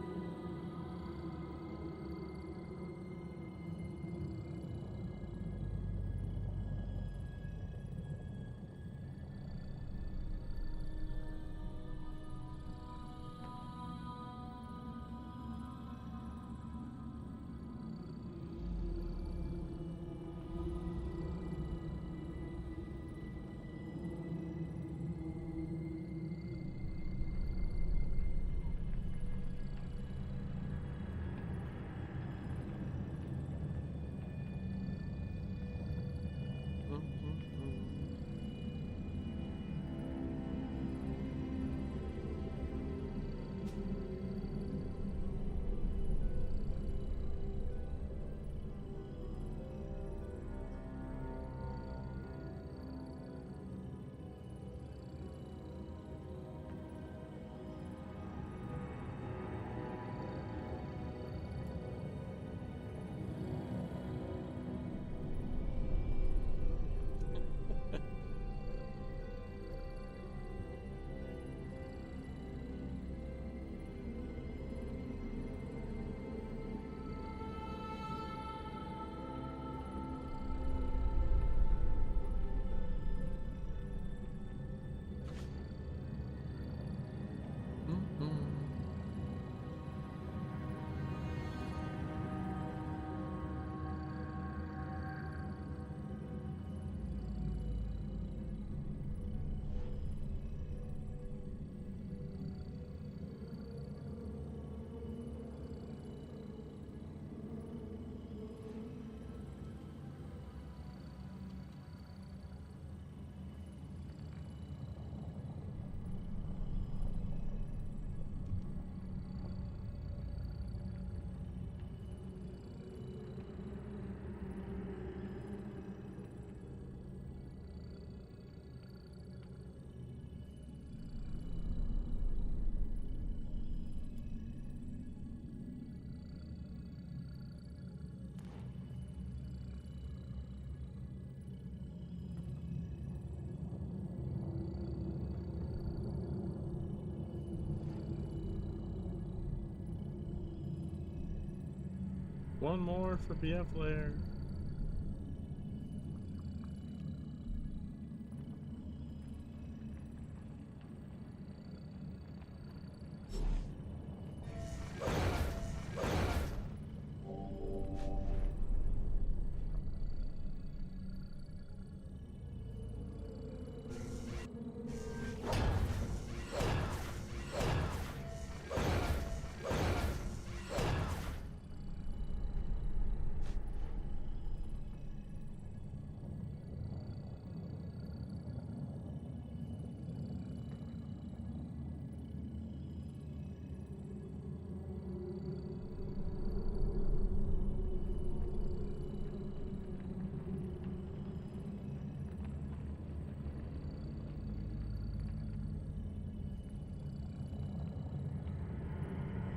One more for BF layer.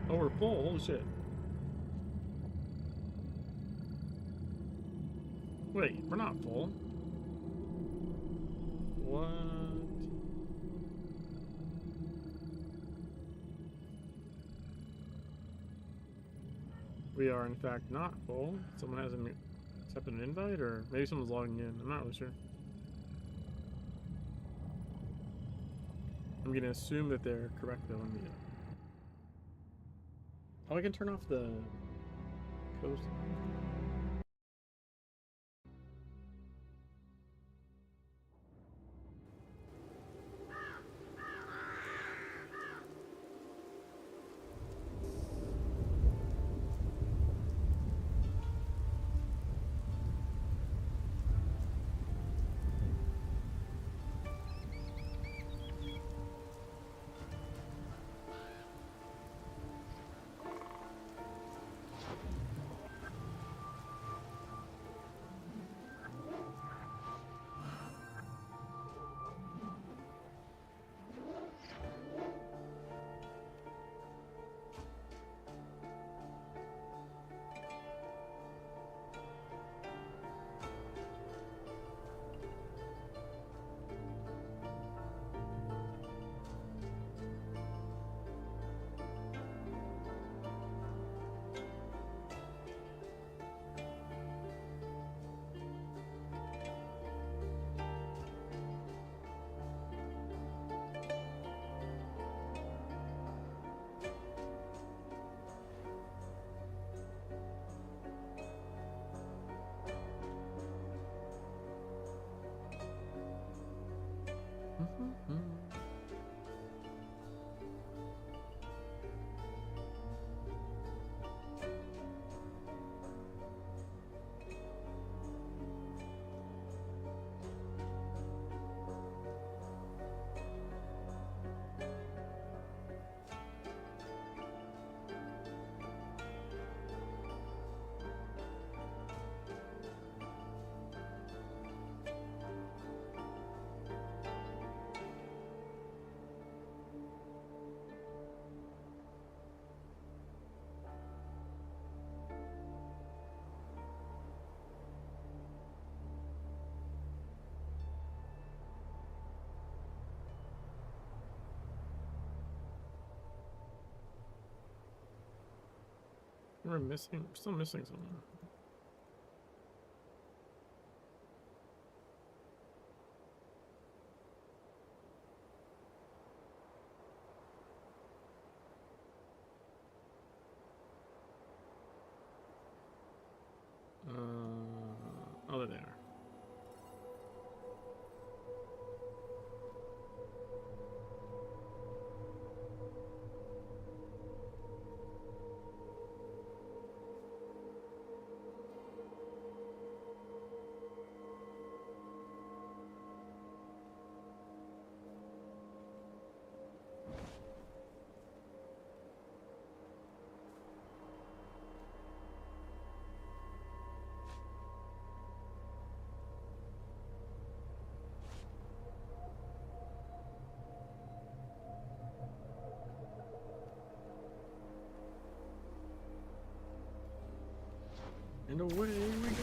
Oh, we're full. Holy shit. Wait, we're not full. What? We are, in fact, not full. Someone hasn't accepted an invite, or maybe someone's logging in. I'm not really sure. I'm gonna assume that they're correct, though. Oh, I can turn off the coast. We're still missing something. Oh, there they are. And away we go.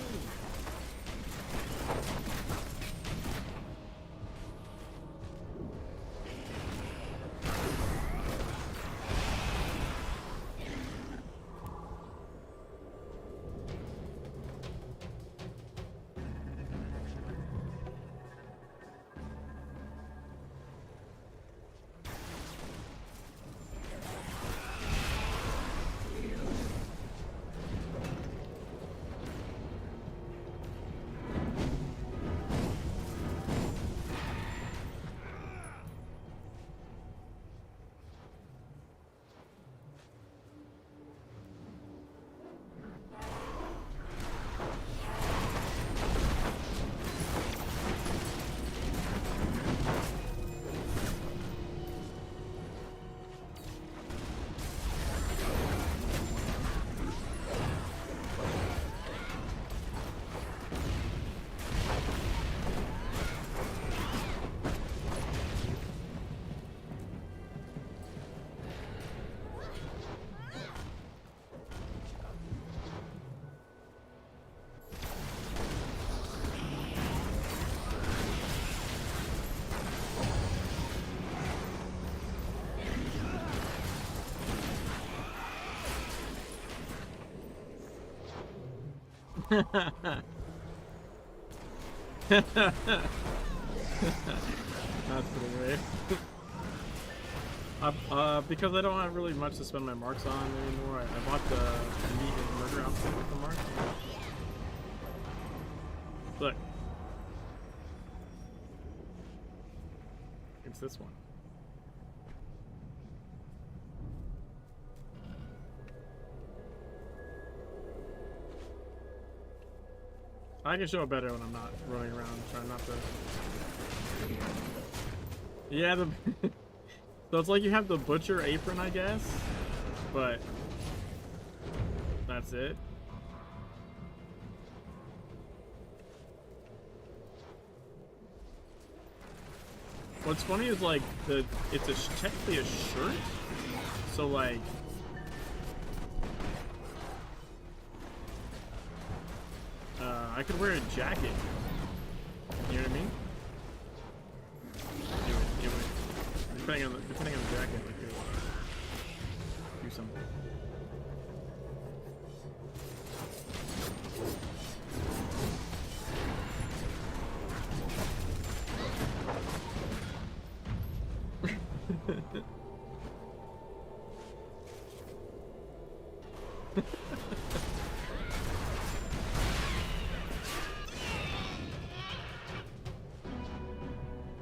That's pretty great. Because I don't have really much to spend my marks on anymore, I bought the meat and murder outfit with the marks. Look. It's this one. I can show it better when I'm not running around trying not to. Yeah, the so it's like you have the butcher apron, I guess, but that's it. What's funny is like it's technically a shirt, so like. I could wear a jacket. You know what I mean? It would, depending on the jacket, I could do something.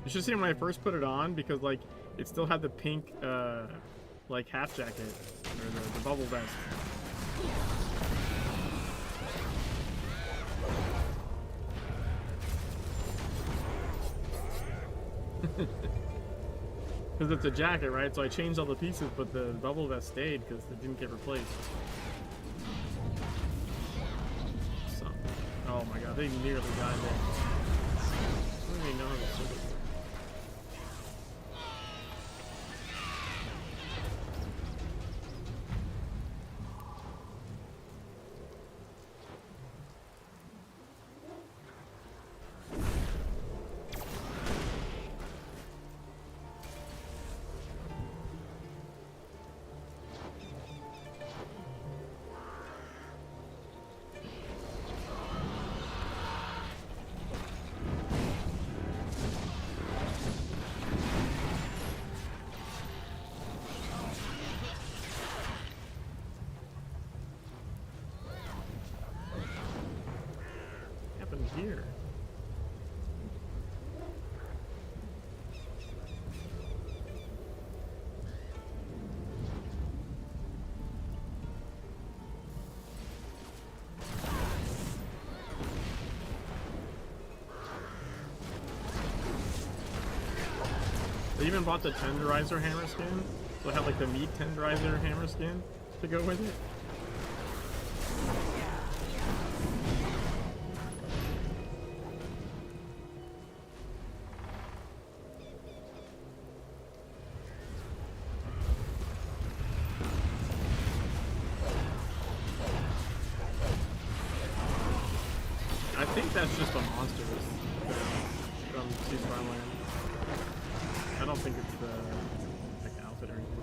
You should see when I first put it on, because like it still had the pink like half jacket or the bubble vest. Because it's a jacket, right? So I changed all the pieces, but the bubble vest stayed because it didn't get replaced. So, oh my god, they nearly died there. I don't even know how to sort it. Here. They even bought the tenderizer hammer skin, so I have like the meat tenderizer hammer skin to go with it. I think that's just a monster from Sea's Farmland. I don't think it's the like outfit or anything.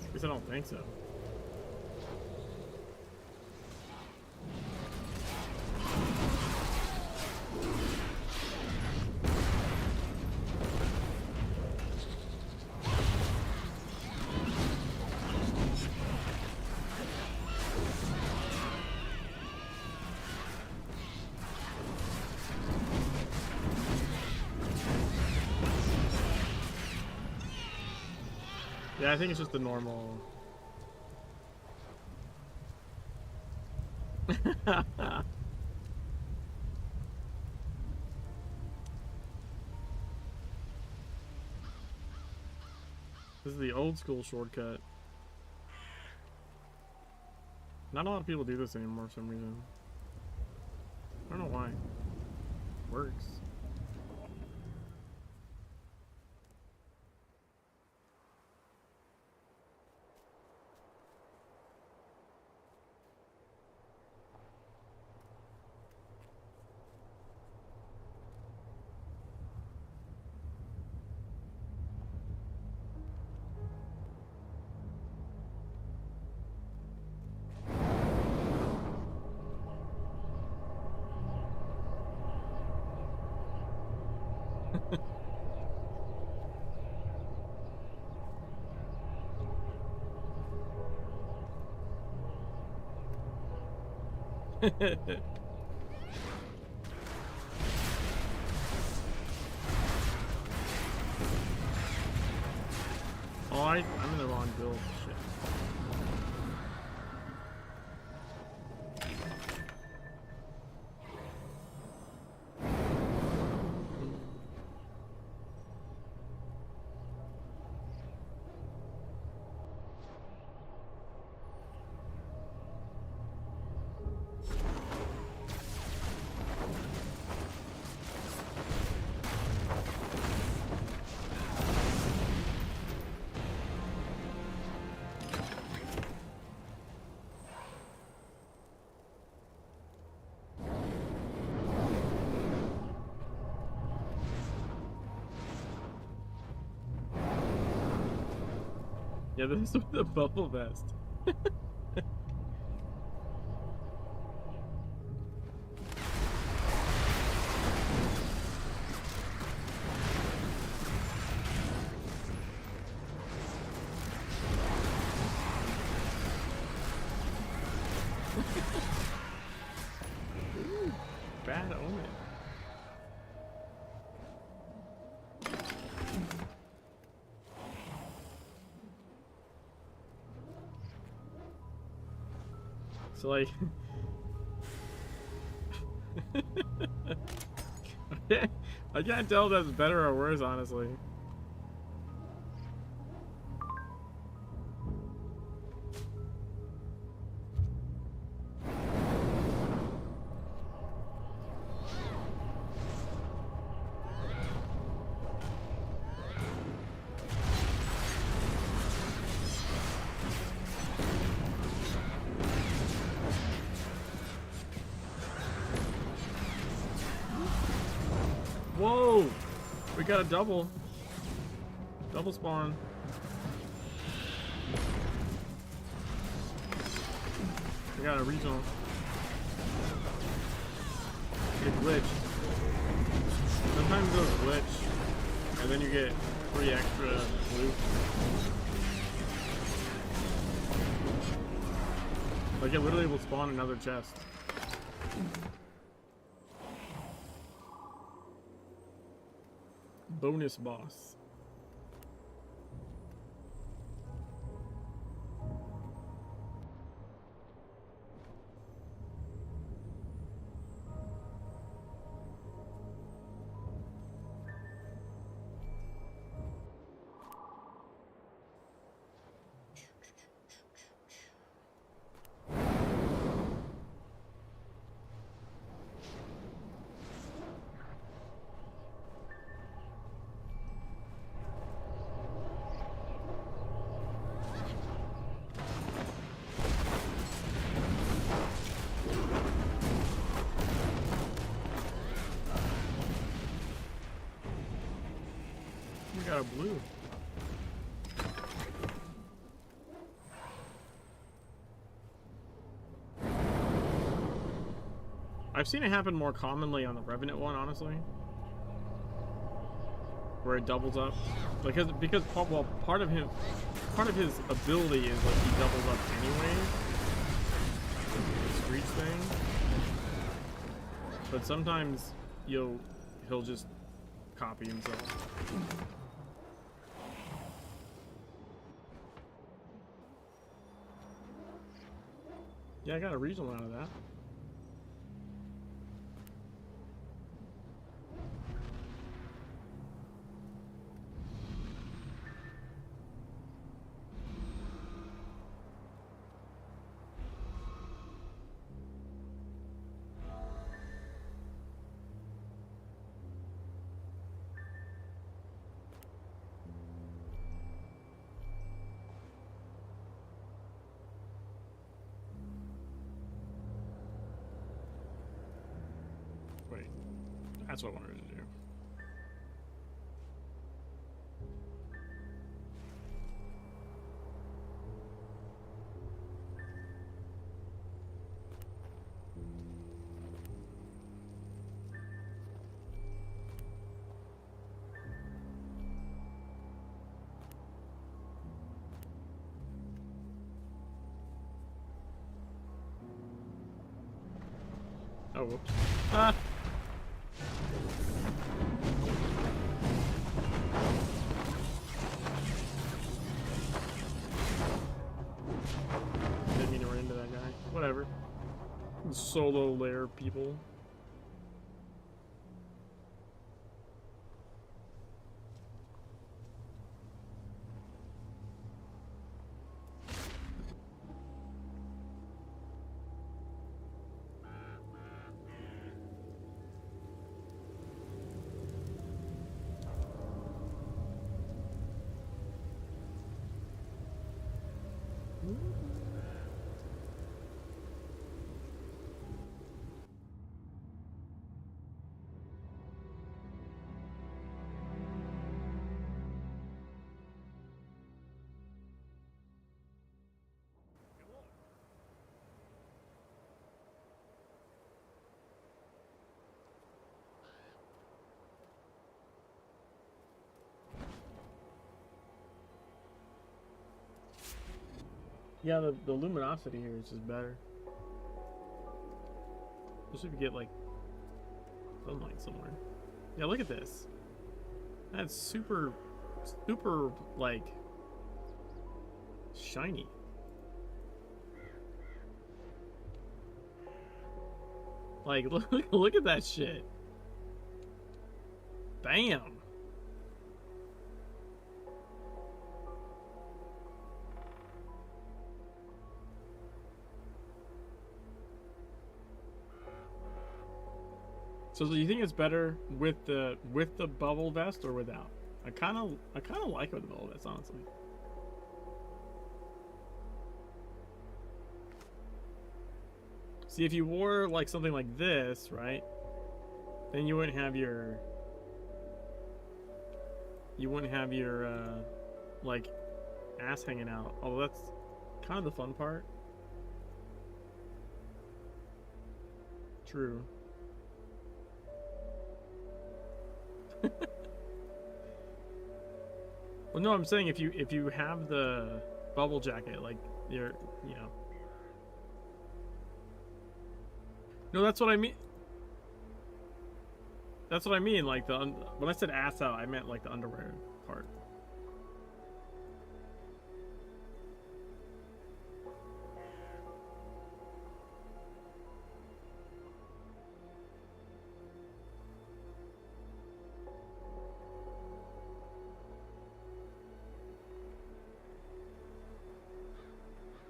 At least I don't think so. Yeah, I think it's just the normal. This is the old school shortcut. Not a lot of people do this anymore for some reason. I don't know why. Works. Oh, I'm in the wrong build. Shit. Yeah, this is with the bubble vest. Ooh, bad omen. So like, I can't tell if that's better or worse, honestly. Whoa! We got a double spawn. We got a regional. It glitched. Sometimes those glitch, and then you get 3 extra loot. Like it literally will spawn another chest. Bonus boss. We got a blue. I've seen it happen more commonly on the Revenant one, honestly, where it doubles up. Because well, part of his ability is like he doubles up anyway. The Screech thing. But sometimes he'll just copy himself. Yeah, I got a regional out of that. Wait, that's what I wanted to do. Oh, whoops. Ah! Didn't mean to run into that guy. Whatever. Solo lair people. Yeah, the luminosity here is just better. Especially if you get like sunlight somewhere. Yeah, look at this. That's super like shiny. Like look at that shit. Bam. So do you think it's better with the bubble vest or without? I kind of like it with the bubble vest, honestly. See, if you wore like something like this, right? Then you wouldn't have your like ass hanging out. Although that's kind of the fun part. True. Well, no, I'm saying if you have the bubble jacket, like you're, you know. No, that's what I mean. That's what I mean. Like when I said ass out, I meant like the underwear part.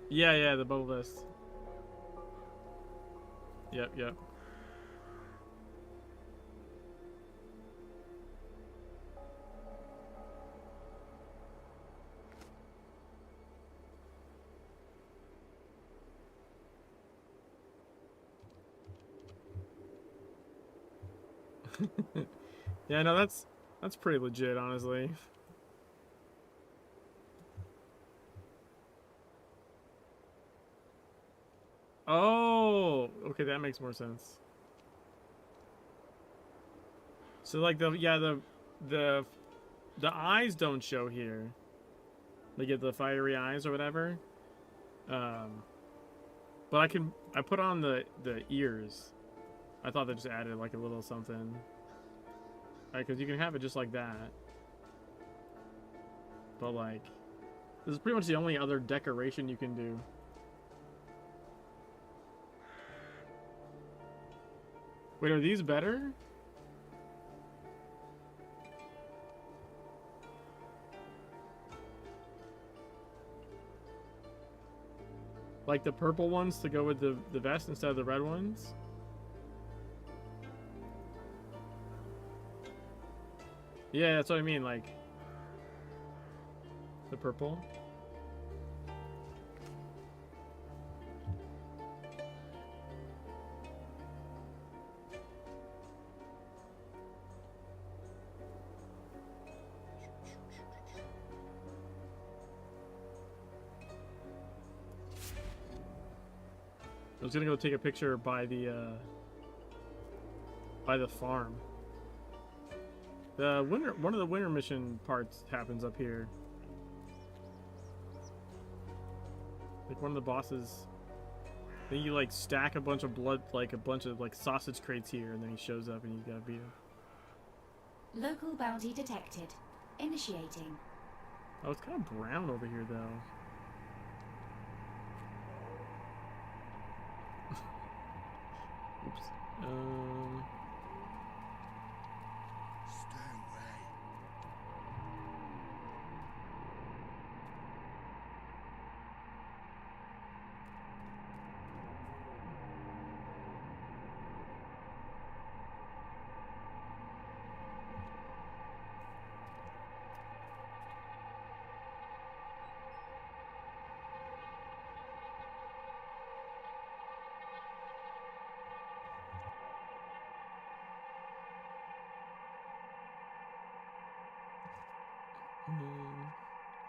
Yeah, the bubble vest. Yep. Yeah, no, that's pretty legit, honestly. Oh, okay, that makes more sense. So like the eyes don't show here. They get the fiery eyes or whatever. But I put on the ears. I thought they just added like a little something. Right, because you can have it just like that. But like, this is pretty much the only other decoration you can do. Wait, are these better? Like the purple ones to go with the vest instead of the red ones? Yeah, that's what I mean, like the purple. I was gonna go take a picture by the farm. One of the winter mission parts happens up here. Like one of the bosses Then you like stack a bunch of blood, like a bunch of like sausage crates here, and then he shows up and you gotta beat him. Local bounty detected. Initiating. Oh, it's kind of brown over here though. Oops. Stay away.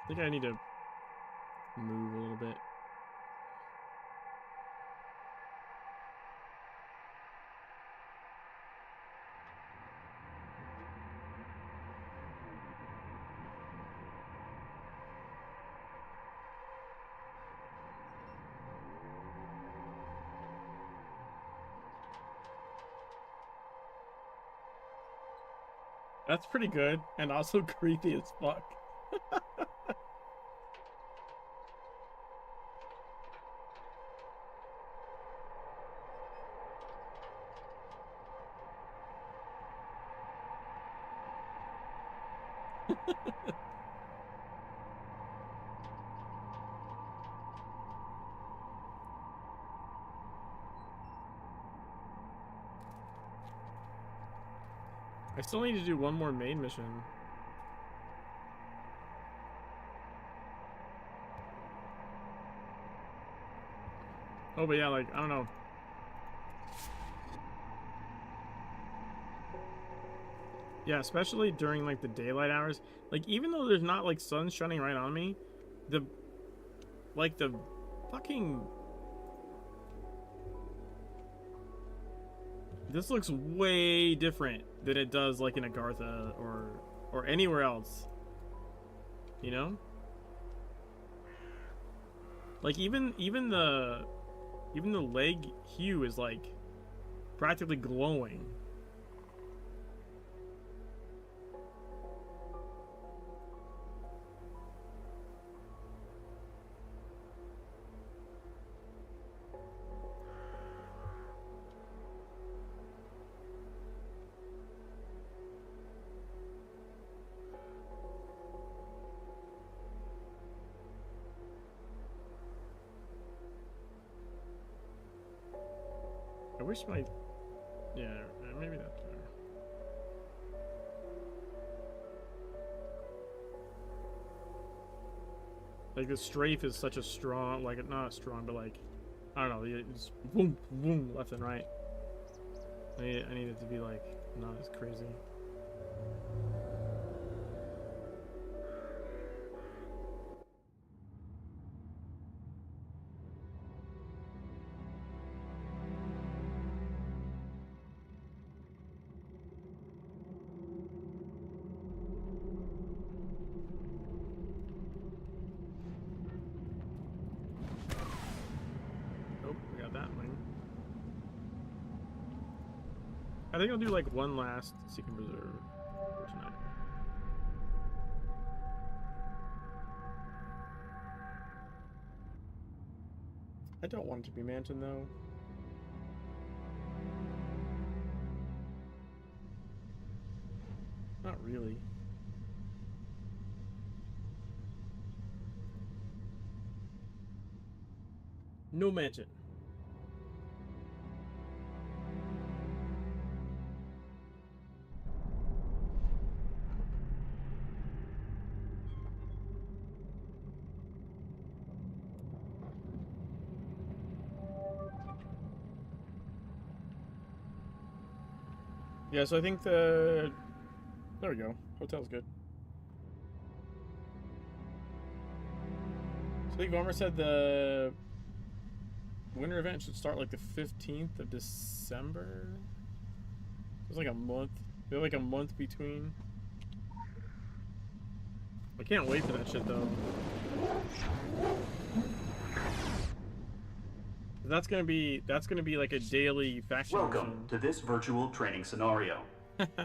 I think I need to move a little bit. That's pretty good, and also creepy as fuck. I still need to do one more main mission. Oh, but yeah, like, I don't know. Yeah, especially during, like, the daylight hours. Like, even though there's not, like, sun shining right on me, the fucking... This looks way different than it does, like, in Agartha or anywhere else. You know? Like, even the leg hue is, like, practically glowing. I wish my... Yeah, maybe that's better. Like, the strafe is such a strong... Like, not strong, but like... I don't know, it's boom, boom, left and right. I need it to be, like, not as crazy. I think I'll do like one last Seeking Preserve for tonight. I don't want it to be Manton though. Not really. No Manton. Yeah, so I think the... There we go. Hotel's good. So I think Vomer said the winter event should start like the 15th of December. It's like a month. There's like a month between. I can't wait for that shit though. That's gonna be like a daily faction. Welcome to this virtual training scenario.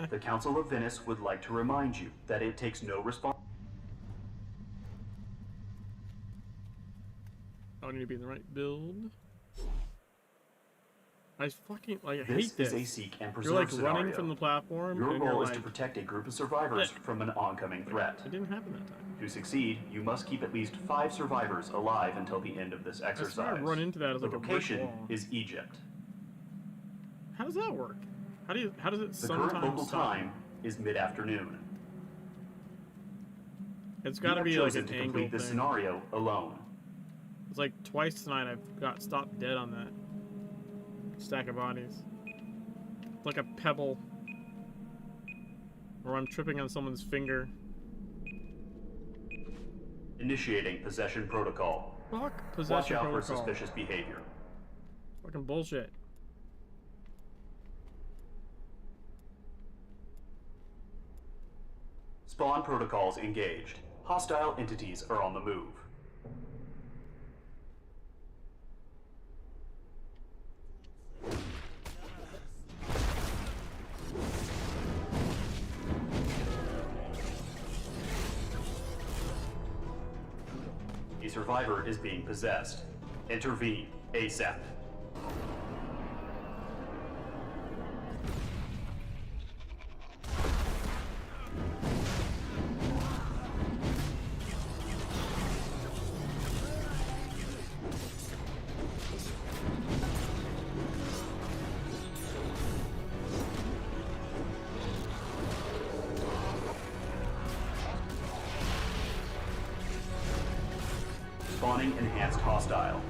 The Council of Venice would like to remind you that it takes no responsibility. I need to be in the right build. I fucking like I This hate this. is a seek and You're preserve like scenario. running from the platform. Your and goal you're is like, to protect a group of survivors from an oncoming threat. It didn't happen that time. To succeed, you must keep at least 5 survivors alive until the end of this I exercise. swear I run into that as The like a brick location wall. is Egypt. How does that work? How does it The sometimes current local stop? time is mid-afternoon. It's got to You be have like chosen an to angle complete this thing. scenario alone. It's like twice tonight I've got stopped dead on that stack of bodies. Like a pebble. Or I'm tripping on someone's finger. Initiating possession protocol. Fuck possession Watch out protocol. for suspicious behavior. Fucking bullshit. Spawn protocols engaged. Hostile entities are on the move. A survivor is being possessed. Intervene ASAP. Spawning enhanced hostile.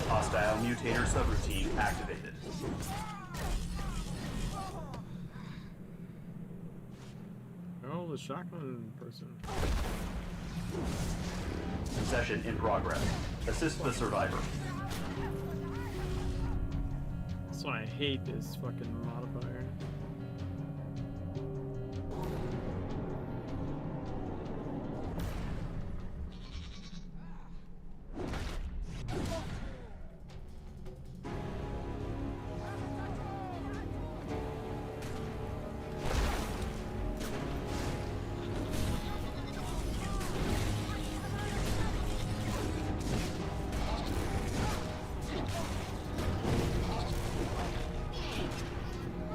Hostile mutator subroutine activated. Oh, the shotgun person. Session in progress. Assist the survivor. That's why I hate this fucking modifier.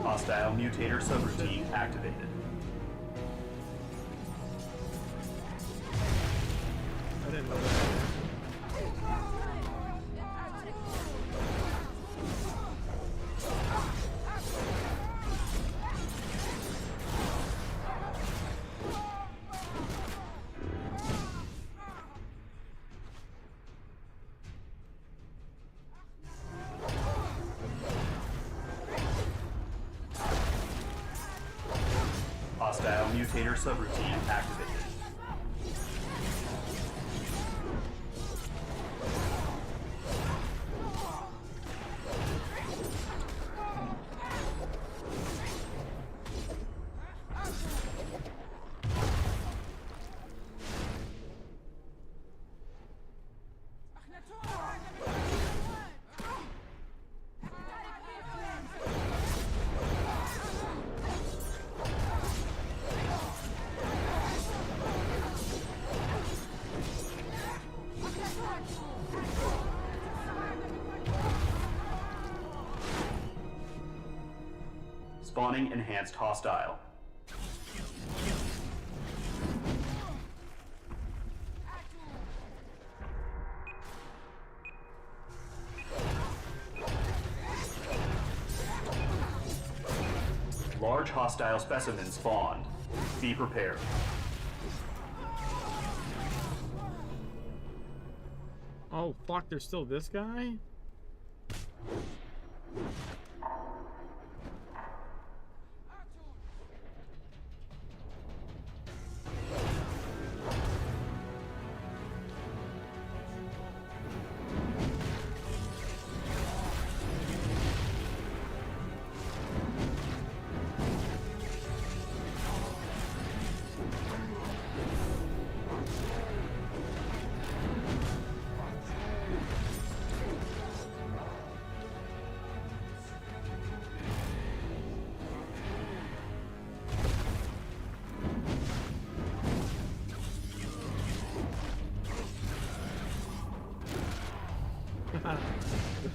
Hostile mutator subroutine activated. I didn't know that. Hostile mutator subroutine activated. Spawning enhanced hostile. Large hostile specimens spawned. Be prepared. Oh, fuck, there's still this guy?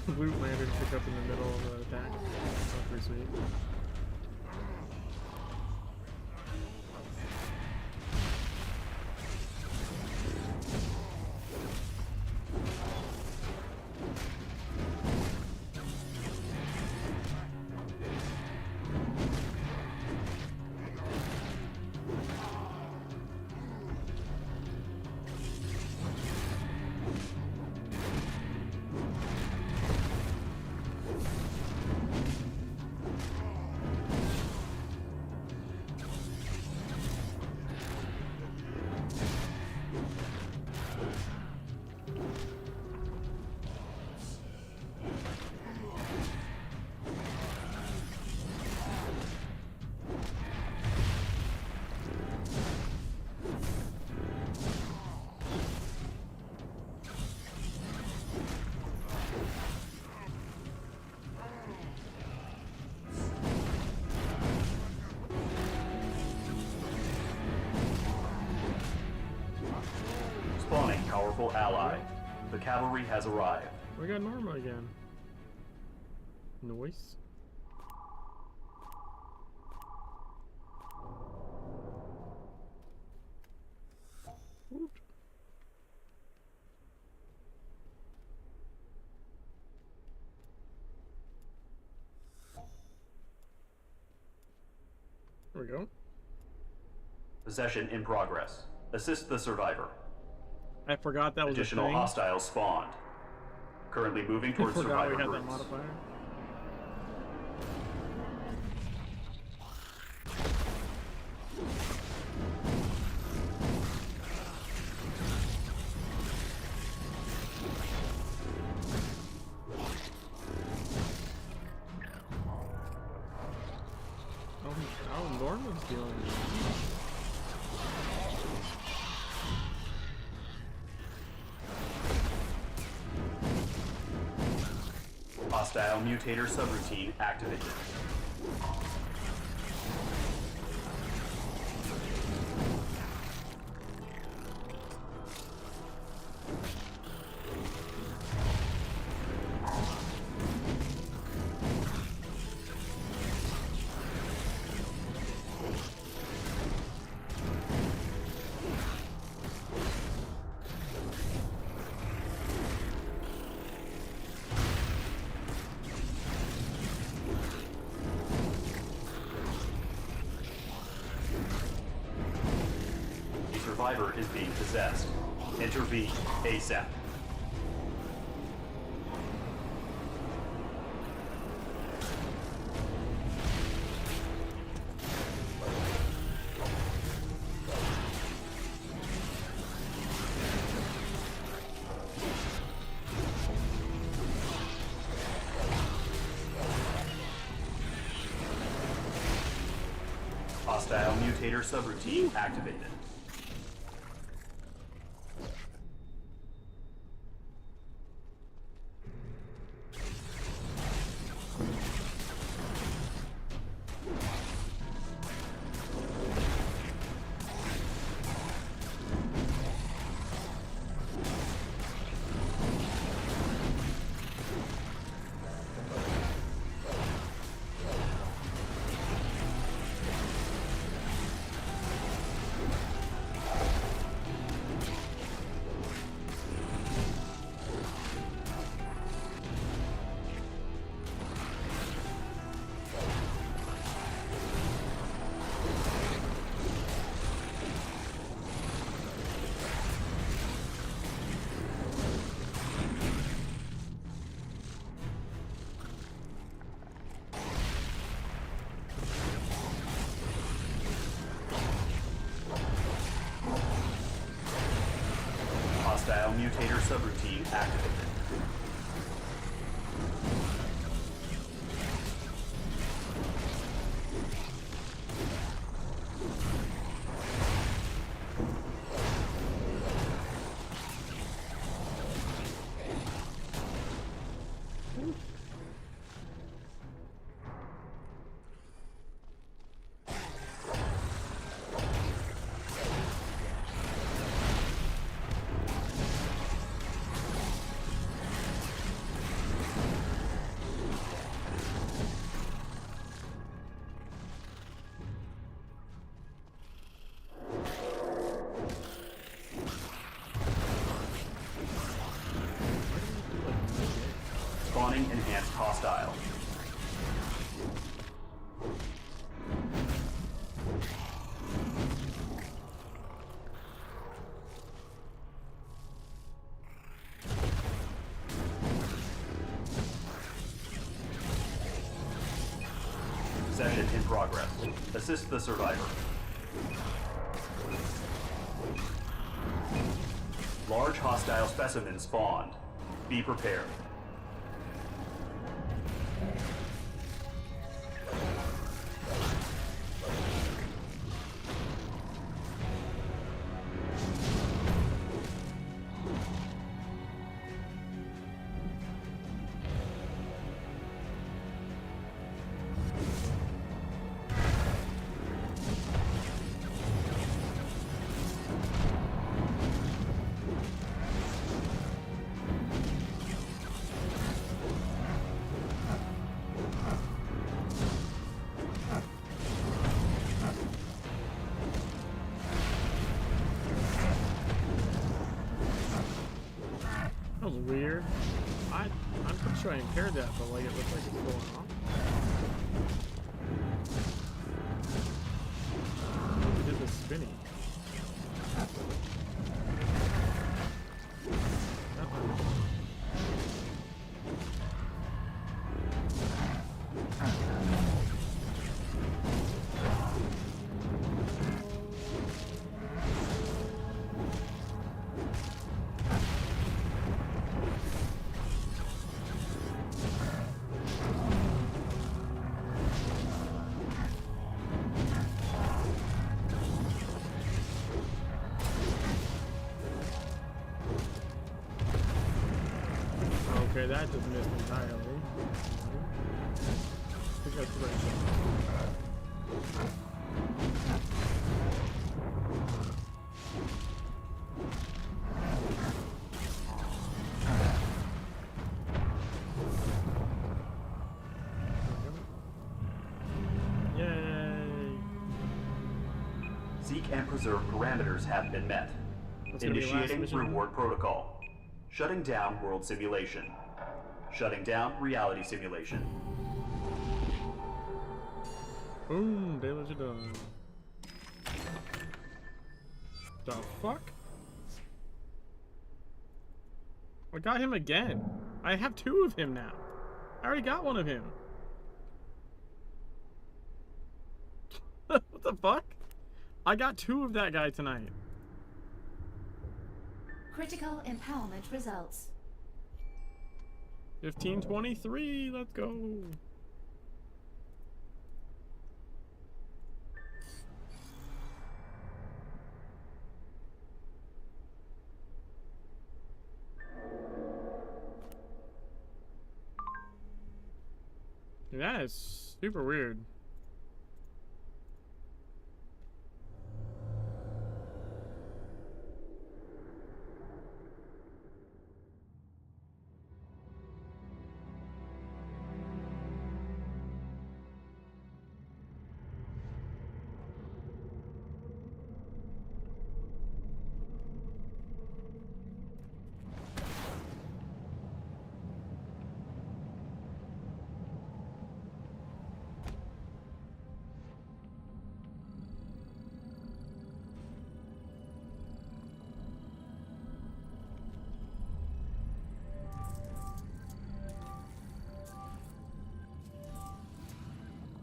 The loot lantern pick up in the middle of the attack. That's pretty sweet. Spawning powerful ally. The cavalry has arrived. We got Norma again. Noise. Oop. There we go. Possession in progress. Assist the survivor. I forgot that was Additional a thing. hostiles spawned. Currently moving I towards forgot survivor we had that groups. modifier. Oh, Norman's dealing with it. Hostile mutator subroutine activated. Survivor is being possessed. Intervene ASAP. Hostile mutator subroutine activated. subroutine activated. Spawning enhanced hostile. Session in progress. Assist the survivor. Large hostile specimen spawned. Be prepared. That was weird. I'm pretty sure I impaired that, but like it looks like it's going on. It did the spinning. Okay, that just missed entirely. I think that's the right shot. Yay! Seek and preserve parameters have been met. That's gonna be the last Initiating mission. reward protocol. Shutting down world simulation. Shutting down reality simulation. Boom, damage done. The fuck? I got him again. I have 2 of him now. I already got 1 of him. What the fuck? I got 2 of that guy tonight. Critical empowerment results. 1523, let's go. Dude, that is super weird.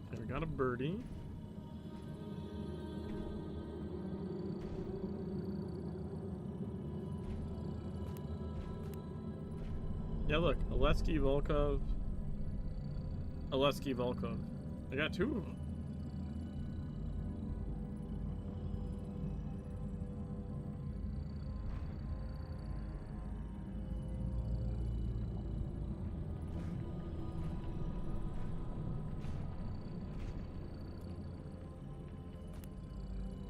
Okay, we got a birdie. Yeah, look, Alesky Volkov. Alesky Volkov. I got 2 of them.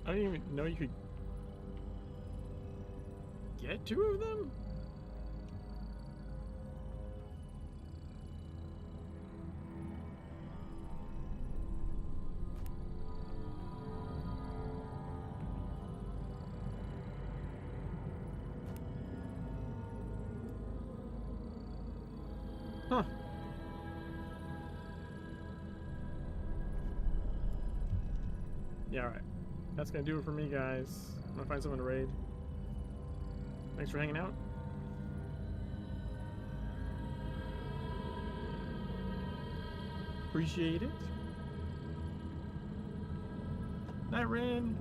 I didn't even know you could get 2 of them? Huh. Yeah, alright. That's gonna do it for me, guys. I'm gonna find someone to raid. Thanks for hanging out. Appreciate it. Night, Rin.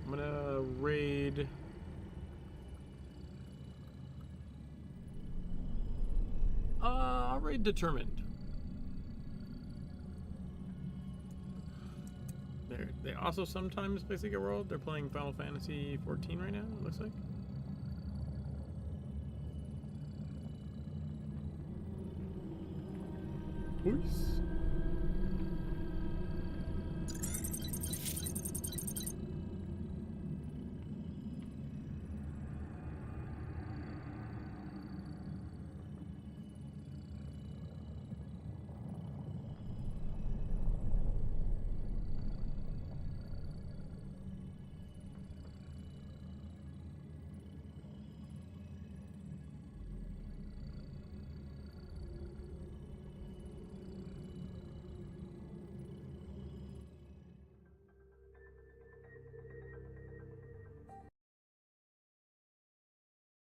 I'm gonna raid. I'll raid Determined. They also sometimes play Secret World. They're playing Final Fantasy 14 right now, it looks like. Peace.